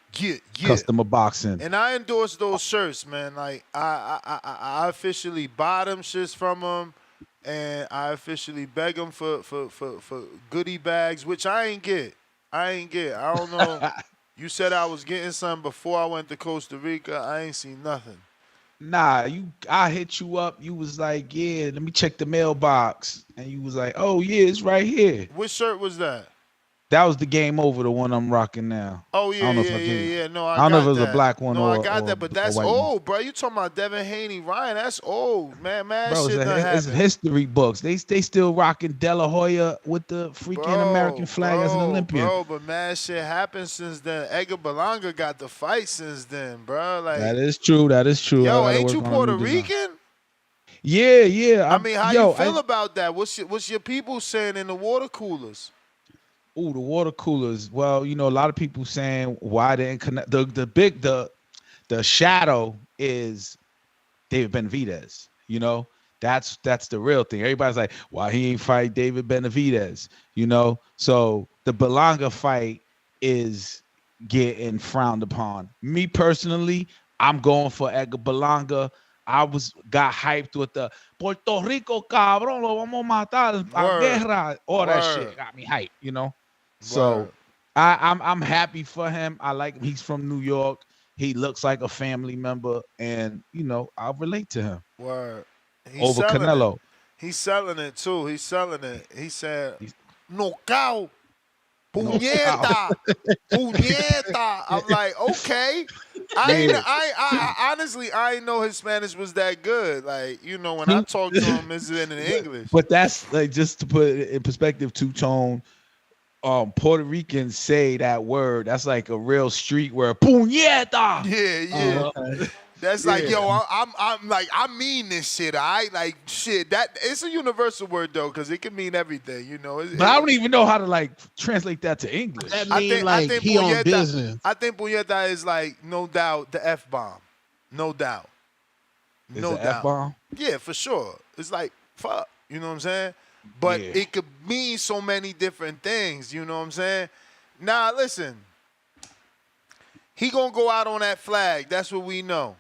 Customer Boxing. And I endorse those shirts, man. Like I officially buy them shits from them, and I officially beg them for goodie bags, which I ain't get. I don't know. You said I was getting some before I went to Costa Rica. I ain't seen nothing. Nah, I hit you up. You was like, yeah, let me check the mailbox. And you was like, oh yeah, it's right here. Which shirt was that? That was the Game Over, the one I'm rocking now. Oh yeah, I don't know yeah. No, I don't know if it was that. a black one or I got that, but that's white old, one. bro. You talking about Devin Haney, Ryan? That's old, man. Bro, Shit done it's happened. history books. They still rocking De La Hoya with the freaking American flag as an Olympian. Bro, but mad shit happened since then. Edgar Berlanga got the fight since then, bro. Like that is true. Yo, ain't you Puerto Rican? Yeah. I mean, how you feel about that? What's your people saying in the water coolers? Oh, the water coolers. Well, you know, a lot of people saying why they didn't connect. The shadow is David Benavidez. You know, that's the real thing. Everybody's like, why he ain't fight David Benavidez? You know, so the Berlanga fight is getting frowned upon. Me personally, I'm going for Edgar Berlanga. I got hyped with the Puerto Rico, cabrón, lo vamos a matar, a guerra, all that shit got me hyped, you know. So I'm happy for him. I like him. He's from New York. He looks like a family member, and you know I'll relate to him. Word. Over Canelo. He's selling it too. He's selling it. He said, "Knockout, puñeta, puñeta." I'm like, okay. I honestly ain't know his Spanish was that good. Like, you know, when I talk to him, it's in English. But that's like, just to put it in perspective, Two-Tone. Puerto Ricans say that word. That's like a real street word. Puñeta. Yeah. That's like, yo, I'm like, I mean this shit. Like shit. That it's a universal word though, because it can mean everything. You know. But I don't even know how to like translate that to English. That mean I think he on business. I think puñeta is like no doubt the F-bomb. No doubt. No doubt. F-bomb? Yeah, for sure. It's like fuck. You know what I'm saying? But it could mean so many different things, you know what I'm saying? Nah, listen. He gonna go out on that flag. That's what we know.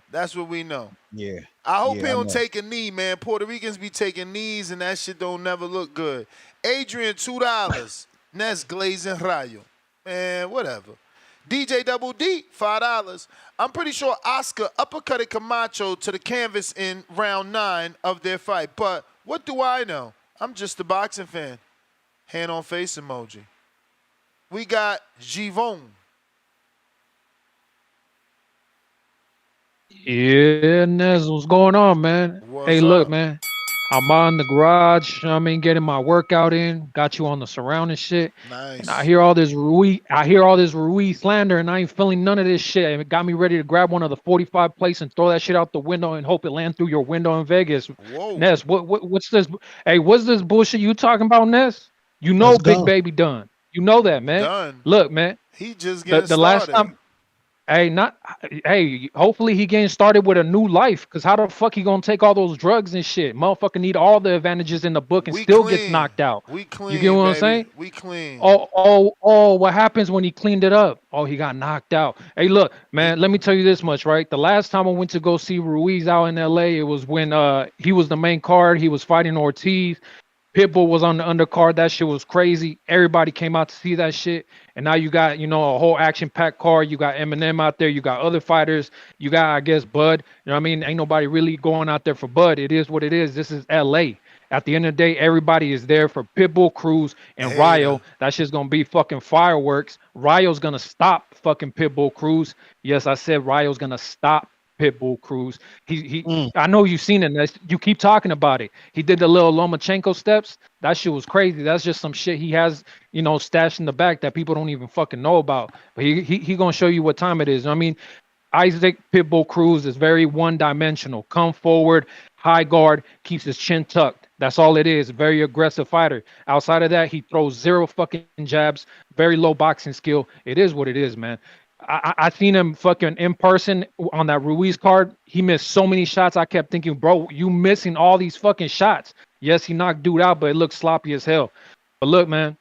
Yeah. I hope he don't take a knee, man. Puerto Ricans be taking knees and that shit don't never look good. Adrian, $2. Nes Glazing Rayo. Man, whatever. DJ Double D, $5. I'm pretty sure Oscar uppercutted Camacho to the canvas in round 9 of their fight. But what do I know? I'm just a boxing fan. Hand on face emoji. We got Givon. Yeah, Nez, what's going on, man? Hey, look, man. I'm on the garage. I mean, getting my workout in. Got you on the surrounding shit. Nice. And I hear all this Ruiz slander, and I ain't feeling none of this shit. It got me ready to grab one of the 45 plates and throw that shit out the window and hope it land through your window in Vegas. Whoa. Ness, what's this? Hey, what's this bullshit you talking about, Ness? You know, Big Baby done. You know that, man. Done. Look, man. He just getting the last started. time. Hey, not hey. Hopefully he getting started with a new life. Cause how the fuck he gonna take all those drugs and shit? Motherfucker need all the advantages in the book and We still gets clean. knocked out. We You get what clean, I'm baby. saying? We clean. Oh, what happens when he cleaned it up? Oh, he got knocked out. Hey, look, man, let me tell you this much, right? The last time I went to go see Ruiz out in LA, it was when he was the main card. He was fighting Ortiz. Pitbull was on the undercard. That shit was crazy. Everybody came out to see that shit. And now you got, a whole action-packed card. You got Eminem out there. You got other fighters. You got, I guess, Bud. You know what I mean? Ain't nobody really going out there for Bud. It is what it is. This is LA. At the end of the day, everybody is there for Pitbull, Cruz, and Hater. Ryo. That shit's gonna be fucking fireworks. Ryo's gonna stop fucking Pitbull, Cruz. Yes, I said Ryo's gonna stop Pitbull, Cruz. I know you've seen it. You keep talking about it. He did the little Lomachenko steps. That shit was crazy. That's just some shit he has, stashed in the back that people don't even fucking know about. But he gonna show you what time it is. I mean, Isaac Pitbull Cruz is very one-dimensional. Come forward, high guard, keeps his chin tucked. That's all it is. Very aggressive fighter. Outside of that, he throws zero fucking jabs. Very low boxing skill. It is what it is, man. I seen him fucking in person on that Ruiz card. He missed so many shots. I kept thinking, bro, you missing all these fucking shots. Yes, he knocked dude out, but it looked sloppy as hell. But look, man,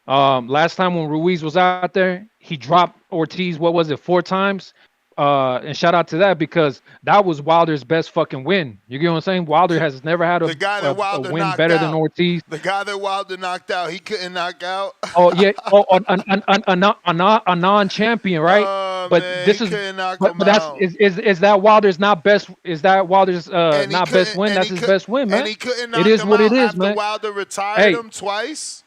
last time when Ruiz was out there, he dropped Ortiz, what was it, 4 times? And shout out to that because that was Wilder's best fucking win. You get what I'm saying? Wilder has never had The guy that a Wilder win knocked better than out. Ortiz. The guy that Wilder knocked out. He couldn't knock out. Oh yeah. Oh, a non-champion, right? Oh But man, he this is, couldn't knock but him that's out. is that Wilder's not best? Is that Wilder's And he not best couldn't. win? And That's he his could. best win, And man. he couldn't It knock is him what it out is, after man. Wilder retired Hey, him twice.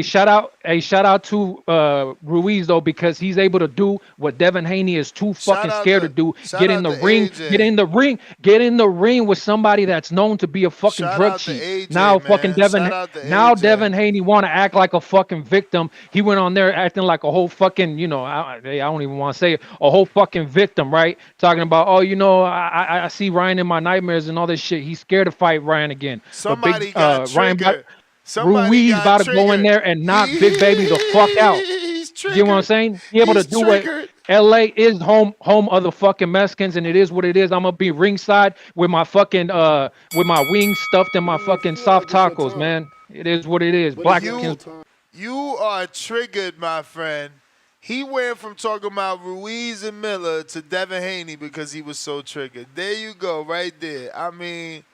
shout out to Ruiz though because he's able to do what Devin Haney is too Shout fucking out scared to to do. shout Get in out the to ring, AJ. get in the ring with somebody that's known to be a fucking Shout drug out to cheat. AJ, Now fucking man. Devin, Shout out to now AJ. Devin Haney want to act like a fucking victim. He went on there acting like a whole fucking, I don't even want to say it, a whole fucking victim, right? Talking about, oh, I see Ryan in my nightmares and all this shit. He's scared to fight Ryan again. But big Somebody got Ryan. triggered. Somebody Ruiz got about to go in triggered. there and knock Big Baby the fuck out. He's You get what I'm triggered. saying? Be able to He's do what triggered. LA is home of the fucking Mexicans, and it is what it is. I'm gonna be ringside with my fucking with my wings stuffed in my fucking soft tacos, man. It is what it is. You Blackskins. you are triggered, my friend. He went from talking about Ruiz and Miller to Devin Haney because he was so triggered. There you go, right there. I mean,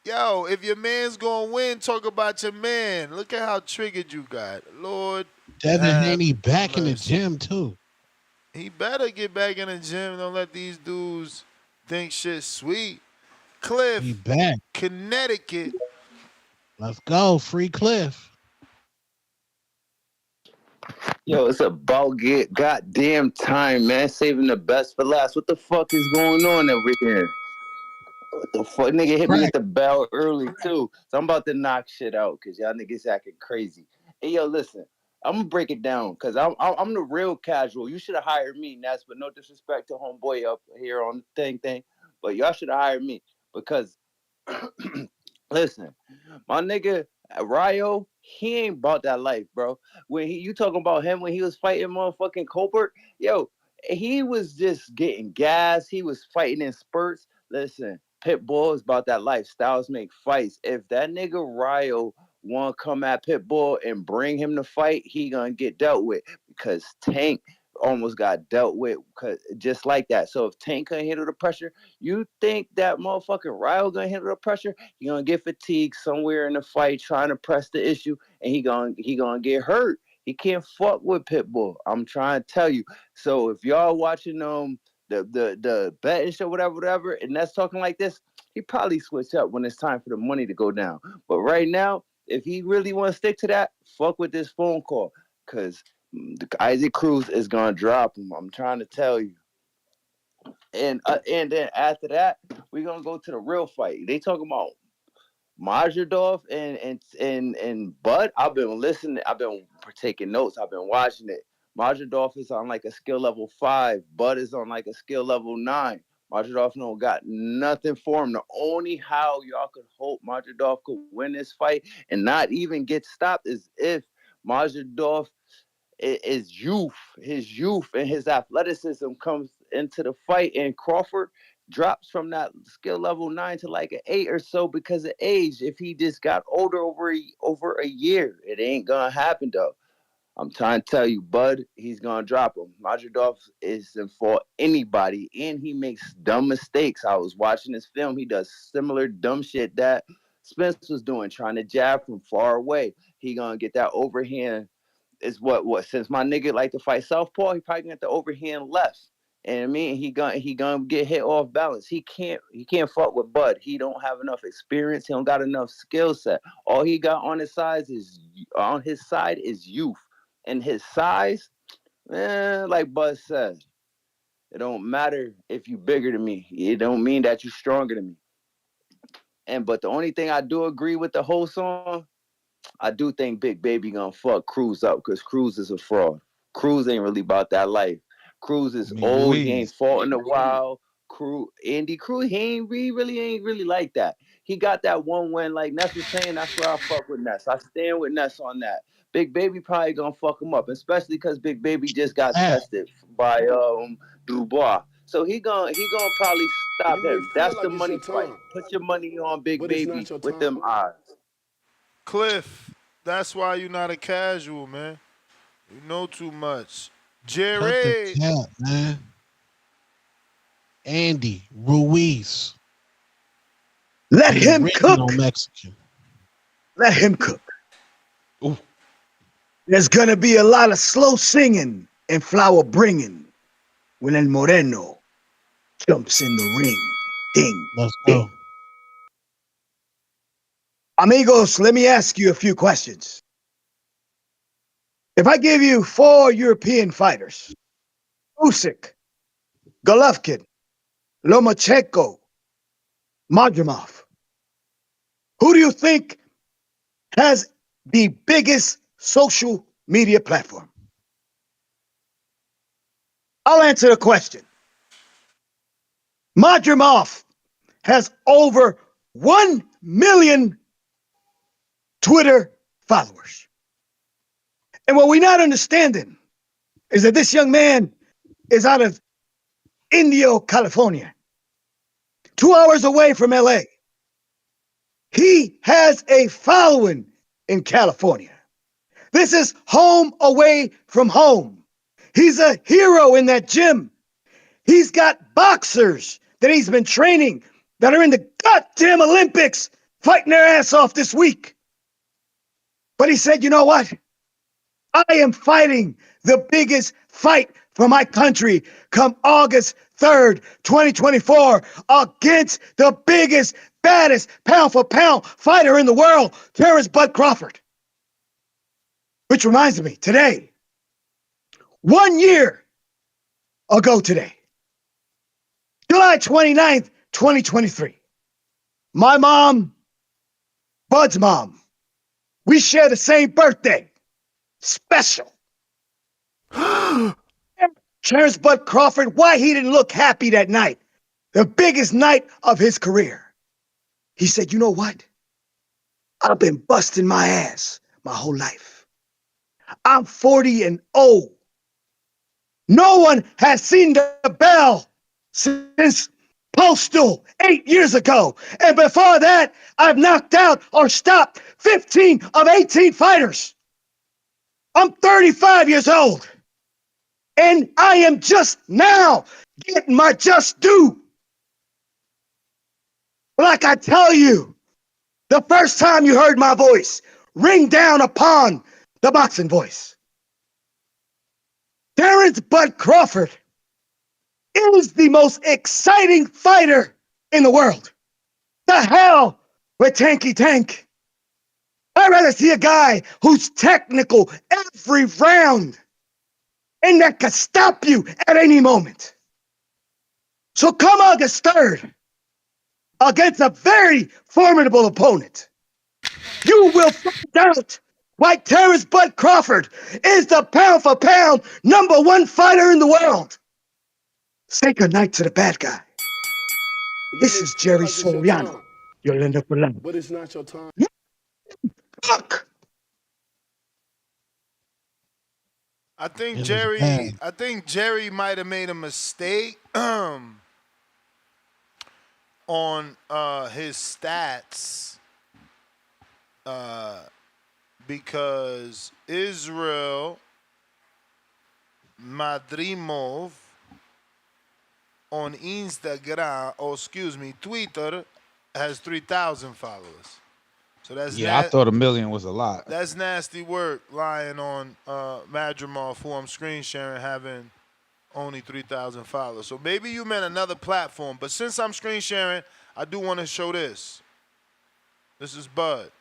yo, if your man's gonna win, talk about your man. Look at how triggered you got. Lord Devin have Haney back in the mercy. gym too. He better get back in the gym. Don't let these dudes think shit sweet. Cliff, He back. Connecticut. Let's go, Free Cliff. Yo, it's about get goddamn time, man. Saving the best for last. What the fuck is going on over here? What the fuck? Nigga hit me with the bell early, too. So I'm about to knock shit out because y'all niggas acting crazy. Hey, yo, listen. I'm going to break it down because I'm the real casual. You should have hired me, Ness, but no disrespect to homeboy up here on the thing. But y'all should have hired me because, listen, my nigga Ryo, he ain't about that life, bro. When you talking about him when he was fighting motherfucking Colbert, yo, he was just getting gas. He was fighting in spurts. Listen, Pitbull is about that life. Styles make fights. If that nigga Ryo want to come at Pitbull and bring him to fight, he gonna get dealt with because Tank almost got dealt with just like that. So if Tank couldn't handle the pressure, you think that motherfucking Ryo gonna handle the pressure? He gonna get fatigued somewhere in the fight trying to press the issue, and he gonna get hurt. He can't fuck with Pitbull. I'm trying to tell you. So if y'all watching the betting show, whatever, and that's talking like this, he probably switch up when it's time for the money to go down. But right now, if he really want to stick to that, fuck with this phone call, cause Isaac Cruz is gonna drop him. I'm trying to tell you. And then after that, we're gonna go to the real fight. They talking about Majidov and Bud. I've been listening. I've been taking notes. I've been watching it. Majidov is on like a skill level 5. Bud is on like a skill level 9. Majidov no got nothing for him. The only how y'all could hope Majidov could win this fight and not even get stopped is if Majidov is youth. His youth and his athleticism comes into the fight, and Crawford drops from that skill level 9 to like an 8 or so because of age. If he just got older over a year, it ain't gonna happen though. I'm trying to tell you, Bud, he's gonna drop him. Madrimov isn't for anybody, and he makes dumb mistakes. I was watching this film. He does similar dumb shit that Spence was doing, trying to jab from far away. He gonna get that overhand. Is what since my nigga like to fight southpaw, he probably gonna get the overhand left. And I mean, he gonna get hit off balance. He can't fuck with Bud. He don't have enough experience. He don't got enough skill set. All he got on his side is youth. And his size, like Bud said, it don't matter if you bigger than me. It don't mean that you stronger than me. But the only thing I do agree with the whole song, I do think Big Baby gonna fuck Cruz up because Cruz is a fraud. Cruz ain't really about that life. Cruz is old. He ain't fought in a while. Andy Cruz, he really ain't like that. He got that one win, like Ness was saying. That's where I fuck with Ness. I stand with Ness on that. Big Baby probably gonna fuck him up, especially because Big Baby just got tested by Dubois. So he gonna probably stop him. That's the money fight. Put your money on Big Baby with them odds. Cliff, that's why you're not a casual, man. You know too much. Cut Jerry. the cap, man. Andy Ruiz. Let The him original cook. Mexican. Let him cook. Ooh. There's gonna be a lot of slow singing and flower bringing when El Moreno jumps in the ring. Ding. Let's go. Amigos, let me ask you a few questions. If I give you 4 European fighters, Usyk, Golovkin, Lomachenko, Madrimov, who do you think has the biggest social media platform? I'll answer the question. Madrimov has over 1 million Twitter followers. And what we're not understanding is that this young man is out of Indio, California, 2 hours away from LA. He has a following in California. This is home away from home. He's a hero in that gym. He's got boxers that he's been training that are in the goddamn Olympics fighting their ass off this week. But he said, you know what? I am fighting the biggest fight for my country come August 3rd, 2024 against the biggest, baddest pound for pound fighter in the world, Terence Bud Crawford. Which reminds me, today, 1 year ago today, July 29th, 2023, my mom, Bud's mom, we share the same birthday. Special. Terence Bud Crawford, why he didn't look happy that night, the biggest night of his career. He said, you know what? I've been busting my ass my whole life. I'm 40 and old. No one has seen the bell since Postal 8 years ago. And before that, I've knocked out or stopped 15 of 18 fighters. I'm 35 years old. And I am just now getting my just due. Like I tell you, the first time you heard my voice ring down upon the boxing voice, Terence Bud Crawford is the most exciting fighter in the world. The hell with Tanky Tank. I'd rather see a guy who's technical every round and that could stop you at any moment. So come August 3rd, against a very formidable opponent, you will find out why Terence Bud Crawford is the pound for pound #1 fighter in the world. Say goodnight to the bad guy. This is Jerry Soriano, your lender for life. But it's not your time. Fuck! I think It was bad. Jerry might have made a mistake on his stats because Israel Madrimov on Instagram, or excuse me, Twitter, has 3,000 followers. So Yeah, I thought 1 million was a lot. that's nasty work lying on Madrimov, who I'm screen sharing, having only 3,000 followers. So maybe you meant another platform. But since I'm screen sharing, I do want to show this. This is Bud.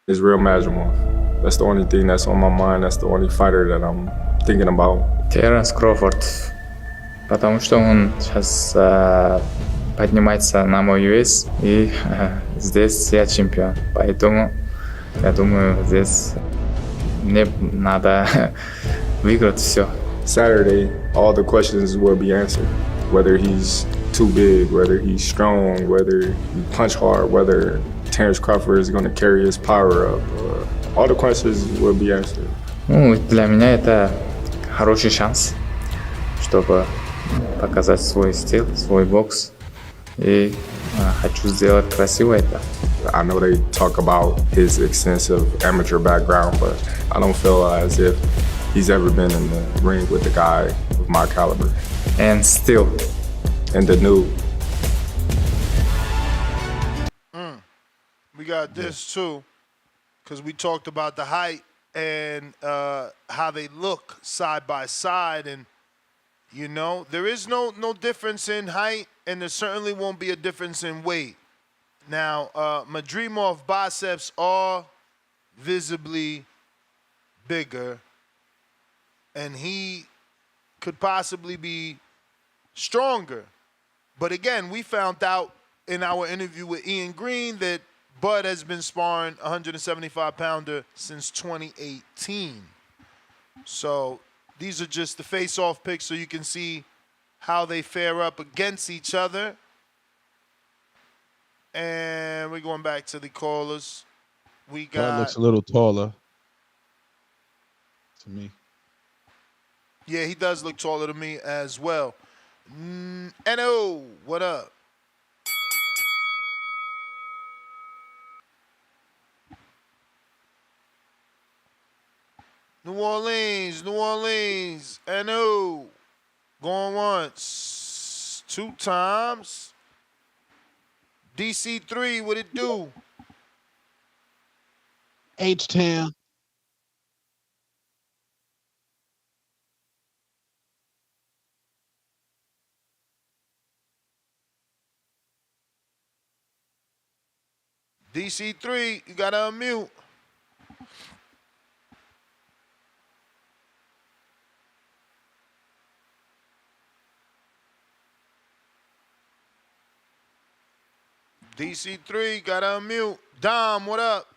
It's real Madrimov. That's the only thing that's on my mind. That's the only fighter that I'm thinking about. Теренс Crawford, потому что он сейчас поднимается на мой вес, и здесь я чемпион. Поэтому я думаю, здесь мне надо выиграть все. Saturday, all the questions will be answered. Whether he's too big, whether he's strong, whether he punch hard, whether Terence Crawford is going to carry his power up. All the questions will be answered. Ну, для меня это хороший шанс, чтобы показать свой стиль, свой бокс. И хочу сделать красиво это. I know they talk about his extensive amateur background, but I don't feel as if he's ever been in the ring with a guy of my caliber. And still. And the new. We got this too, because we talked about the height and how they look side by side. And, you know, there is no difference in height, and there certainly won't be a difference in weight. Now, Madrimov biceps are visibly bigger, and he could possibly be stronger. But again, we found out in our interview with Ian Green that Bud has been sparring 175-pounder since 2018. So these are just the face-off picks so you can see how they fare up against each other. And we're going back to the callers. We Bud got... looks a little taller to me. Yeah, he does look taller to me as well. N.O., what up? New Orleans, N.O. Going once, 2 times. DC3, what it do? H-Town. DC3, you gotta unmute. DC3, gotta unmute. Dom, what up?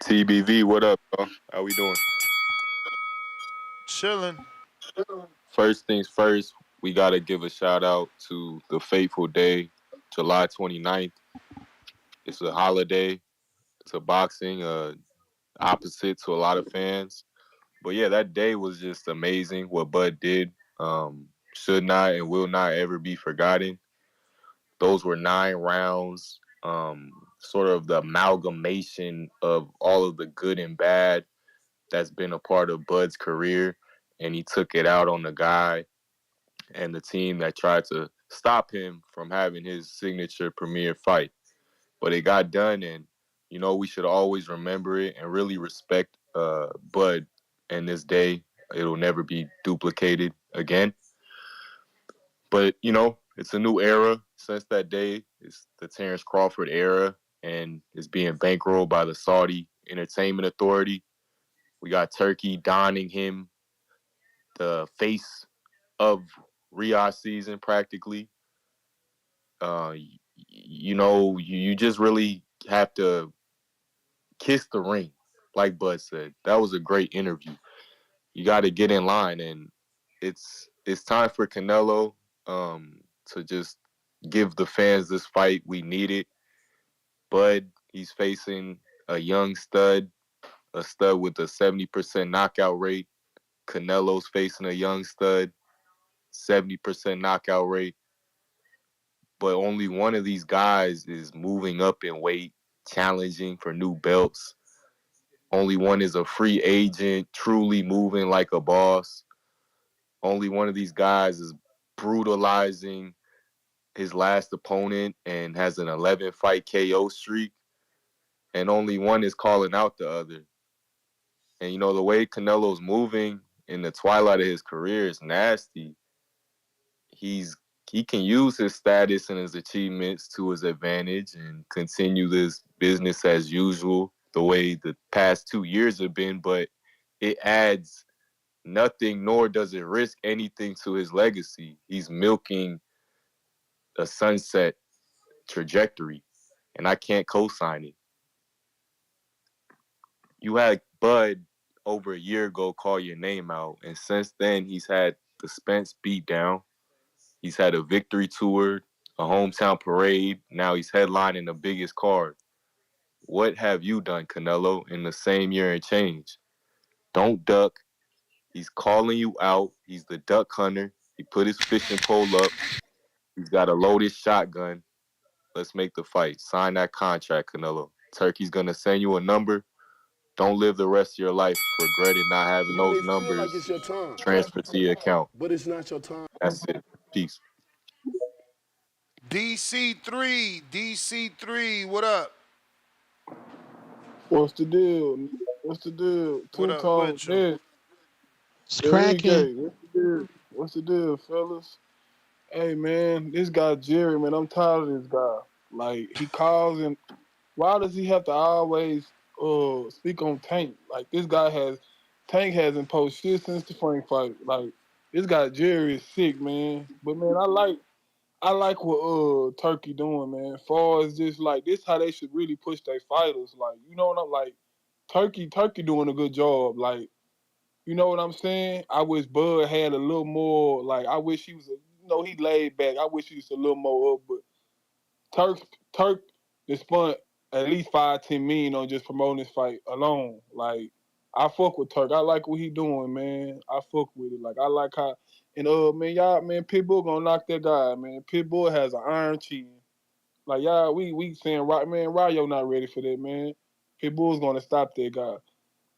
TBV, what up, bro? How we doing? Chilling. First things first, we got to give a shout out to the fateful day, July 29th. It's a holiday to boxing, opposite to a lot of fans. But yeah, that day was just amazing what Bud did. Should not and will not ever be forgotten. Those were 9 rounds, sort of the amalgamation of all of the good and bad that's been a part of Bud's career. And he took it out on the guy and the team that tried to stop him from having his signature premier fight. But it got done, and, you know, we should always remember it and really respect Bud and this day. It'll never be duplicated again. But, you know, it's a new era since that day. It's the Terence Crawford era, and it's being bankrolled by the Saudi Entertainment Authority. We got Turkey donning him the face of Riyadh season practically. You know, you just really have to kiss the ring, like Bud said. That was a great interview. You got to get in line, and it's time for Canelo to just give the fans this fight we needed. Bud, he's facing a young stud a stud with a 70% knockout rate. Canelo's facing a young stud, 70% knockout rate. But only one of these guys is moving up in weight, challenging for new belts. Only one is a free agent, truly moving like a boss. Only one of these guys is brutalizing his last opponent and has an 11-fight KO streak. And only one is calling out the other. And, you know, the way Canelo's moving in the twilight of his career is nasty. He can use his status and his achievements to his advantage and continue this business as usual, the way the past 2 years have been, but it adds nothing, nor does it risk anything to his legacy. He's milking a sunset trajectory, and I can't co-sign it. You had Bud over a year ago call your name out, and since then he's had the Spence beatdown. He's had a victory tour, a hometown parade. Now he's headlining the biggest card. What have you done, Canelo, in the same year and change? Don't duck. He's calling you out. He's the duck hunter. He put his fishing pole up. He's got a loaded shotgun. Let's make the fight. Sign that contract, Canelo. Turkey's going to send you a number. Don't live the rest of your life regretting not having You those may feel numbers like it's your time, transferred to your account. but it's not your time. That's it. Peace. DC3, what up? What's the deal? What's the deal? What Two up tone with you? dead. It's cracking. What's the deal? What's the deal, fellas? Hey man, this guy Jerry, man, I'm tired of this guy. Like he calls and why does he have to always speak on Tank? Like this guy Tank hasn't posted shit since the Frank fight. Like this guy Jerry is sick, man. But man, I like what Turkey doing, man. As far as just like this how they should really push their fighters. Like, you know what I'm like, Turkey doing a good job. Like, you know what I'm saying? I wish Bud had a little more, like I wish he was he laid back. I wish he was a little more up, but Turk just spent at least 5-10 million on just promoting this fight alone. Like, I fuck with Turk. I like what he doing, man. I fuck with it. Like, I like how and man, Pitbull gonna knock that guy, man. Pitbull has an iron chin. Like, y'all, we saying right, man, Ryo not ready for that, man. Pitbull's gonna stop that guy.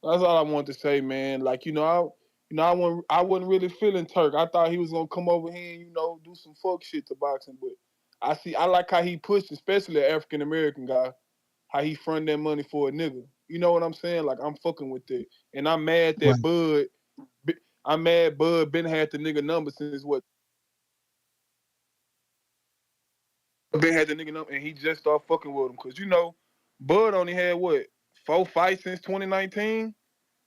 That's all I want to say, man. Like, I wasn't really feeling Turk. I thought he was gonna come over here and, do some fuck shit to boxing, but I like how he pushed, especially an African American guy, how he front that money for a nigga. You know what I'm saying? Like, I'm fucking with it. And I'm mad that Bud been had the nigga number since what? Been had the nigga number and he just started fucking with him. Cause Bud only had what? 4 fights since 2019?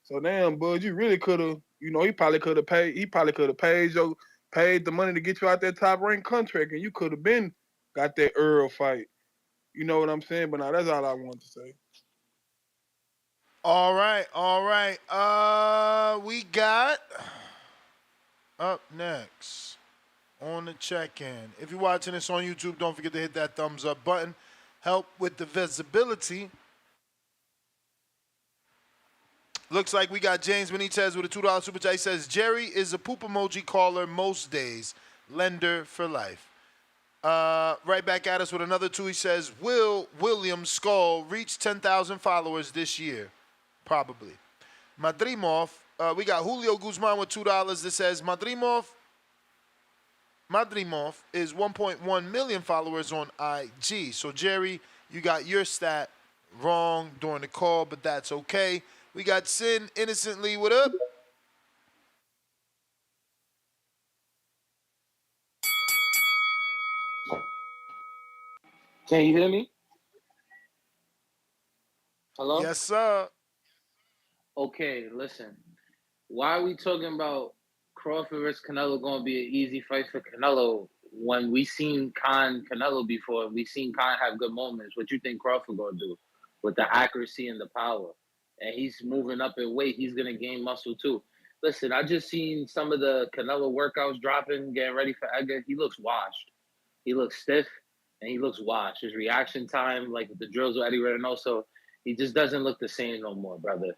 So damn, Bud, you really could have, he probably could have paid paid the money to get you out that top rank contract and you could have been got that Earl fight. You know what I'm saying? But now that's all I want to say. All right. We got up next on the check-in. If you're watching this on YouTube, don't forget to hit that thumbs up button. Help with the visibility. Looks like we got James Benitez with a $2 super chat. He says, Jerry is a poop emoji caller most days. Lender for life. Right back at us with another two. He says, will William Skull reach 10,000 followers this year? Probably. Madrimov, we got Julio Guzman with $2 that says, Madrimov is 1.1 million followers on IG. So, Jerry, you got your stat wrong during the call, but that's okay. We got Sin Innocently. What up? Can you hear me? Hello? Yes, sir. Okay, listen. Why are we talking about Crawford versus Canelo going to be an easy fight for Canelo when we seen Canelo before? We seen Khan have good moments. What you think Crawford going to do with the accuracy and the power? And he's moving up in weight. He's going to gain muscle too. Listen, I just seen some of the Canelo workouts dropping, getting ready for Edgar. He looks washed. He looks stiff, and he looks washed. His reaction time, like the drills with Eddie Reynoso, he just doesn't look the same no more, brother.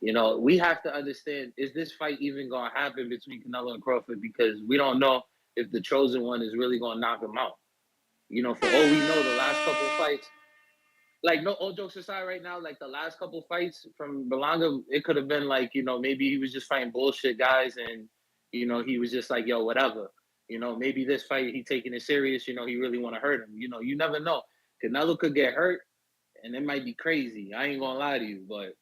You know, we have to understand, is this fight even going to happen between Canelo and Crawford? Because we don't know if the chosen one is really going to knock him out. You know, for all we know, the last couple of fights, like, no, all jokes aside right now, like the last couple of fights from Berlanga, it could have been like, you know, maybe he was just fighting bullshit guys and, you know, he was just like, yo, whatever. You know, maybe this fight, he taking it serious, you know, he really want to hurt him. You know, you never know. Canelo could get hurt and it might be crazy. I ain't going to lie to you, but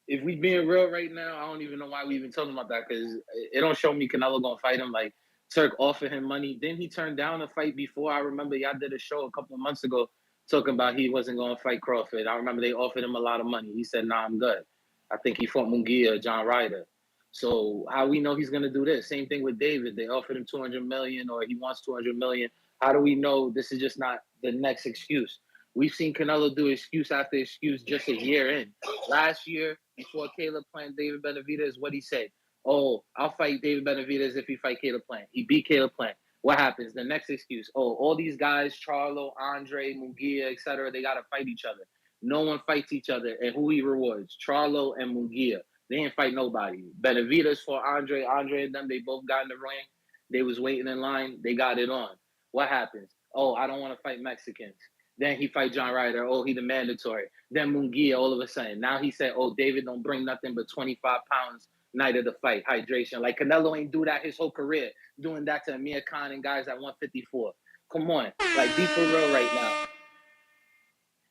if we being real right now, I don't even know why we even talking about that, because it don't show me Canelo gonna fight him. Like, Turk offered him money. Then he turned down a fight before. I remember y'all did a show a couple of months ago talking about he wasn't gonna fight Crawford. I remember they offered him a lot of money. He said, nah, I'm good. I think he fought Munguia or John Ryder. So how we know he's gonna do this? Same thing with David. They offered him 200 million, or he wants 200 million. How do we know this is just not the next excuse? We've seen Canelo do excuse after excuse just a year in. Last year, before Caleb Plant, David Benavidez, what he said? Oh, I'll fight David Benavidez if he fight Caleb Plant. He beat Caleb Plant. What happens? The next excuse. Oh, all these guys, Charlo, Andre, Munguia, etc., they got to fight each other. No one fights each other. And who he rewards? Charlo and Munguia. They didn't fight nobody. Benavidez for Andre. Andre and them, they both got in the ring. They was waiting in line. They got it on. What happens? Oh, I don't want to fight Mexicans. Then he fight John Ryder. Oh, he the mandatory. Then Munguia all of a sudden. Now he said, oh, David don't bring nothing but 25 pounds night of the fight, hydration. Like, Canelo ain't do that his whole career, doing that to Amir Khan and guys at 154. Come on. Like, be for real right now.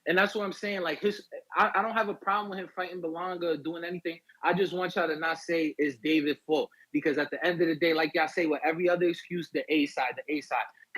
And that's what I'm saying. Like, I don't have a problem with him fighting Belonga or doing anything. I just want y'all to not say it's David's fault. Because at the end of the day, like y'all say, with every other excuse, the A side.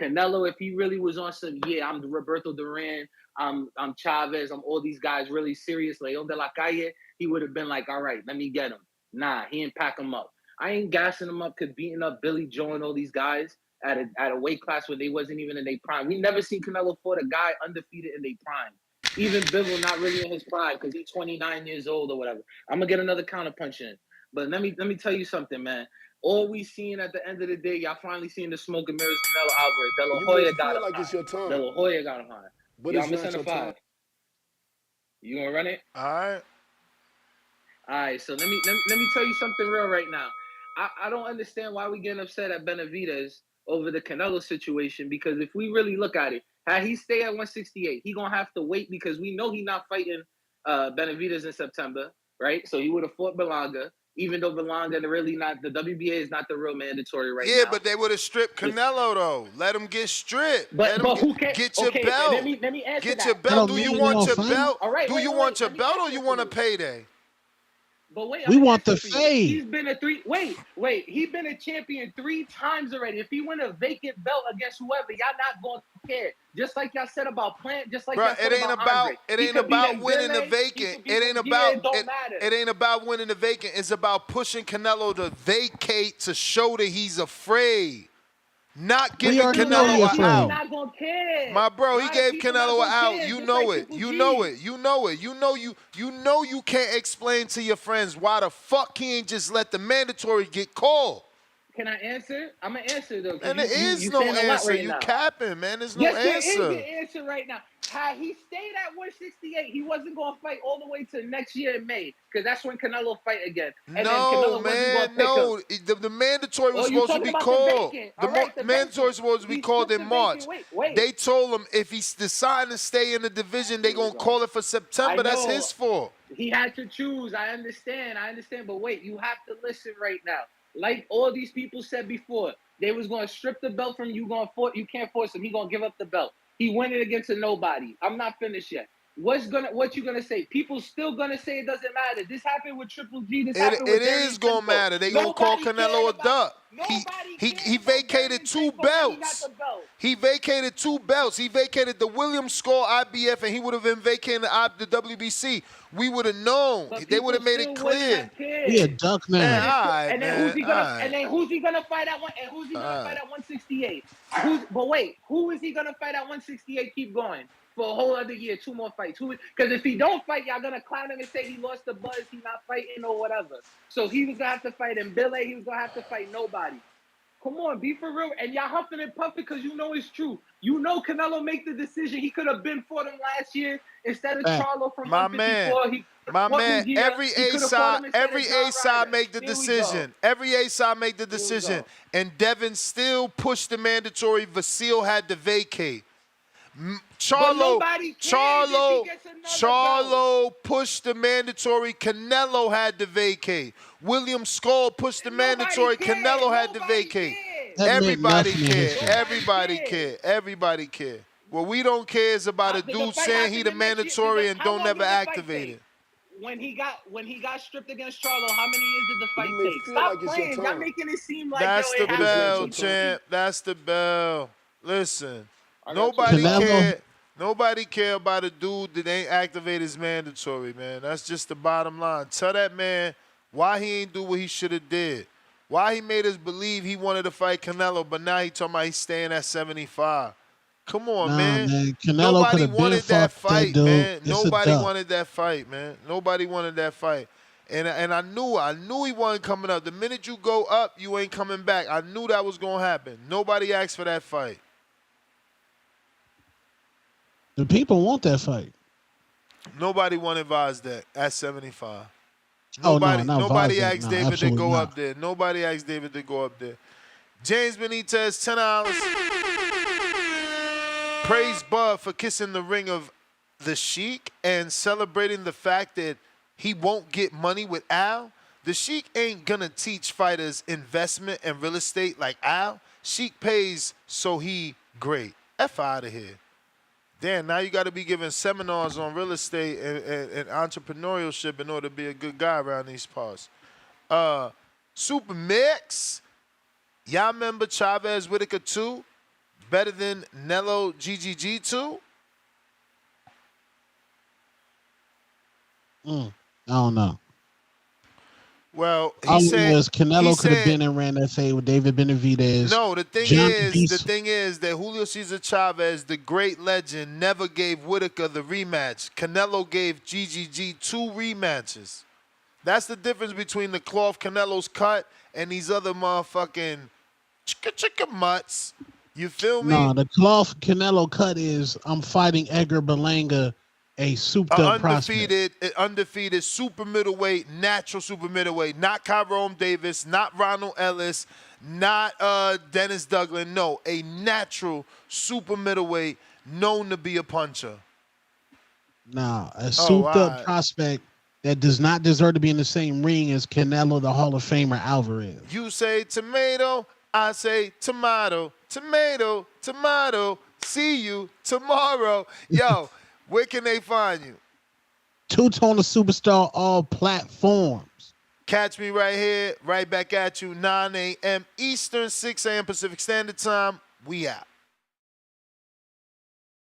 Canelo, if he really was on some, yeah, I'm Roberto Duran, I'm Chavez, I'm all these guys really serious, Leon de la Calle, he would have been like, all right, let me get him. Nah, he didn't pack him up. I ain't gassing him up because beating up Billy Joe and all these guys at a weight class where they wasn't even in their prime. We never seen Canelo fought a guy undefeated in their prime. Even Bivol not really in his prime because he's 29 years old or whatever. I'm gonna get another counterpunch in. But let me tell you something, man. All we seen at the end of the day, y'all finally seen the smoke and mirrors Canelo Alvarez. De La Hoya got him high. De La Hoya got him high. Y'all missing the 5. You gonna run it? All right. All right. So let me tell you something real right now. I don't understand why we getting upset at Benavidez over the Canelo situation, because if we really look at it, had he stay at 168, he gonna have to wait because we know he not fighting Benavidez in September, right? So he would have fought Berlanga, even though Berlanga really not, the WBA is not the real mandatory right now. Yeah, but they would have stripped Canelo though. Let him get stripped. But who cares? Get your Okay, belt. let me answer get that. your belt. Do you want your belt? All right, Do you want your belt or you want a payday? But wait, we want the fade. He's been he's been a champion 3 times already. If he win a vacant belt against whoever, y'all not gonna care. Just like y'all said about Plant, just like y'all said about Andre. It ain't about winning the vacant. It ain't about it ain't about winning the vacant. It's about pushing Canelo to vacate to show that he's afraid. Not giving Canelo an out. Not gonna care. My bro, he gave Canelo an out. You know it. You know it. You know it. You know you can't explain to your friends why the fuck he ain't just let the mandatory get called. Can I answer? I'm gonna answer though. And there is no answer. You capping, man. There's no answer. Yes, there is an answer right now. Had he stayed at 168, he wasn't gonna fight all the way to next year in May, because that's when Canelo fight again. And no, man, no. The mandatory was supposed to be called. The mandatory was supposed to be called in March. Wait. They told him if he's deciding to stay in the division, they gonna call it for September. That's his fault. He had to choose. I understand. But wait, you have to listen right now. Like all these people said before, they was gonna strip the belt from you. You can't force him. He gonna give up the belt. He went it against nobody. I'm not finished yet. What you gonna say? People still gonna say it doesn't matter. This happened with Triple G. This happened with It is gonna matter. They gonna call Canelo a duck. He vacated 2 belts. He vacated 2 belts. He vacated the Williams Skull IBF, and he would have been vacating the WBC. We would have known. They would have made it clear. He a duck now. And then who's he gonna fight at 168? But wait, who is he gonna fight at 168? Keep going. For a whole other year, 2 more fights. Because if he don't fight, y'all gonna clown him and say he lost the buzz, he not fighting or whatever. So he was gonna have to fight Mbile. He was gonna have to fight nobody. Come on, be for real. And y'all huffing and puffing because you know it's true. You know Canelo make the decision. He could have been for them last year instead of Charlo from 154. My man, every A side make the decision. Every A side make the decision. And Devin still pushed the mandatory. Vasile had to vacate. Charlo pushed the mandatory. Canelo had to vacate. William Skull pushed the mandatory. Canelo had to vacate. Everybody care. What we don't care is about a dude saying he the mandatory and don't never activate it. When he got stripped against Charlo, how many years did the fight take? Stop playing. Y'all making it seem like that's the bell, champ. That's the bell. Listen, nobody care about a dude that ain't activate his mandatory, man. That's just the bottom line. Tell that man why he ain't do what he should have did. Why he made us believe he wanted to fight Canelo, but now he talking about he's staying at 75. Come on, man. Nobody wanted that fight, man. Nobody wanted that fight, man. Nobody wanted that fight. And I knew he wasn't coming up. The minute you go up, you ain't coming back. I knew that was going to happen. Nobody asked for that fight. The people want that fight. Nobody want to advise that at 75. Nobody asked David to go up there. Nobody asked David to go up there. James Benitez, $10. Praise Bud for kissing the ring of the Sheik and celebrating the fact that he won't get money with Al. The Sheik ain't gonna teach fighters investment and real estate like Al. Sheik pays, so he great. F out of here. Damn, now you got to be giving seminars on real estate and entrepreneurship in order to be a good guy around these parts. Super Mix. Y'all remember Chavez Whitaker 2? Better than Nello GGG 2? I don't know. Well, Canelo could have been and ran that fight with David Benavidez. No, the thing is that Julio Cesar Chavez, the great legend, never gave Whitaker the rematch. Canelo gave GGG 2 rematches. That's the difference between the cloth Canelo's cut and these other motherfucking chicka mutts. You feel me? No, the cloth Canelo cut is I'm fighting Edgar Berlanga, a souped-up prospect. Undefeated super middleweight, natural super middleweight. Not Tyrone Davis, not Ronald Ellis, not Dennis Douglas. No, a natural super middleweight known to be a puncher. Nah, a souped-up prospect that does not deserve to be in the same ring as Canelo, the Hall of Famer Alvarez. You say tomato, I say tomato. Tomato, tomato, see you tomorrow. Yo, where can they find you? Two-Tone the Superstar, all platforms. Catch me right here, right back at you, 9 a.m. Eastern, 6 a.m. Pacific Standard Time. We out.